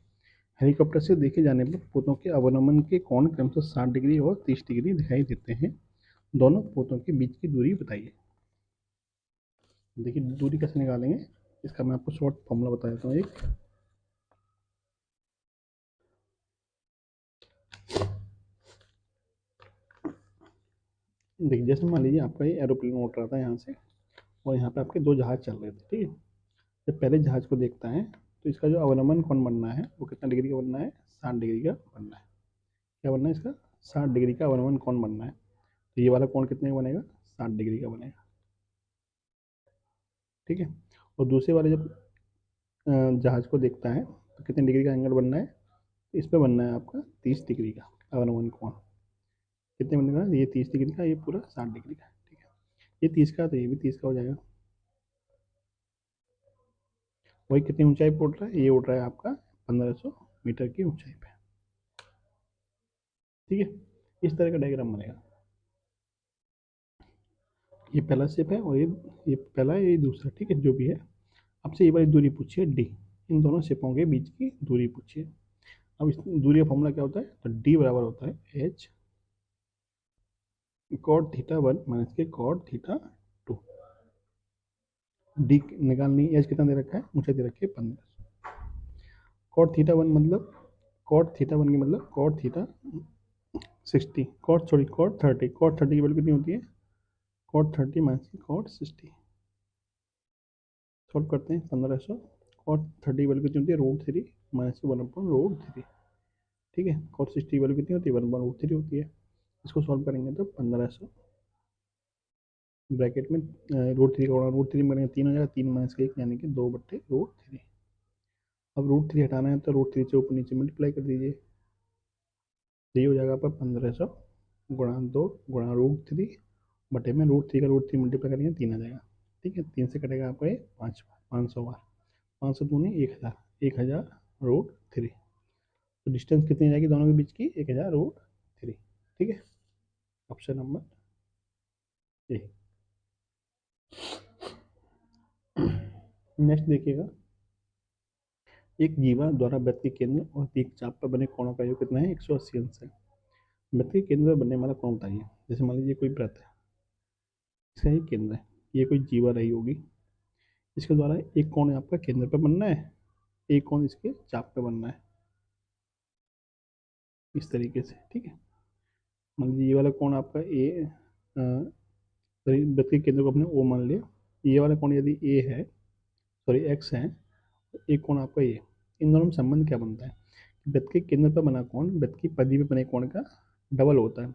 हेलीकॉप्टर से देखे जाने पर पोतों के अवनमन के कोण क्रमशः 60 डिग्री और 30 डिग्री दिखाई देते हैं। दोनों पोतों के बीच की दूरी बताइए। देखिए दूरी कैसे निकालेंगे, इसका मैं आपको शॉर्ट फॉर्मूला बता देता हूँ एक। देखिए जैसे मान लीजिए आपका ये एरोप्लेन उड़ रहा था यहाँ से, और यहाँ पे आपके दो जहाज चल रहे थे, ठीक है। जब पहले जहाज को देखता है तो इसका जो अवनमन कोण बनना है वो कितना डिग्री का बनना है, 60 डिग्री का बनना है। क्या बनना है इसका, 60 डिग्री का अवनमन कोण बनना है। तो ये वाला कोण कितने का बनेगा, 60 डिग्री का बनेगा, ठीक है। और दूसरे वाले जब जहाज को देखता है तो कितने डिग्री का एंगल बनना है, इस पर बनना है आपका 30 डिग्री का अवनमन कोण। कितने बनेगा, ये 30 डिग्री का, ये पूरा 60 डिग्री का, ठीक है। ये 30 का तो ये भी 30 का हो जाएगा। वही कितनी ऊंचाई पर उड़ रहा है, ये उड़ रहा है आपका 1500 मीटर की ऊंचाई पे, ठीक है। इस तरह का डायग्राम बनेगा। ये पहला स्टेप है और ये पहला है, ये दूसरा, ठीक है। जो भी है आपसे ये वाली दूरी पूछिए डी, इन दोनों स्टेपों के बीच की दूरी पूछिए। अब इस दूरी का फॉर्मूला क्या होता है, तो डी बराबर होता है एच कॉट थीटा 1 माइनस के कॉट थीटा 2। डी निकालनी, एच कितना दे रखा है, ऊंचाई दे रखी है 1500। कॉट थीटा 1 मतलब, कॉट थीटा 1 की मतलब कॉट थीटा 60, कॉट 30 की वैल्यू कितनी होती है, कॉट 30 माइनस की कॉट 60। सॉल्व करते हैं 1500, कॉट 30 की वैल्यू कितनी होती है, √3 माइनस की 1/√3, ठीक है। कॉट 60 की वैल्यू कितनी होती है, 1/√3 होती है। इसको सॉल्व करेंगे तो 1500 ब्रैकेट में √3 का √3 में 3 हो जाएगा, 3 माइनस का 1 यानी कि 2/√3। अब √3 हटाना है तो √3 से ऊपर नीचे मल्टीप्लाई कर दीजिए, ये हो जाएगा पर 1500 गुणा 2 गुणा √3 बटे में √3 का √3 मल्टीप्लाई करेंगे 3 आ जाएगा, ठीक है। 3 से कटेगा आपका ये 500 बार, 500 दूनी 1000, 1000 √3। तो डिस्टेंस कितनी जाएगी दोनों के बीच की, 1000 √3, ठीक है। Option number A. नेक्स्ट देखिएगा। एक जीवा द्वारा वृत्त के केंद्र और दीर्घ चाप पर बने कोणों का योग कितना है, 180 अंश है। वृत्त के केंद्र पर बनने वाला कोण बताइए। जैसे मान लीजिए कोई वृत्त है, इसका ही केंद्र है, ये कोई जीवा रही होगी, इसके द्वारा एक कोण आपका केंद्र पर बनना है, एक कोण इसके चाप पे बनना है, इस तरीके से, ठीक है। मान लीजिए ये वाला कोण आपका ए, वृत्त के केंद्र को अपने ओ मान लिया। ये वाला कोण यदि ए है, सॉरी एक्स है, एक कोण आपका ये, इन दोनों में संबंध क्या बनता है, वृत्त के केंद्र पर बना कोण वृत्त की परिधि पे बने कोण का डबल होता है।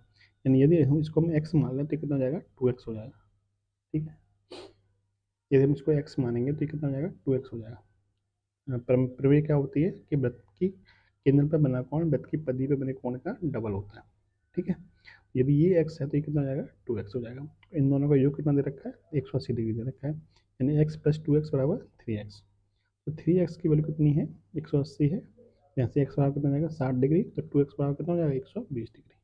यानी यदि हम इसको हम एक्स मान लें तो कितना हो जाएगा, 2x हो जाएगा, ठीक है। यदि हम इसको एक्स मानेंगे तो कितना हो जाएगा, 2x हो जाएगा। प्रमेय क्या होती है कि वृत्त की केंद्र पर बना कोण वृत्त की परिधि पे बने कोण का डबल होता है, ठीक है। यदि ये x है तो ये कितना हो जाएगा, 2x हो जाएगा। इन दोनों का योग कितना दे रखा है, 180 डिग्री दे रखा है, यानी x + 2x बराबर 3x। तो 3x की वैल्यू कितनी है, 180 है, यहाँ से x बराबर कितना हो जाएगा, 60 डिग्री, तो 2x बराबर कितना हो जाएगा, 120 डिग्री,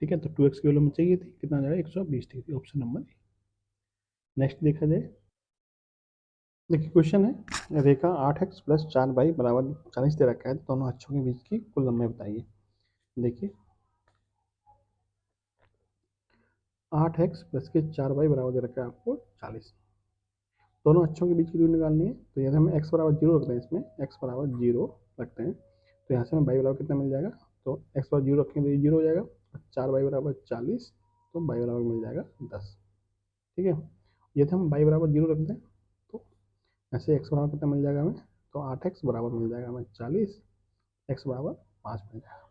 ठीक है। तो 2x की वैल्यू हमें चाहिए थी, कितना हो जाएगा, 120 degree, option number A. Next देखा जाए। देखिए क्वेश्चन है, रेखा 8x + 4y बराबर 40 दे रखा है, तो दोनों अक्षों के बीच की कुल लंबाई बताइए। देखिए 8x + के 4y बराबर दे रखा है आपको 40, दोनों अक्षों के बीच की दूरी निकालनी है। तो यदि हम x बराबर 0 रखते हैं, इसमें x बराबर 0 रखते हैं तो यहाँ से हमें y बराबर कितना मिल जाएगा, तो x बराबर 0 रखेंगे तो ये 0 हो जाएगा, 4y बराबर 40, तो y बराबर मिल जाएगा 10, ठीक है। यदि हम y बराबर 0 रखते हैं तो ऐसे x बराबर कितना मिल जाएगा हमें, तो 8x बराबर मिल जाएगा हमें 40, x बराबर 5 मिल जाएगा,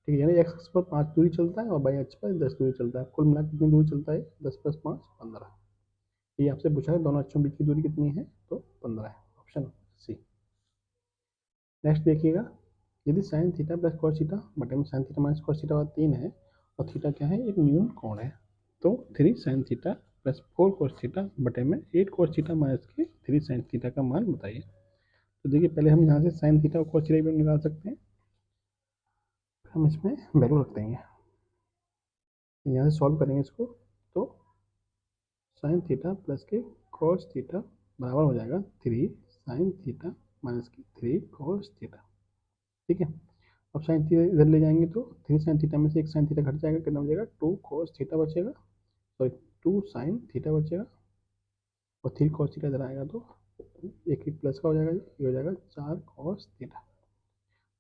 ठीक है। यानी x अक्ष पर 5 दूरी चलता है और y अक्ष पर 10 दूरी चलता है, कुल मिलाकर कितनी दूरी चलता है, 10 + 5 15। ये आपसे पूछा है दोनों अक्षों के बीच की दूरी कितनी है, तो 15 है, ऑप्शन सी। नेक्स्ट देखिएगा। यदि sine theta plus cos theta बटे में sine theta minus cos theta 3 है और थीटा क्या है, एक न्यून कोण है, तो 3 sine theta plus 4 cos theta बटे में 8 कॉस थीटा माइनस के 3 साइन थीटा का मान बताइए। तो देखिए पहले हम यहाँ से साइन थीटा और कॉस थीटा की वैल्यू निकाल सकते हैं, हम इसमें वैल्यू रख देंगे। यहाँ से सॉल्व करेंगे इसको तो साइन थीटा प्लस के कॉस थीटा बराबर हो जाएगा 3 sin थीटा माइनस के 3 cos थीटा। ठीक है, अब साइन थीटा इधर ले जाएंगे तो 3 sin थीटा में से एक साइन थीटा घट जाएगा, कितना हो जाएगा 2 cos थीटा बचेगा, सॉरी 2 sin थीटा बचेगा, और 3 cos थीटा इधर आएगा तो एक प्लस का हो जाएगा, ये हो जाएगा 4 cos थीटा।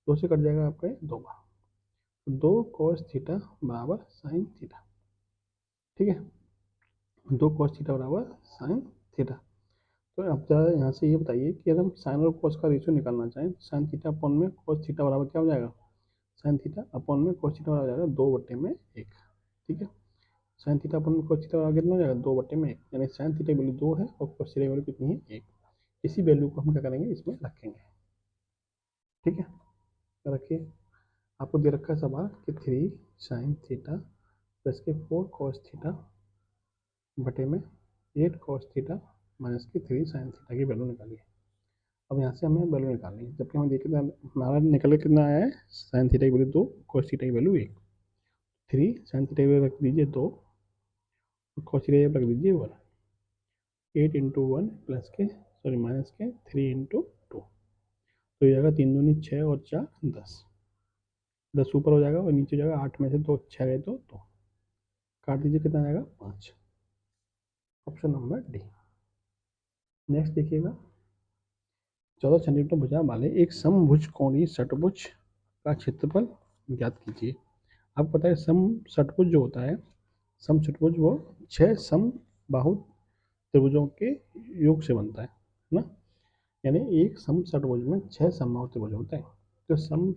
2 से कट जाएगा आपका 2 बार, तो 2 cos थीटा बराबर साइन थीटा। ठीक है, 2 cos थीटा बराबर साइन थीटा। तो अब जरा यहाँ से ये बताइए कि अगर हम साइन और कोस का रेशियो निकालना चाहें, साइन थीटा अपॉन में कोस थीटा बराबर क्या हो जाएगा, साइन थीटा अपॉन में कोस थीटा बराबर हो जाएगा 2/1। ठीक है, साइन थीटा अपॉन में कोस थीटा बराबर कितना हो जाएगा 2/1, यानी साइन थीटा की वैल्यू 2 है और कोस थीटा की वैल्यू कितनी है 1। इसी वैल्यू को हम क्या करेंगे इसमें रखेंगे। ठीक है, तो रखिए, आपको दे रखा है सवाल कि 3 sin थीटा प्लस के 4 cos थीटा बटे में 8 cos थीटा माइनस के 3 sin थीटा की वैल्यू निकालिए। अब यहाँ से हमें वैल्यू निकालनी है, जबकि हमें देखिए हमारा निकल के कितना आया है, साइन थीटा की वैल्यू 2, cos थीटा की वैल्यू 1। 3 sin थीटा की वैल्यू रख दीजिए 2, और cos थीटा की वैल्यू रख दीजिए 1। 8 × 1 प्लस के सॉरी माइनस के 3 × 2, तो ये जाएगा 3 दूनी 6 और 4 10। 10 ऊपर हो जाएगा और नीचे जाएगा, 8 में से 2 6 गए तो 2 काट दीजिए, कितना आएगा 5। Option number D. नेक्स्ट देखिएगा, 14 सेंटीमीटर भुजा वाले एक समभुज कोणीय षटभुज का क्षेत्रफल ज्ञात कीजिए। आपको पता है सम षटभुज जो होता है, सम षटभुज वो 6 समबाहु त्रिभुजों के योग से बनता है ना, यानी एक सम षटभुज में 6 समबाहु त्रिभुज होते हैं। तो सम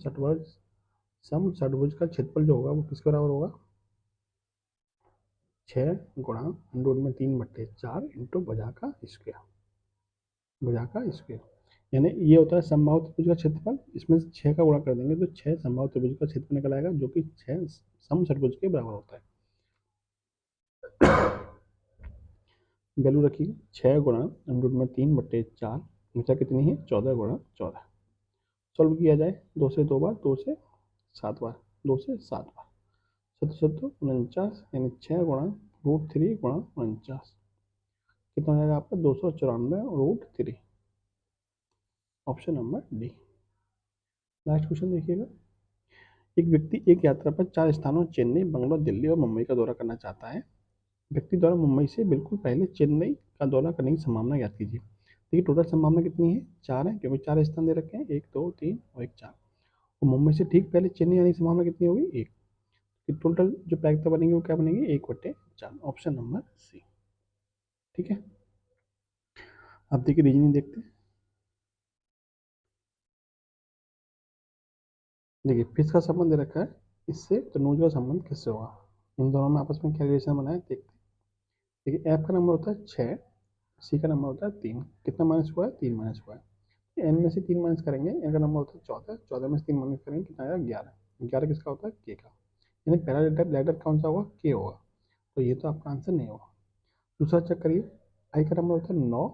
षटभुज का क्षेत्रफल जो होगा वो किसके बराबर होगा, 6 गुणा अंडर में 3/4 इंटू भुजा का स्क्वायर, भुजा का स्क्वायर, यानी ये होता है समबाहु त्रिभुज का क्षेत्रफल। इसमें से 6 का गुणा कर देंगे तो 6 समबाहु त्रिभुज का क्षेत्रफल निकल आएगा, जो कि 6 सम षटभुज के बराबर होता है। वैल्यू रखिए 6 गुणा अंडर में 3/4, बचा कितनी है 14 गुणा 14। सॉल्व किया जाए, 2 से 2 बार, 2 से 7 बार, 2 से 7 बार, 7 यानी 6 गुणा √3 गुणा 49, कितना हो जाएगा आपका 294 √3। Option number D. Last question देखिएगा, एक व्यक्ति एक यात्रा पर 4 स्थानों चेन्नई, बंगलौर, दिल्ली और मुंबई का दौरा करना चाहता है। व्यक्ति द्वारा मुंबई से बिल्कुल पहले चेन्नई का दौरा करने की संभावना ज्ञात कीजिए। देखिए टोटल संभावना कितनी है, 4 है, क्योंकि 4 स्थान दे रखे हैं, 1 2 3 और 1 4। और मुंबई से ठीक पहले चेन्नई आने की संभावना कितनी होगी 1। टोटल जो प्रायिकता बनेगी वो क्या बनेगी 1/4। Option number C. ठीक है, अब देखिए रीजनिंग देखते हैं। देखिए फिश का संबंध दे रखा है इससे, तो नोज का संबंध किससे होगा, इन दोनों में आपस में क्या रिलेशन बनाए देखते हैं। देखिए एफ का नंबर होता है 6, सी का नंबर होता है 3, कितना माइनस हुआ है 3 माइनस हुआ है। एन में से 3 माइनस करेंगे, एन का नंबर होता है 14, 14 में से 3 माइनस करेंगे कितना आएगा 11, 11 किसका होता है के का, यानी पहला लेटर कौन सा होगा के होगा, तो ये तो आपका आंसर नहीं होगा। दूसरा चेक करिए, आई का नंबर होता है 9,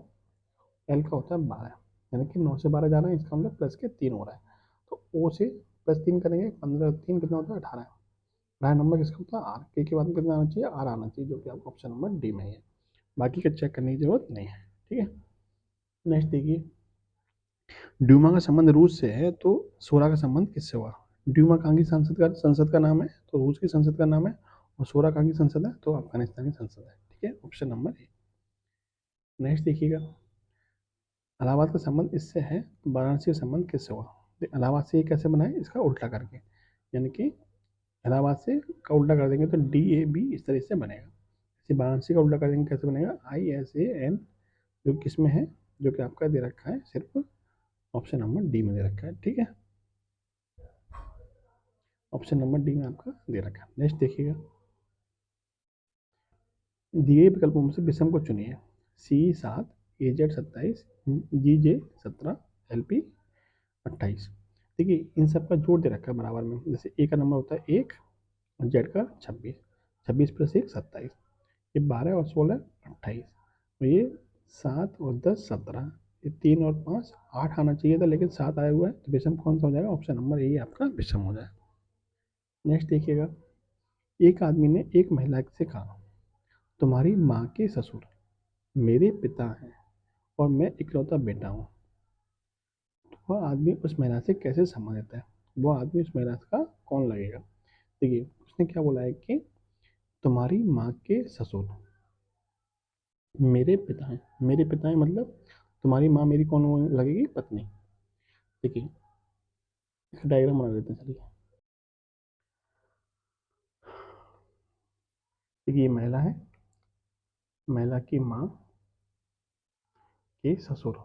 एल का होता है 12, यानी कि 9 से 12 जा रहा है, इसका मतलब प्लस के 3 हो रहा है, तो ओ से +3 करेंगे, 15 3 कितना होता है 18। 18 नंबर किसका होता है आर, के बाद में कितना आना चाहिए आर आना चाहिए, जो कि आपको ऑप्शन नंबर डी में है। बाकी का चेक करने की जरूरत नहीं है। ठीक है, नेक्स्ट देखिए, ड्यूमा का संबंध रूस से है तो सोरा का संबंध किससे हुआ। ड्यूमा कहाँ की संसद का नाम है, तो रूस की संसद का नाम है, और सोरा कहाँ की संसद है, तो अफगानिस्तान की संसद है। ठीक है, ऑप्शन नंबर ए। नेक्स्ट देखिएगा, इलाहाबाद का संबंध इससे है तो वाराणसी का संबंध किससे हुआ। इलाहाबाद से ये कैसे बना है, इसका उल्टा करके, यानी कि इलाहाबाद से का उल्टा कर देंगे तो DAB इस तरह से बनेगा। इसे वाराणसी का उल्टा कर देंगे कैसे बनेगा ISAN, जो किस में है, जो कि आपका दे रखा है सिर्फ ऑप्शन नंबर डी में दे रखा है। ठीक है, ऑप्शन नंबर डी में आपका दे रखा है। नेक्स्ट देखिएगा, दिए विकल्पों में से विषम को चुनिए। C7, AZ 27, GJ 17, LP 28। देखिए इन सब का जोड़ दे रखा है बराबर में, जैसे ए का नंबर होता है 1 और जेड का 26, 26 + 1 27, ये 12 और 16 28, और ये 7 और 10 17, ये 3 और 5 8 आना चाहिए था, लेकिन 7 आया हुआ है, तो विषम कौन सा हो जाएगा, ऑप्शन नंबर ए आपका विषम हो जाएगा। नेक्स्ट देखिएगा, एक आदमी ने एक महिला से कहा, तुम्हारी माँ के ससुर मेरे पिता हैं और मैं इकलौता बेटा हूँ। वह आदमी उस महिला से कैसे संबंधित है? वह आदमी उस महिला का कौन लगेगा? देखिए, उसने क्या बोला है कि तुम्हारी माँ के ससुर मेरे पिता हैं। मेरे पिता हैं मतलब तुम्हारी माँ मेरी कौन लगेगी? पत्नी। देखिए, इसका डायग्राम बना देते हैं। चलिए, देखिए ये महिला है, महिला की माँ के ससुर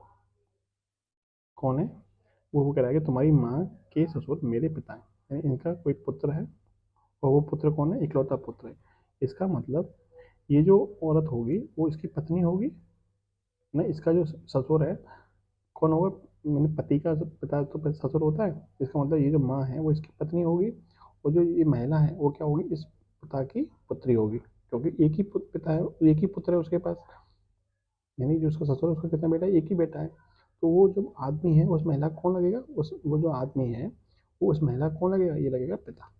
कौन है? वो कह रहा है कि तुम्हारी माँ के ससुर मेरे पिता हैं, यानी इनका कोई पुत्र है और वो पुत्र कौन है? इकलौता पुत्र है। इसका मतलब ये जो औरत होगी वो इसकी पत्नी होगी ना। इसका जो ससुर है कौन होगा? मैंने पति का पिता तो ससुर होता है। इसका मतलब ये जो माँ है वो इसकी पत्नी होगी और जो ये महिला है वो क्या होगी? इस पिता की पुत्री होगी, क्योंकि एक ही पिता है, एक ही पुत्र है उसके पास। यानी जो उसका ससुर है उसका कितना बेटा है? एक ही बेटा है। तो वो जो आदमी है उस महिला को कौन लगेगा? उस वो जो आदमी है वो उस महिला को कौन लगेगा? ये लगेगा पिता।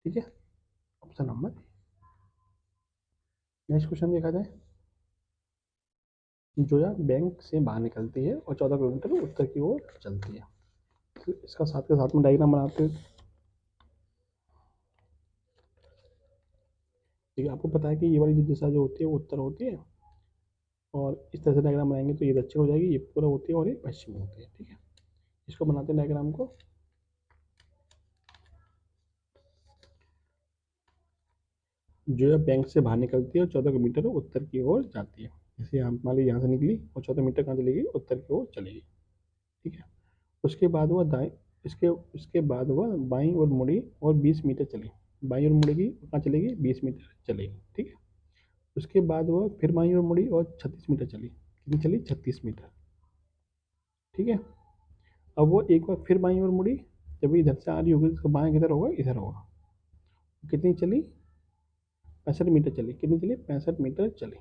ठीक है, ऑप्शन नंबर। नेक्स्ट क्वेश्चन देखा जाए। जोया बैंक से बाहर निकलती है और 14 किलोमीटर उत्तर की ओर चलती है। तो इसका साथ के साथ में डायग्राम बनाते हैं। ठीक है, आपको पता है कि ये वाली जो दिशा जो होती है वो उत्तर होती है, और इस तरह से डायग्राम बनाएंगे तो ये दक्षिण हो जाएगी, ये पूरा होती है और ये पश्चिम होती है। ठीक है, इसको बनाते हैं डायग्राम को। जो है बैंक से बाहर निकलती है और 14 किलोमीटर उत्तर की ओर जाती है। जैसे यहाँ मान ली यहाँ से निकली और 14 मीटर कहाँ चलेगी? उत्तर की ओर चलेगी। ठीक है, उसके बाद वह दाएं इसके उसके बाद वह बाईं ओर मुड़ी और 20 मीटर चली। बाईं ओर मुड़ेगी, कहाँ चलेगी? 20 मीटर चलेगी। ठीक है, उसके बाद वह फिर बाईं ओर मुड़ी और 36 मीटर चली। कितनी चली? 36 मीटर। ठीक है, अब वो एक बार फिर बाईं ओर मुड़ी। जब इधर से आ रही होगी तो बाएं किधर होगा? इधर होगा। कितनी चली? 65 मीटर चली। कितनी चली? 65 मीटर चली।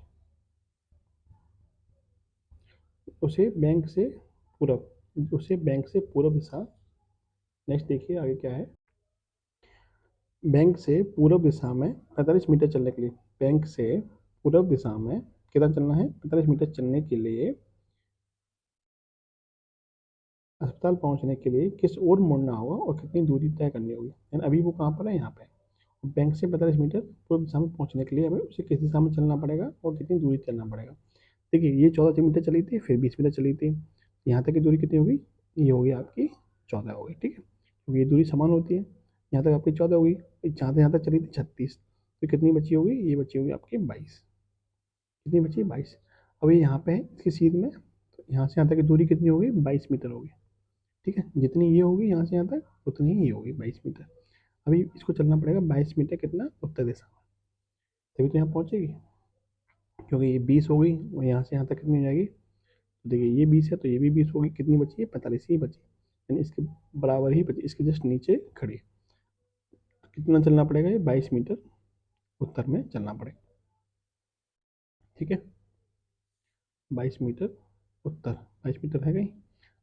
उसे बैंक से पूरब दिशा। नेक्स्ट देखिए आगे क्या है। बैंक से पूरब दिशा में 45 मीटर चलने के लिए, बैंक से पूरब दिशा में कितना चलना है? 45 मीटर चलने के लिए अस्पताल पहुंचने के लिए किस ओर मुड़ना होगा और कितनी दूरी तय करनी होगी? यानी अभी वो कहाँ पर है? यहाँ पे। बैंक से 45 मीटर पूर्व दिशा में पहुंचने के लिए हमें उसे किस दिशा में चलना पड़ेगा और कितनी दूरी चलना पड़ेगा? देखिए, ये 14 मीटर चली थी, फिर 20 मीटर चली थी। यहाँ तक की दूरी कितनी होगी? ये होगी आपकी 14 होगी। ठीक है, क्योंकि ये दूरी समान होती है। यहाँ तक आपकी 14 होगी, जहाँ से यहाँ तक चली थी 36, तो कितनी बची होगी? ये बची होगी आपकी 22। कितनी बची? 22। अब ये यहाँ पे है इसकी सीध में, तो यहाँ से यहाँ तक की दूरी कितनी होगी? 22 मीटर होगी। ठीक है, जितनी ये होगी यहाँ से यहाँ तक उतनी ही ये होगी 22 मीटर। अभी इसको चलना पड़ेगा 22 मीटर कितना? उत्तर दिशा में, तभी तो यहाँ पहुँचेगी। क्योंकि ये 20 हो गई और यहाँ से यहाँ तक कितनी हो जाएगी? तो देखिए, ये 20 है तो ये भी 20 होगी। कितनी बची है? 45 ही बची, यानी इसके बराबर ही बची, इसके जस्ट नीचे खड़ी। तो कितना चलना पड़ेगा? ये 22 मीटर उत्तर में चलना पड़ेगा। ठीक है, 22 मीटर उत्तर, 22 मीटर है कहीं।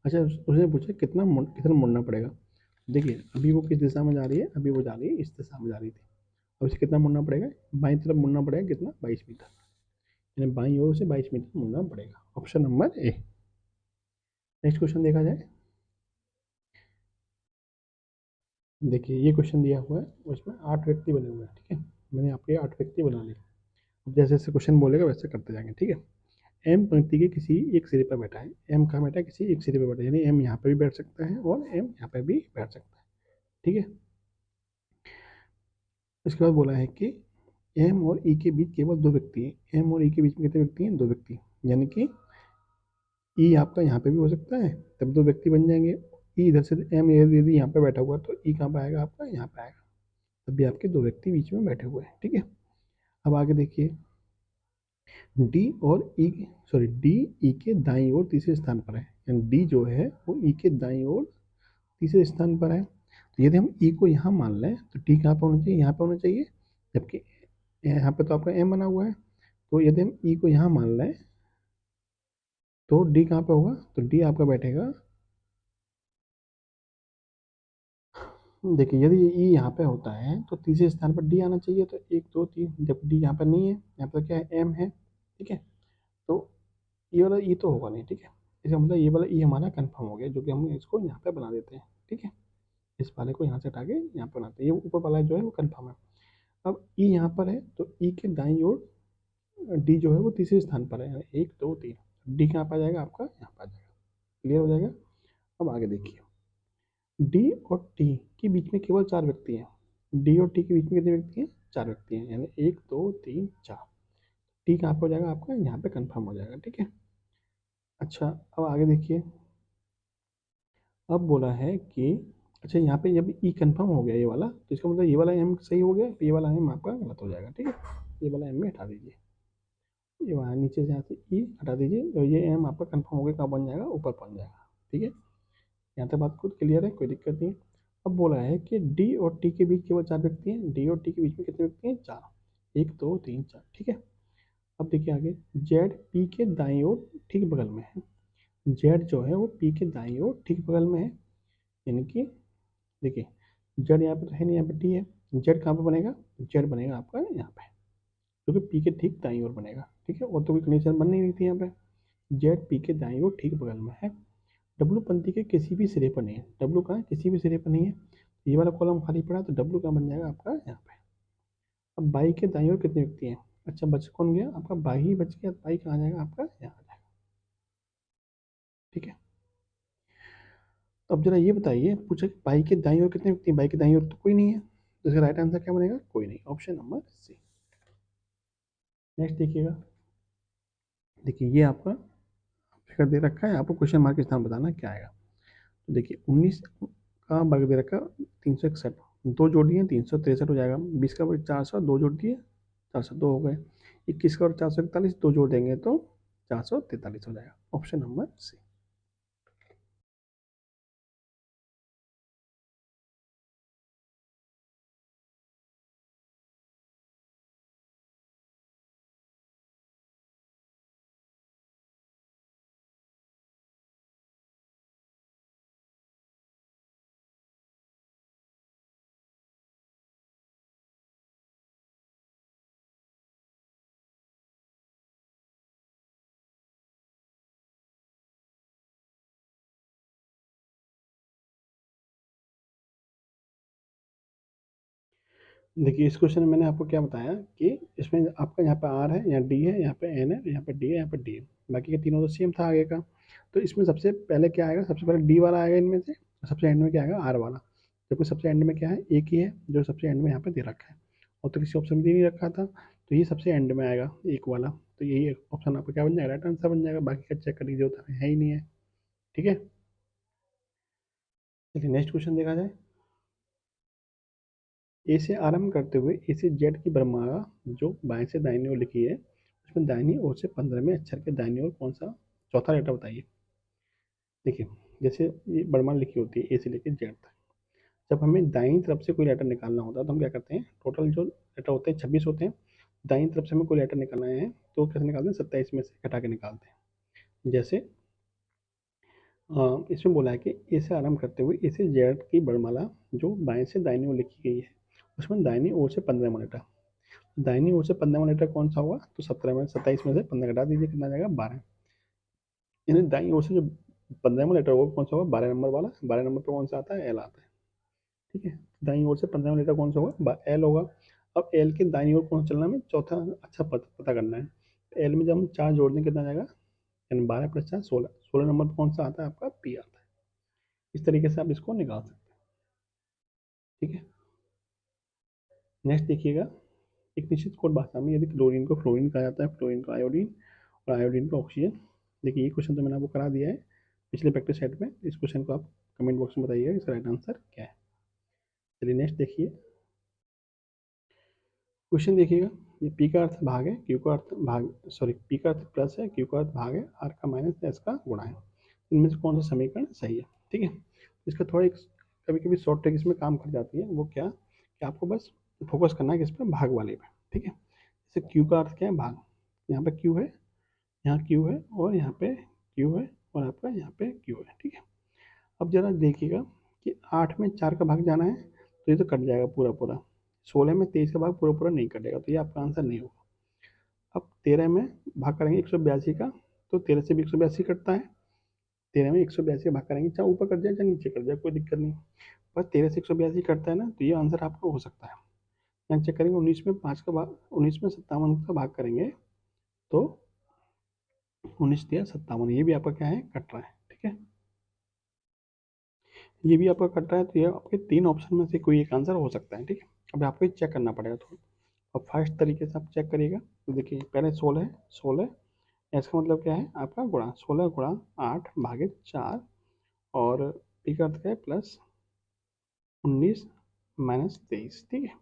अच्छा, उसने पूछा कितना मुड़ना पड़ेगा। देखिए, अभी वो किस दिशा में जा रही है? अभी वो जा रही है इस दिशा में जा रही थी। अब इसे कितना मुड़ना पड़ेगा? बाईं तरफ मुड़ना पड़ेगा। कितना? 22 मीटर, यानी बाईं ओर से 22 मीटर मुड़ना पड़ेगा। Option number A. Next question देखा जाए। देखिए, ये क्वेश्चन दिया हुआ है, उसमें 8 व्यक्ति बने हुए हैं। ठीक है, मैंने आपके 8 व्यक्ति बना लिए। अब जैसे जैसे क्वेश्चन बोलेगा वैसे करते जाएंगे। ठीक है, एम पंक्ति के किसी एक सिरे पर बैठा है। एम कहाँ बैठा है? किसी एक सिरे पर बैठा है, यानी एम यहाँ पर भी बैठ सकता है और एम यहाँ पर भी बैठ सकता है। ठीक है, इसके बाद बोला है कि एम और ई के बीच केवल 2 व्यक्ति हैं। एम और ई के बीच में कितने व्यक्ति हैं? 2 व्यक्ति, यानी कि ई आपका यहाँ पे भी हो सकता है, तब 2 व्यक्ति बन जाएंगे। ई इधर से एम यदि यहाँ पे बैठा हुआ है तो ई कहाँ पे आएगा? आपका यहाँ पे आएगा, तब भी आपके 2 व्यक्ति बीच में बैठे हुए हैं। ठीक है, अब आगे देखिए। डी और ई, सॉरी, डी ई के दाईं ओर तीसरे स्थान पर है, यानी डी जो है वो ई के दाईं ओर तीसरे स्थान पर है। तो यदि हम ई को यहाँ मान लें तो डी कहाँ पर होना चाहिए? यहाँ पर होना चाहिए, जबकि यहाँ पे तो आपका एम बना हुआ है। तो यदि हम ई को यहाँ मान लें तो डी कहाँ पे होगा? तो डी आपका बैठेगा देखिए यदि ई यहाँ पे होता है तो तीसरे स्थान पर डी आना चाहिए, तो 1 2 3, जब डी यहाँ पर नहीं है, यहाँ पर क्या है, एम है, ठीक है। तो ये वाला ई तो होगा नहीं, ठीक है। इसका मतलब ये वाला ई हमारा कंफर्म हो गया, जो कि हम इसको यहाँ पे बना देते हैं, ठीक है। इस वाले को यहाँ से हटा के यहाँ पर बनाते हैं, ये ऊपर वाला जो है वो कंफर्म है। अब ई यहाँ पर है तो ई के दाईं ओर डी जो है वो तीसरे स्थान पर है, 1 2 3, डी कहाँ पर आ जाएगा आपका, यहाँ पर आ जाएगा। क्लियर हो जाएगा। अब आगे देखिए, डी और टी के बीच में केवल 4 व्यक्ति हैं। डी और टी के बीच में कितने व्यक्ति हैं, 4 व्यक्ति हैं, यानी 1 2 3 4। टी कहाँ पे हो जाएगा आपका, यहाँ पे कंफर्म हो जाएगा, ठीक है। अच्छा अब आगे देखिए, अब बोला है कि अच्छा यहाँ पे जब ई कंफर्म हो गया ये वाला, तो इसका मतलब ये वाला एम सही हो गया, ये वाला एम आपका गलत हो जाएगा, ठीक है। ये वाला एम में हटा दीजिए, ये वहाँ नीचे से यहाँ से ई हटा दीजिए, और ये एम आपका कंफर्म हो गया, कहाँ बन जाएगा, ऊपर बन जाएगा, ठीक है। यहाँ तक बात खुद क्लियर है, कोई दिक्कत नहीं है। अब बोला है कि डी और टी के बीच केवल 4 व्यक्ति हैं। डी और टी के बीच में कितने व्यक्ति हैं, 4, 1 2 3 4, ठीक है। अब देखिए आगे, जेड पी के दाईं ओर ठीक बगल में है। जेड जो है वो पी के दाईं ओर ठीक बगल में है, यानी कि देखिए जेड यहाँ पे तो है नहीं, यहाँ पे टी है। जेड कहाँ पे बनेगा, जेड बनेगा आपका यहाँ पे, क्योंकि पी के ठीक दाईं ओर बनेगा, ठीक है। और तो कोई कंडीशन बन नहीं रही थी यहाँ पे। जेड पी के दाईं ओर ठीक बगल में है। डब्लू पंक्ति के किसी भी सिरे पर नहीं है। डब्लू कहाँ है, किसी भी सिरे पर नहीं है। ये वाला कॉलम खाली पड़ा, तो डब्लू कहाँ बन जाएगा आपका, यहाँ पे। अब बाई के दाईं ओर कितने व्यक्ति हैं, अच्छा बच कौन गया आपका, बाई ही बच गया। बाई कहाँ आ जाएगा आपका, यहाँ आ जाएगा, ठीक है। अब जरा ये बताइए, पूछा कि बाई के दाईं ओर कितने व्यक्ति हैं, बाई के दाईं ओर तो कोई नहीं है, तो इसका राइट आंसर क्या बनेगा, कोई नहीं, ऑप्शन नंबर सी। नेक्स्ट देखिएगा, देखिए ये आपका फिगर दे रखा है, आपको क्वेश्चन मार्क के स्थान बताना क्या आएगा। तो देखिए 19 का वर्ग दे रखा 361, दो जोड़ दिए 363 हो जाएगा। 20 का वर्ग 400, दो जोड़ दिए 402 हो गए। 21 का वर्ग 441, दो जोड़ देंगे तो 443 हो जाएगा, ऑप्शन नंबर सी। देखिए इस क्वेश्चन में मैंने आपको क्या बताया कि इसमें आपका यहाँ पे आर है, यहाँ डी है, यहाँ पे एन है, यहाँ पे डी है, यहाँ पे डी है। बाकी के तीनों तो सेम था आगे का। तो इसमें सबसे पहले क्या आएगा, सबसे पहले डी वाला आएगा इनमें से, सबसे एंड में क्या आएगा, आर वाला। जबकि सबसे एंड में क्या है, एक ही है जो सबसे एंड में यहाँ पे दे रखा है, और तो किसी ऑप्शन में दे नहीं रखा था, तो ये सबसे एंड में आएगा एक वाला। तो यही ऑप्शन आपका क्या बन जाएगा, राइट आंसर बन जाएगा। बाकी का चेक करने की जरूरत है ही नहीं है, ठीक है। चलिए नेक्स्ट क्वेश्चन देखा जाए। ए से आरंभ करते हुए ए से जेड की वर्णमाला जो बाएं से दाहिनी ओर लिखी है, उसमें दाहिनी ओर से 15वें अक्षर के दाहिनी ओर कौन सा चौथा लेटर बताइए। देखिए जैसे ये वर्णमाला लिखी होती है ए से लेकर जेड तक, जब हमें दाईं तरफ से कोई लेटर निकालना होता है तो हम क्या करते हैं, टोटल जो लेटर होते हैं 26 होते हैं, दाईं तरफ से हमें कोई लेटर निकालना है तो कैसे निकालते हैं, 27 में से घटा के निकालते हैं। जैसे इसमें बोला है कि ए से आरंभ करते हुए ए से जेड की वर्णमाला जो बाएं से दाहिनी ओर लिखी गई है, उसमें दाहिनी ओर से 15वां लेटर, दाहिनी ओर से 15वां लेटर कौन सा होगा, तो 17 में 27 में से 15 घटा दीजिए, कितना जाएगा 12। यानी दाईं ओर से जो 15वां लेटर होगा कौन सा होगा, 12 नंबर वाला। 12 नंबर पर कौन सा आता है, एल आता है, ठीक है। दाईं ओर से 15वां लेटर कौन सा होगा, एल होगा। अब एल के दाईं ओर कौन सा चलना है, चौथा अच्छा पता करना है। एल में जब हम 4 जोड़ दें कितना जाएगा, यानी 12 + 4 16, 16 नंबर पर कौन सा आता है आपका, पी आता है। इस तरीके से आप इसको निकाल सकते हैं, ठीक है। नेक्स्ट देखिएगा, एक निश्चित कोट भाषा में यदि क्लोरीन को फ्लोरीन कहा जाता है, फ्लोरीन को आयोडीन, और आयोडीन को ऑक्सीजन। देखिए ये क्वेश्चन तो मैंने आपको करा दिया है पिछले प्रैक्टिस सेट में। इस क्वेश्चन को आप कमेंट बॉक्स में बताइएगा इसका राइट आंसर क्या है। चलिए नेक्स्ट देखिए, क्वेश्चन देखिएगा। ये पी का अर्थ भाग है, क्यू का अर्थ भाग, सॉरी पी का अर्थ प्लस है, क्यू का अर्थ भाग है, आर का माइनस, एस का गुणा है। इनमें से कौन सा समीकरण सही है, ठीक है। इसका थोड़ा एक कभी कभी शॉर्ट ट्रिक इसमें काम कर जाती है, वो क्या कि आपको बस फोकस करना है किस पे, भाग वाले पे, ठीक है। जैसे क्यू का अर्थ क्या है, भाग। यहाँ पे क्यू है, यहाँ क्यू है, और यहाँ पे क्यू है, और आपका यहाँ पे क्यू है, ठीक है। अब जरा देखिएगा कि 8 में 4 का भाग जाना है, तो ये तो कट जाएगा पूरा पूरा। 16 में 23 का भाग पूरा पूरा नहीं कटेगा, तो ये आपका आंसर नहीं होगा। अब 13 में भाग करेंगे 182 का, तो 13 से भी 182 कटता है। 13 में 182 का भाग करेंगे, चाहे ऊपर कट जाए चाहे नीचे कट जाए, कोई दिक्कत नहीं। पर 13 से 182 कटता है ना, तो ये आंसर आपका हो सकता है। यहाँ चेक करेंगे 19 में 5 का भाग, 19 में 57 का भाग करेंगे तो 19 दिया 57, ये भी आपका क्या है, कट रहा है। ठीक है, ये भी आपका कट रहा है, तो ये आपके 3 ऑप्शन में से कोई एक आंसर हो सकता है। ठीक है, अब आपको ये चेक करना पड़ेगा थोड़ा। अब फर्स्ट तरीके से आप चेक करिएगा, तो देखिए पहले 16 है, 16 इसका मतलब क्या है आपका गुणा, 16 गुणा 8 भागे 4, और पी का अर्थ क्या है प्लस 19 माइनस 23। ठीक है,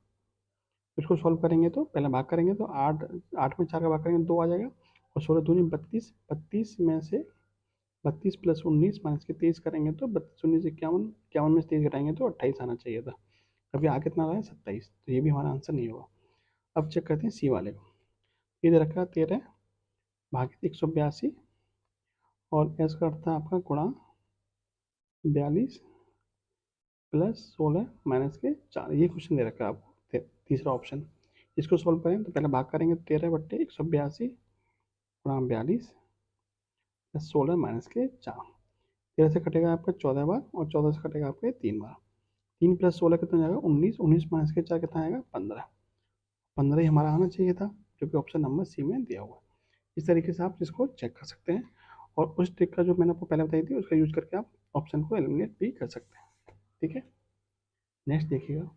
इसको सॉल्व करेंगे तो पहले भाग करेंगे तो 8, 8 में 4 का भाग करेंगे तो 2 आ जाएगा, और 16 दूनी 32, 32 में से 32 प्लस 19 माइनस के 23 करेंगे तो 32 19 51, 51 में से 23 घटाएंगे तो 28 आना चाहिए था। अभी आ कितना रहा है 27, तो ये भी हमारा आंसर नहीं होगा। अब चेक करते हैं सी वाले को। ये दे रखा है 13 भागे 182, और एस का अर्थ है आपका गुणा 42 प्लस 16 माइनस के 4, ये क्वेश्चन दे रखा है आपको तीसरा ऑप्शन। इसको सॉल्व करें तो पहले भाग करेंगे 13 बट्टे 182 गुणा 42 प्लस 16 माइनस के 4। 13 से कटेगा आपका 14 बार, और 14 से कटेगा आपके 3 बार। 3 प्लस 16 कितना जाएगा 19, 19 माइनस के 4 कितना आएगा 15। 15 ही हमारा आना चाहिए था, जो कि ऑप्शन नंबर सी में दिया हुआ है। इस तरीके से आप इसको चेक कर सकते हैं, और उस ट्रिक का जो मैंने आपको पहले बताई थी उसका यूज करके आप ऑप्शन को एलिमिनेट भी कर सकते हैं। ठीक है, नेक्स्ट देखिएगा,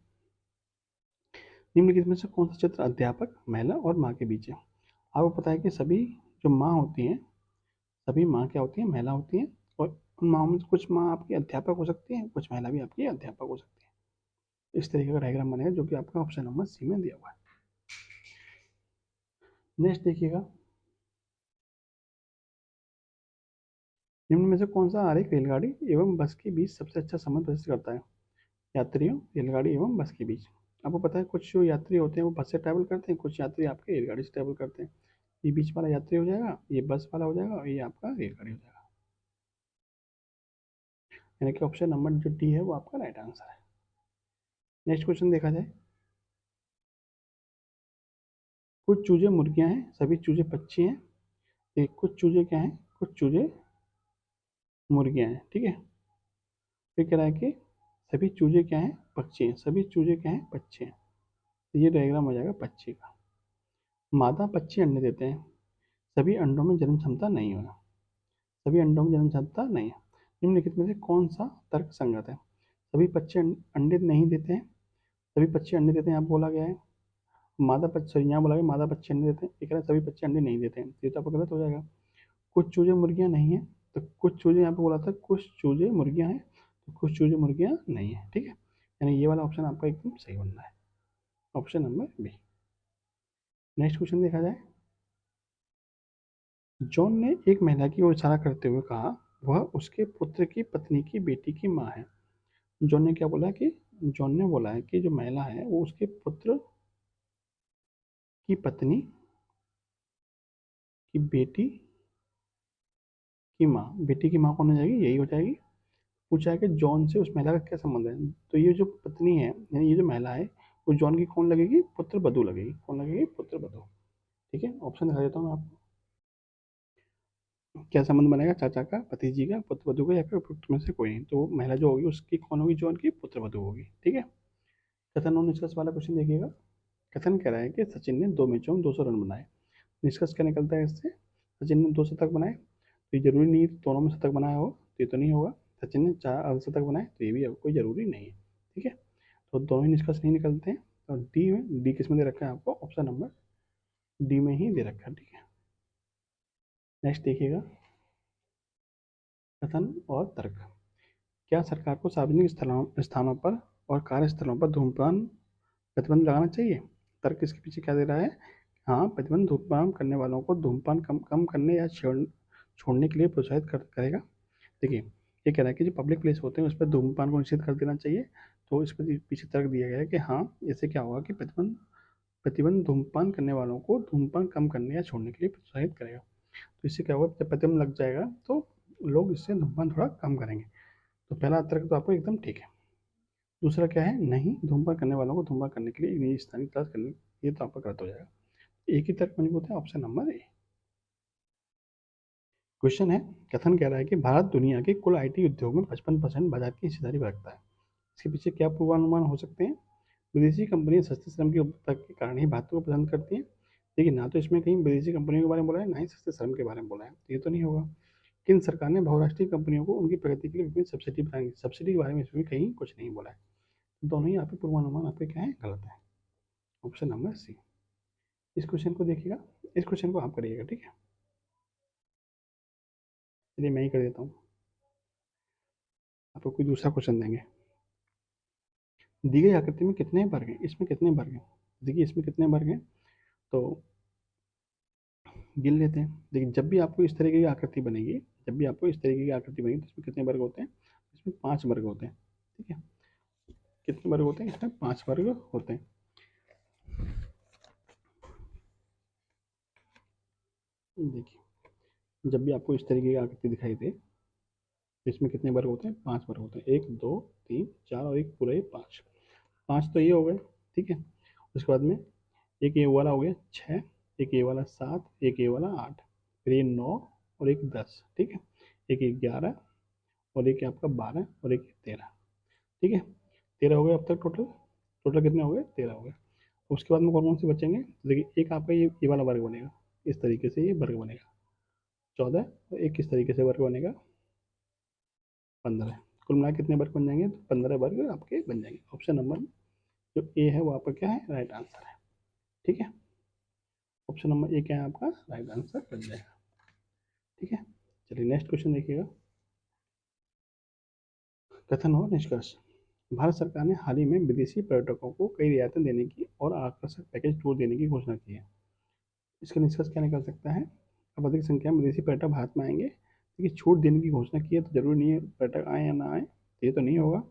निम्नलिखित में से कौन सा चित्र अध्यापक, महिला और माँ के बीच है। आपको पता है कि सभी जो माँ होती हैं, सभी माँ क्या होती हैं, महिला होती हैं, और उन माँ में से कुछ माँ आपकी अध्यापक हो सकती हैं, कुछ महिला भी आपकी अध्यापक हो सकती है। इस तरीके का डायग्राम बनेगा, जो कि आपका ऑप्शन नंबर सी में दिया हुआ है। नेक्स्ट देखिएगा, निम्न में से कौन सा आरेख रेलगाड़ी एवं बस के बीच सबसे अच्छा संबंध प्रदर्शित करता है। यात्रियों, रेलगाड़ी एवं बस के बीच। आपको पता है कुछ जो यात्री होते हैं वो बस से ट्रैवल करते हैं, कुछ यात्री आपके रेलगाड़ी से ट्रैवल करते हैं। ये बीच वाला यात्री हो जाएगा, ये बस वाला हो जाएगा, और ये आपका रेलगाड़ी हो जाएगा। यानी कि ऑप्शन नंबर जो डी है वो आपका राइट आंसर है। नेक्स्ट क्वेश्चन देखा जाए, कुछ चूजे मुर्गियां हैं, सभी चूजे पक्षी हैं। ये कुछ चूजे क्या हैं, कुछ चूजे मुर्गियां हैं। ठीक है, फिर कह रहा है कि सभी चूजे क्या हैं, पक्षी हैं, सभी चूजे क्या हैं, पक्षी हैं। तो ये डायग्राम हो जाएगा पक्षी का। मादा पक्षी अंडे देते हैं, सभी अंडों में जन्म क्षमता नहीं है, सभी अंडों में जन्म क्षमता नहीं है। निम्नलिखित में से कौन सा तर्क संगत है। सभी पक्षी अंडे नहीं देते हैं, सभी पक्षी अंडे देते हैं यहाँ बोला गया है। मादा पक्षी, सॉरी यहाँ बोला गया मादा पक्षी अंडे देते हैं, एक है सभी पक्षी अंडे नहीं देते हैं, ये तो आपको गलत हो जाएगा। कुछ चूजे मुर्गियां नहीं है, तो कुछ चूजे यहाँ पे बोला था कुछ चूजे मुर्गियां हैं, तो कुछ चूजे मुर्गियां नहीं है। ठीक है, यानी ये वाला ऑप्शन आपका एकदम सही बनना है, option number B. Next question देखा जाए, जॉन ने एक महिला की ओर इशारा करते हुए कहा वह उसके पुत्र की पत्नी की बेटी की माँ है। जॉन ने क्या बोला कि, जॉन ने बोला है कि जो महिला है वो उसके पुत्र की पत्नी की बेटी की माँ, बेटी की माँ कौन हो जाएगी, यही हो जाएगी। पूछा है कि जॉन से उस महिला का क्या संबंध है, तो ये जो पत्नी है यानी ये जो महिला है वो जॉन की कौन लगेगी, पुत्र बधू लगेगी। कौन लगेगी, पुत्र बधू। ठीक है, ऑप्शन दिखा देता हूँ आपको, क्या संबंध बनेगा, चाचा का, भतीजी का, पुत्र वधू का, या फिर उपयुक्त में से कोई नहीं। तो महिला जो होगी उसकी कौन होगी, जॉन की पुत्र वधू होगी। ठीक है, कथन और निष्कर्ष वाला क्वेश्चन देखिएगा। कथन कह रहा है कि सचिन ने 2 मैचों में 200 रन बनाए। निष्कर्ष क्या निकलता है इससे, सचिन ने 2 शतक बनाए, तो ये जरूरी नहीं दोनों में शतक बनाया हो, तो ये तो नहीं होगा। सचिन ने 4 अर्धशतक बनाए, तो ये भी कोई जरूरी नहीं है। ठीक है, तो दोनों ही निष्कर्ष नहीं निकलते हैं। और डी में, डी किस में दे रखा है आपको, ऑप्शन नंबर डी में ही दे रखा है। ठीक है, नेक्स्ट देखिएगा, कथन और तर्क। क्या सरकार को सार्वजनिक स्थानों पर और कार्यस्थलों पर धूम्रपान प्रतिबंध लगाना चाहिए। तर्क इसके पीछे क्या दे रहा है, हाँ प्रतिबंध धूम्रपान करने वालों को धूम्रपान कम कम करने या छोड़ने के लिए प्रोत्साहित करेगा। देखिए, ये कह रहा है कि जो पब्लिक प्लेस होते हैं उस पर धूम्रपान को निषेध कर देना चाहिए। तो इस पर पीछे तर्क दिया गया है कि हाँ, इससे क्या होगा कि प्रतिबंध प्रतिबंध धूम्रपान करने वालों को धूम्रपान कम करने या छोड़ने के लिए प्रोत्साहित करेगा। तो इससे क्या होगा, जब प्रतिबंध लग जाएगा तो लोग इससे धूम्रपान थोड़ा कम करेंगे। तो पहला तर्क तो आपको एकदम ठीक है। दूसरा क्या है, नहीं, धूम्रपान करने वालों को धूम्रपान करने के लिए एक निजी स्थान की तलाश करनी, ये तो आपका गलत हो जाएगा। एक ही तर्क मजबूत है, ऑप्शन नंबर ए। क्वेश्चन है, कथन कह रहा है कि भारत दुनिया के कुल आईटी उद्योग में 55% बाजार की हिस्सेदारी रखता है। इसके पीछे क्या पूर्वानुमान हो सकते हैं? विदेशी कंपनियां सस्ते श्रम की उपलब्धता के कारण ही भारतीय को पसंद करती हैं। देखिए, ना तो इसमें कहीं विदेशी कंपनियों के बारे में बोला है, ना ही सस्ते श्रम के बारे में बोला है, तो ये तो नहीं होगा। केंद्र सरकार ने बहुराष्ट्रीय कंपनियों को उनकी प्रगति के लिए विभिन्न सब्सिडी बनाई, सब्सिडी के बारे में इसमें कहीं कुछ नहीं बोला है। तो दोनों ही आपके पूर्वानुमान आपके क्या है, गलत है। Option number C. इस क्वेश्चन को देखिएगा, इस क्वेश्चन को आप करिएगा, ठीक है। चलिए मैं ही कर देता हूँ, आपको कोई दूसरा क्वेश्चन देंगे। दी गई आकृति में कितने वर्ग हैं, इसमें कितने वर्ग हैं? देखिए इसमें कितने वर्ग हैं, तो गिन लेते हैं। देखिए जब भी आपको इस तरीके की आकृति बनेगी, जब भी आपको इस तरीके की आकृति बनेगी, तो इसमें कितने वर्ग होते हैं? इसमें 5 वर्ग होते हैं, ठीक है। कितने वर्ग होते हैं? इसमें 5 वर्ग होते हैं। देखिए जब भी आपको इस तरीके की आकृति दिखाई दे, तो इसमें कितने वर्ग होते हैं? 5 वर्ग होते हैं। 1 2 3 4 और एक पूरा, 5। 5 तो ये हो गए, ठीक है। उसके बाद में एक ये वाला हो गया 6, एक ये वाला 7, एक ये वाला 8, फिर ये 9 और एक 10, ठीक है। एक ये 11 और एक आपका 12 और एक 13, ठीक है। 13 हो गए अब तक टोटल। टोटल कितने हो गए? 13 हो गए। उसके बाद में कौन कौन से बचेंगे? तो देखिए एक आपका ये वाला वर्ग बनेगा, इस तरीके से ये वर्ग बनेगा 14, और एक किस तरीके से वर्ग बनेगा 15। कुल मिला कितने वर्ग बन जाएंगे? तो 15 वर्ग आपके बन जाएंगे। ऑप्शन नंबर जो ए है वो आपका क्या है, राइट आंसर है, ठीक है। ऑप्शन नंबर ए क्या है आपका, राइट आंसर बन जाएगा, ठीक है। चलिए नेक्स्ट क्वेश्चन देखिएगा। कथन और निष्कर्ष। भारत सरकार ने हाल ही में विदेशी पर्यटकों को कई रियायतें देने की और आकर्षक पैकेज टूर देने की घोषणा की है। इसका निष्कर्ष क्या निकल सकता है? अब अधिक संख्या में विदेशी पर्यटक भारत में आएंगे, देखिए छूट देने की घोषणा की है तो जरूरी नहीं है पर्यटक आए या ना आए, ये तो नहीं होगा।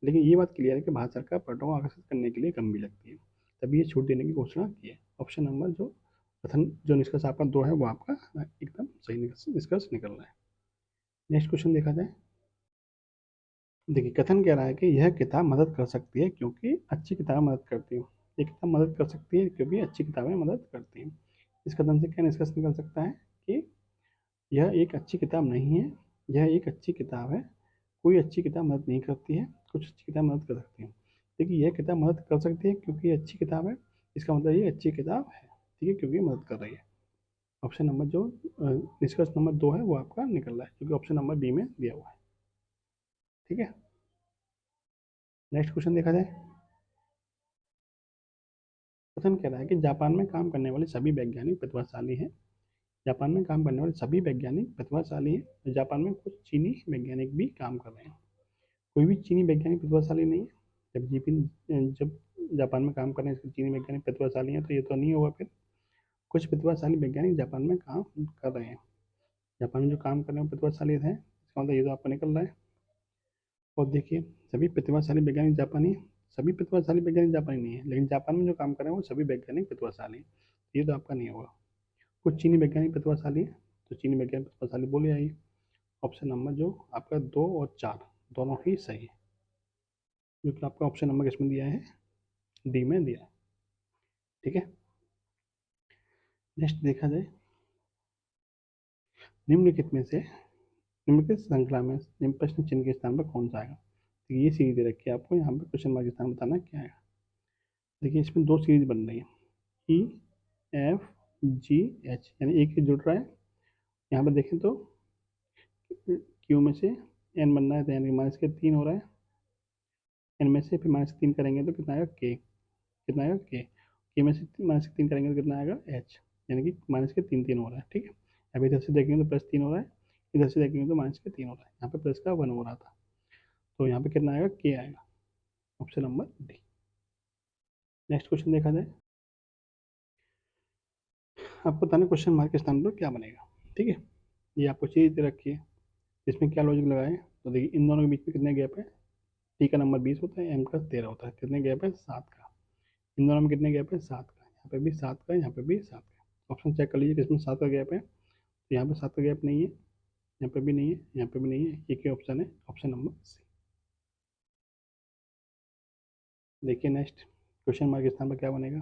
लेकिन ये बात क्लियर है कि भारत सरकार पर्यटकों को आकर्षित करने के लिए कम भी लगती है, तभी ये छूट देने की घोषणा की है। ऑप्शन नंबर जो कथन जो निष्कर्ष आपका 2 है वो आपका एकदम सही निष्कर्ष निकल रहा है। नेक्स्ट क्वेश्चन देखा जाए। देखिए कथन कह रहा है कि यह किताब मदद कर सकती है क्योंकि अच्छी किताबें मदद करती हैं। ये किताब मदद कर सकती है क्योंकि अच्छी किताबें मदद करती हैं। इस कथन से क्या निष्कर्ष निकल सकता है कि यह एक अच्छी किताब नहीं है, यह एक अच्छी किताब है। कोई अच्छी किताब मदद नहीं करती है, कुछ अच्छी किताब मदद कर सकती है। देखिए यह किताब मदद कर सकती है क्योंकि ये अच्छी किताब है, इसका मतलब ये अच्छी किताब है, ठीक है, क्योंकि मदद कर रही है। ऑप्शन नंबर जो निष्कर्ष नंबर 2 है वो आपका निकल रहा है, क्योंकि ऑप्शन नंबर बी में दिया हुआ है, ठीक है। नेक्स्ट क्वेश्चन देखा जाए। कथन कह रहा है कि जापान में काम करने वाले सभी वैज्ञानिक प्रतिभाशाली हैं। जापान में काम करने वाले सभी वैज्ञानिक प्रतिभाशाली हैं, और जापान में कुछ चीनी वैज्ञानिक भी काम कर रहे हैं। कोई भी चीनी वैज्ञानिक प्रतिभाशाली नहीं है। जब जापान में काम कर रहे हैं चीनी वैज्ञानिक प्रतिभाशाली हैं, तो ये तो नहीं होगा फिर। कुछ प्रतिभाशाली वैज्ञानिक जापान में काम कर रहे हैं। जापान में जो काम कर रहे हैं प्रतिभाशाली हैं, इसका मतलब ये तो आपको निकल रहा है। और देखिए सभी प्रतिभाशाली वैज्ञानिक जापानी, सभी प्रतिभाशाली वैज्ञानिक जापानी नहीं है, लेकिन जापान में जो काम कर रहे हैं वो सभी वैज्ञानिक प्रतिभाशाली हैं, ये तो आपका नहीं होगा। कुछ चीनी वैज्ञानिक प्रतिभाशाली है, तो चीनी वैज्ञानिक प्रतिभाशाली बोले आइए। ऑप्शन नंबर जो आपका 2 और 4 दोनों ही सही है, जो कि आपका ऑप्शन नंबर किसमें दिया है, डी में दिया है, ठीक है। नेक्स्ट देखा जाए। निम्नलिखित में से निम्नलिखित श्रृंखला में निम्न प्रश्न चिन्ह के स्थान पर कौन सा आएगा? तो ये सीरीज दे रखी है आपको, यहाँ पे क्वेश्चन मार्क के स्थान बताना क्या आएगा। देखिए इसमें 2 सीरीज बन रही है, ई एफ जी एच, यानी एक ही जुड़ रहा है। यहाँ पर देखें तो क्यू में से एन बन रहा है, तो यानी माइनस के 3 हो रहा है। एन में से फिर -3 करेंगे तो कितना आएगा, के। कितना आएगा, के में से -3 करेंगे तो कितना आएगा, एच। यानी कि माइनस के 3 हो रहा है, ठीक है। अभी इधर से देखेंगे तो +3 हो रहा है, इधर से देखेंगे तो -3 हो रहा है, यहाँ पे प्लस का 1 हो रहा था, तो यहाँ पे कितना आएगा, के आएगा। Option number D. Next question देखा जाए। आपको बताना क्वेश्चन मार्क के स्थान पर क्या बनेगा, ठीक है। ये आपको चीज दे रखी है, इसमें क्या लॉजिक लगाए, तो देखिए इन दोनों के बीच में कितने गैप है। टी का नंबर 20 होता है, एम का 13 होता है, कितने गैप है, 7 का। इन दोनों में कितने गैप है, 7 का। यहाँ पे भी 7 का, यहाँ पे भी 7 का। ऑप्शन चेक कर लीजिए किसमें 7 का गैप है, तो यहाँ पे 7 का गैप नहीं है, यहाँ पे भी नहीं है, यहाँ पे भी नहीं है, एक ही ऑप्शन है, ऑप्शन नंबर सी। देखिए नेक्स्ट क्वेश्चन मार्क के स्थान पर क्या बनेगा,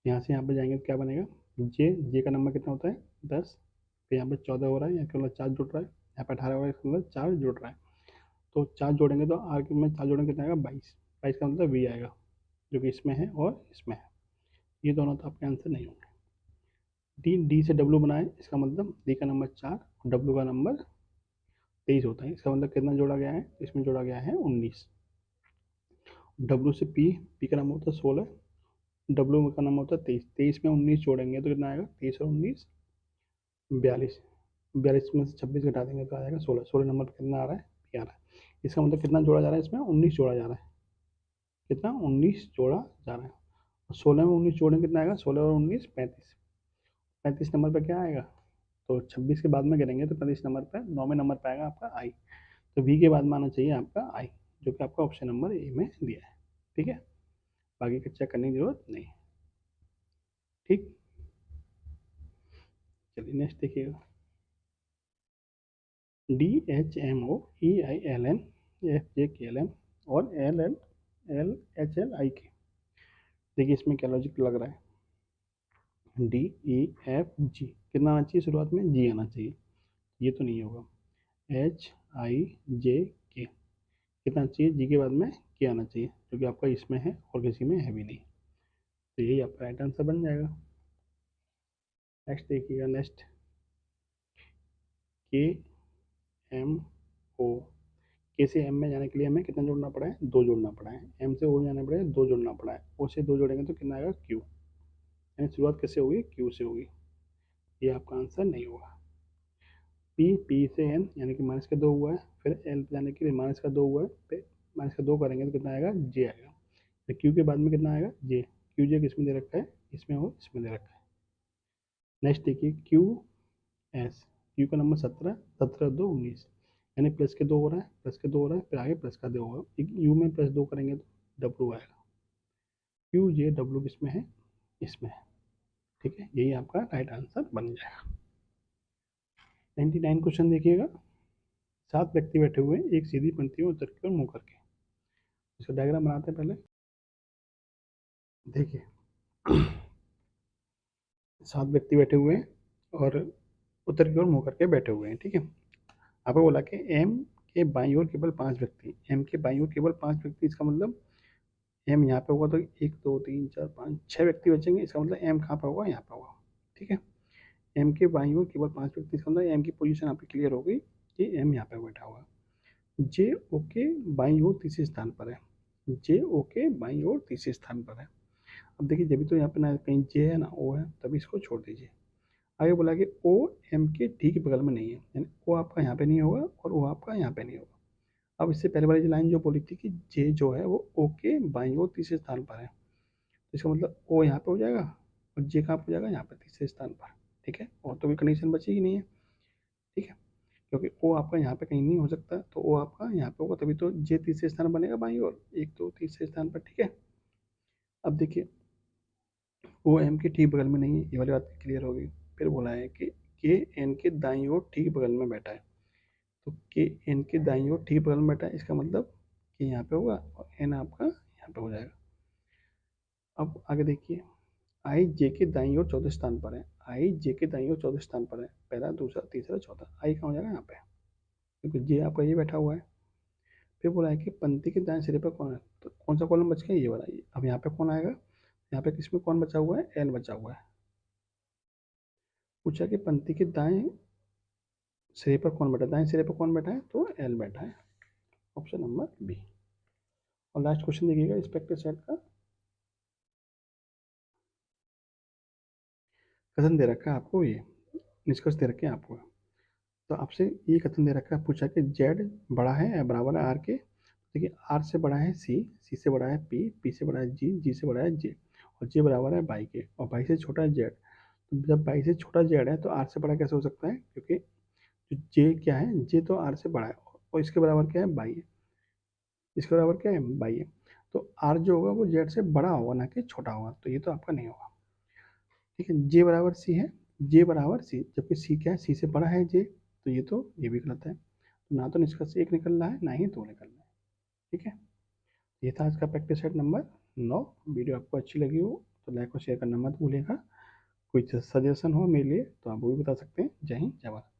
यहाँ से यहाँ पे जाएंगे तो क्या बनेगा, जे का नंबर कितना होता है 10, फिर यहाँ पे 14 हो रहा है, यहाँ के मतलब 4 जुड़ रहा है, यहाँ पे 18 हो रहा है, इसका मतलब 4 जुड़ रहा है। तो 4 जोड़ेंगे तो आर के में 4 जोड़ेंगे कितना आएगा 22, 22 का मतलब वी आएगा जो कि इसमें है और इसमें है। ये दोनों तो आपके आंसर नहीं होंगे। डी से डब्ल्यू बनाए, इसका मतलब डी का नंबर 4 और डब्ल्यू का नंबर 23 होता है, इसका मतलब कितना जोड़ा गया है, इसमें जोड़ा गया है 19। डब्ल्यू से पी का नंबर होता है 16, डब्ल्यू का नंबर होता है 23, 23 में 19 जोड़ेंगे तो कितना आएगा 23 और 19 42, 42 में से 26 घटा देंगे तो आ जाएगा 16, 16 नंबर पर कितना आ रहा है पी आ रहा है। इसका मतलब कितना जोड़ा जा रहा है, इसमें 19 जोड़ा जा रहा है, कितना 19 जोड़ा जा रहा है। और 16 में 19 जोड़ेंगे कितना आएगा, 16 और 19 35, 35 नंबर पर क्या आएगा, तो 26 के बाद में गिनेंगे तो 35 नंबर पर 9वें नंबर पर आएगा आपका आई। तो वी के बाद में आना चाहिए आपका आई, जो कि आपका ऑप्शन नंबर ए में दिया है। ठीक है, बाकी का चेक करने की जरूरत नहीं। ठीक, चलिए नेक्स्ट देखिएगा, DHMOEILN FJKLM और LLLHLIK। देखिए इसमें क्या लॉजिक लग रहा है, DEFG कितना आना चाहिए, शुरुआत में जी आना चाहिए, ये तो नहीं होगा। HIJK कितना चाहिए, जी के बाद में के आना चाहिए, जो कि आपका इसमें है और किसी में है भी नहीं, तो यही आपका राइट आंसर बन जाएगा। नेक्स्ट देखिएगा, नेक्स्ट KMO, के से एम में जाने के लिए हमें कितना जोड़ना पड़ा है, 2 जोड़ना पड़ा है, एम से ओ जाने पड़े 2 जोड़ना पड़ा है, ओ से 2 जोड़ेंगे तो कितना आएगा क्यू, यानी शुरुआत कैसे होगी क्यू से होगी, ये आपका आंसर नहीं होगा। पी से एन यानी कि माइनस का 2 हुआ है, फिर एल पे जाने के लिए माइनस का 2 हुआ है, फिर माइनस का 2 करेंगे तो कितना आएगा जे आएगा, फिर क्यू के बाद में कितना आएगा जे, क्यू जे किसमें दे रखा है, इसमें और इसमें दे रखा है। नेक्स्ट देखिए क्यू एस, क्यू का नंबर 17, 17 2 19, यानी प्लस के 2 हो रहा है, प्लस के 2 हो रहा है, फिर आगे प्लस का 2 होगा, यू में प्लस 2 करेंगे तो डब्ल्यू आएगा, क्यू जे डब्ल्यू किसमें है, इसमें है। ठीक है, यही आपका राइट आंसर बन जाएगा। 99 क्वेश्चन देखिएगा, 7 व्यक्ति बैठे हुए हैं एक सीधी पंक्ति में उत्तर की ओर मुंह करके, इसका डायग्राम बनाते हैं पहले। देखिए 7 व्यक्ति बैठे हुए हैं और उत्तर की ओर मुंह करके बैठे हुए हैं। ठीक है, आपको बोला कि एम के बाईं ओर केवल 5 व्यक्ति, एम के बाईं ओर केवल 5 व्यक्ति, इसका मतलब एम यहाँ पे होगा तो 1 2 3 4 5 6 व्यक्ति बचेंगे, इसका मतलब एम कहाँ पर होगा, यहाँ पर होगा। ठीक है, एम के बाईं ओर केवल 5 व्यक्ति, इसका मतलब एम की पोजीशन यहाँ पे क्लियर हो गई कि एम यहाँ पे बैठा होगा। जे ओ के बाईं ओर तीसरे स्थान पर है, जे ओ के बाईं ओर तीसरे स्थान पर है। अब देखिए जब भी तो यहाँ पे ना कहीं जे है ना ओ है, तभी इसको छोड़ दीजिए। आगे बोला कि ओ एम के ठीक बगल में नहीं है, यानी ओ आपका यहाँ पे नहीं होगा और ओ आपका यहाँ पे नहीं होगा। अब इससे पहले वाली लाइन जो बोली थी कि जे जो है वो ओ के बाईं ओर तीसरे स्थान पर है, तो इसका मतलब ओ यहाँ पे हो जाएगा और जे कहाँ पर हो जाएगा, यहाँ पे तीसरे स्थान पर। ठीक है, और तो कोई कंडीशन बची ही नहीं है। ठीक है, क्योंकि ओ आपका यहाँ पे कहीं नहीं हो सकता, तो ओ आपका यहाँ पे होगा, तभी तो जे तीसरे स्थान बनेगा बाईं ओर, 1 2 तीसरे स्थान पर। ठीक है, अब देखिए ओ एम के ठीक बगल में नहीं है, ये वाली बात क्लियर हो गई। फिर बोला है कि के एन के दाईं ओर ठीक बगल में बैठा है, तो के एन के दाईं ओर ठीक बगल में बैठा है, इसका मतलब कि यहाँ पे होगा और एन आपका यहाँ पे हो जाएगा। अब आगे देखिए, आई जे के दाईं ओर चौथे स्थान पर है, आई जे के दाईं ओर चौथे स्थान पर है, पहला दूसरा तीसरा चौथा, आई कहाँ हो जाएगा यहाँ पे, क्योंकि जे आपका ये बैठा हुआ है। फिर बोला है कि पंक्ति के दाएं सिरे पर कौन है, तो कौन सा कॉलम बच गया, ये वाला। अब यहाँ पे कौन आएगा, यहाँ पे किसमें कौन बचा हुआ है, एल बचा हुआ है। पूछा कि पंक्ति के दाएं सिरे पर कौन बैठा है, दाएं सिरे पर कौन बैठा है, तो एल बैठा है, ऑप्शन नंबर बी। और लास्ट क्वेश्चन देखिएगा रिस्पेक्टिव सेट का, कथन दे रखा है आपको, ये निष्कर्ष दे रखे हैं आपको। तो आपसे ये कथन दे रखा है, पूछा कि जेड बड़ा है या बराबर है आर के, देखिए आर से बड़ा है सी, सी से बड़ा है पी, पी से बड़ा है जी, जी से बड़ा है जे, और जे बराबर है बाई के, और बाई से छोटा है जेड। तो जब बाई से छोटा जेड है तो आर से बड़ा कैसे हो सकता है, क्योंकि जो जे क्या है, जे तो आर से बड़ा है और इसके बराबर क्या है बाई है, इसके बराबर क्या है बाई है। तो आर जो होगा वो जेड से बड़ा होगा ना कि छोटा होगा, तो ये तो आपका नहीं होगा। ठीक है, जे बराबर सी है, जे बराबर सी, जबकि सी क्या है, सी से बड़ा है जे, तो ये भी गलत है। तो ना तो निष्कर्ष 1 निकल रहा है, ना ही 2 निकल रहा है। ठीक है, ये था आज का प्रैक्टिस सेट नंबर 9। वीडियो आपको अच्छी लगी हो तो लाइक और शेयर करना मत भूलिएगा। कोई सजेशन हो मेरे लिए तो आप वो भी बता सकते हैं। जय हिंद, जय भारत।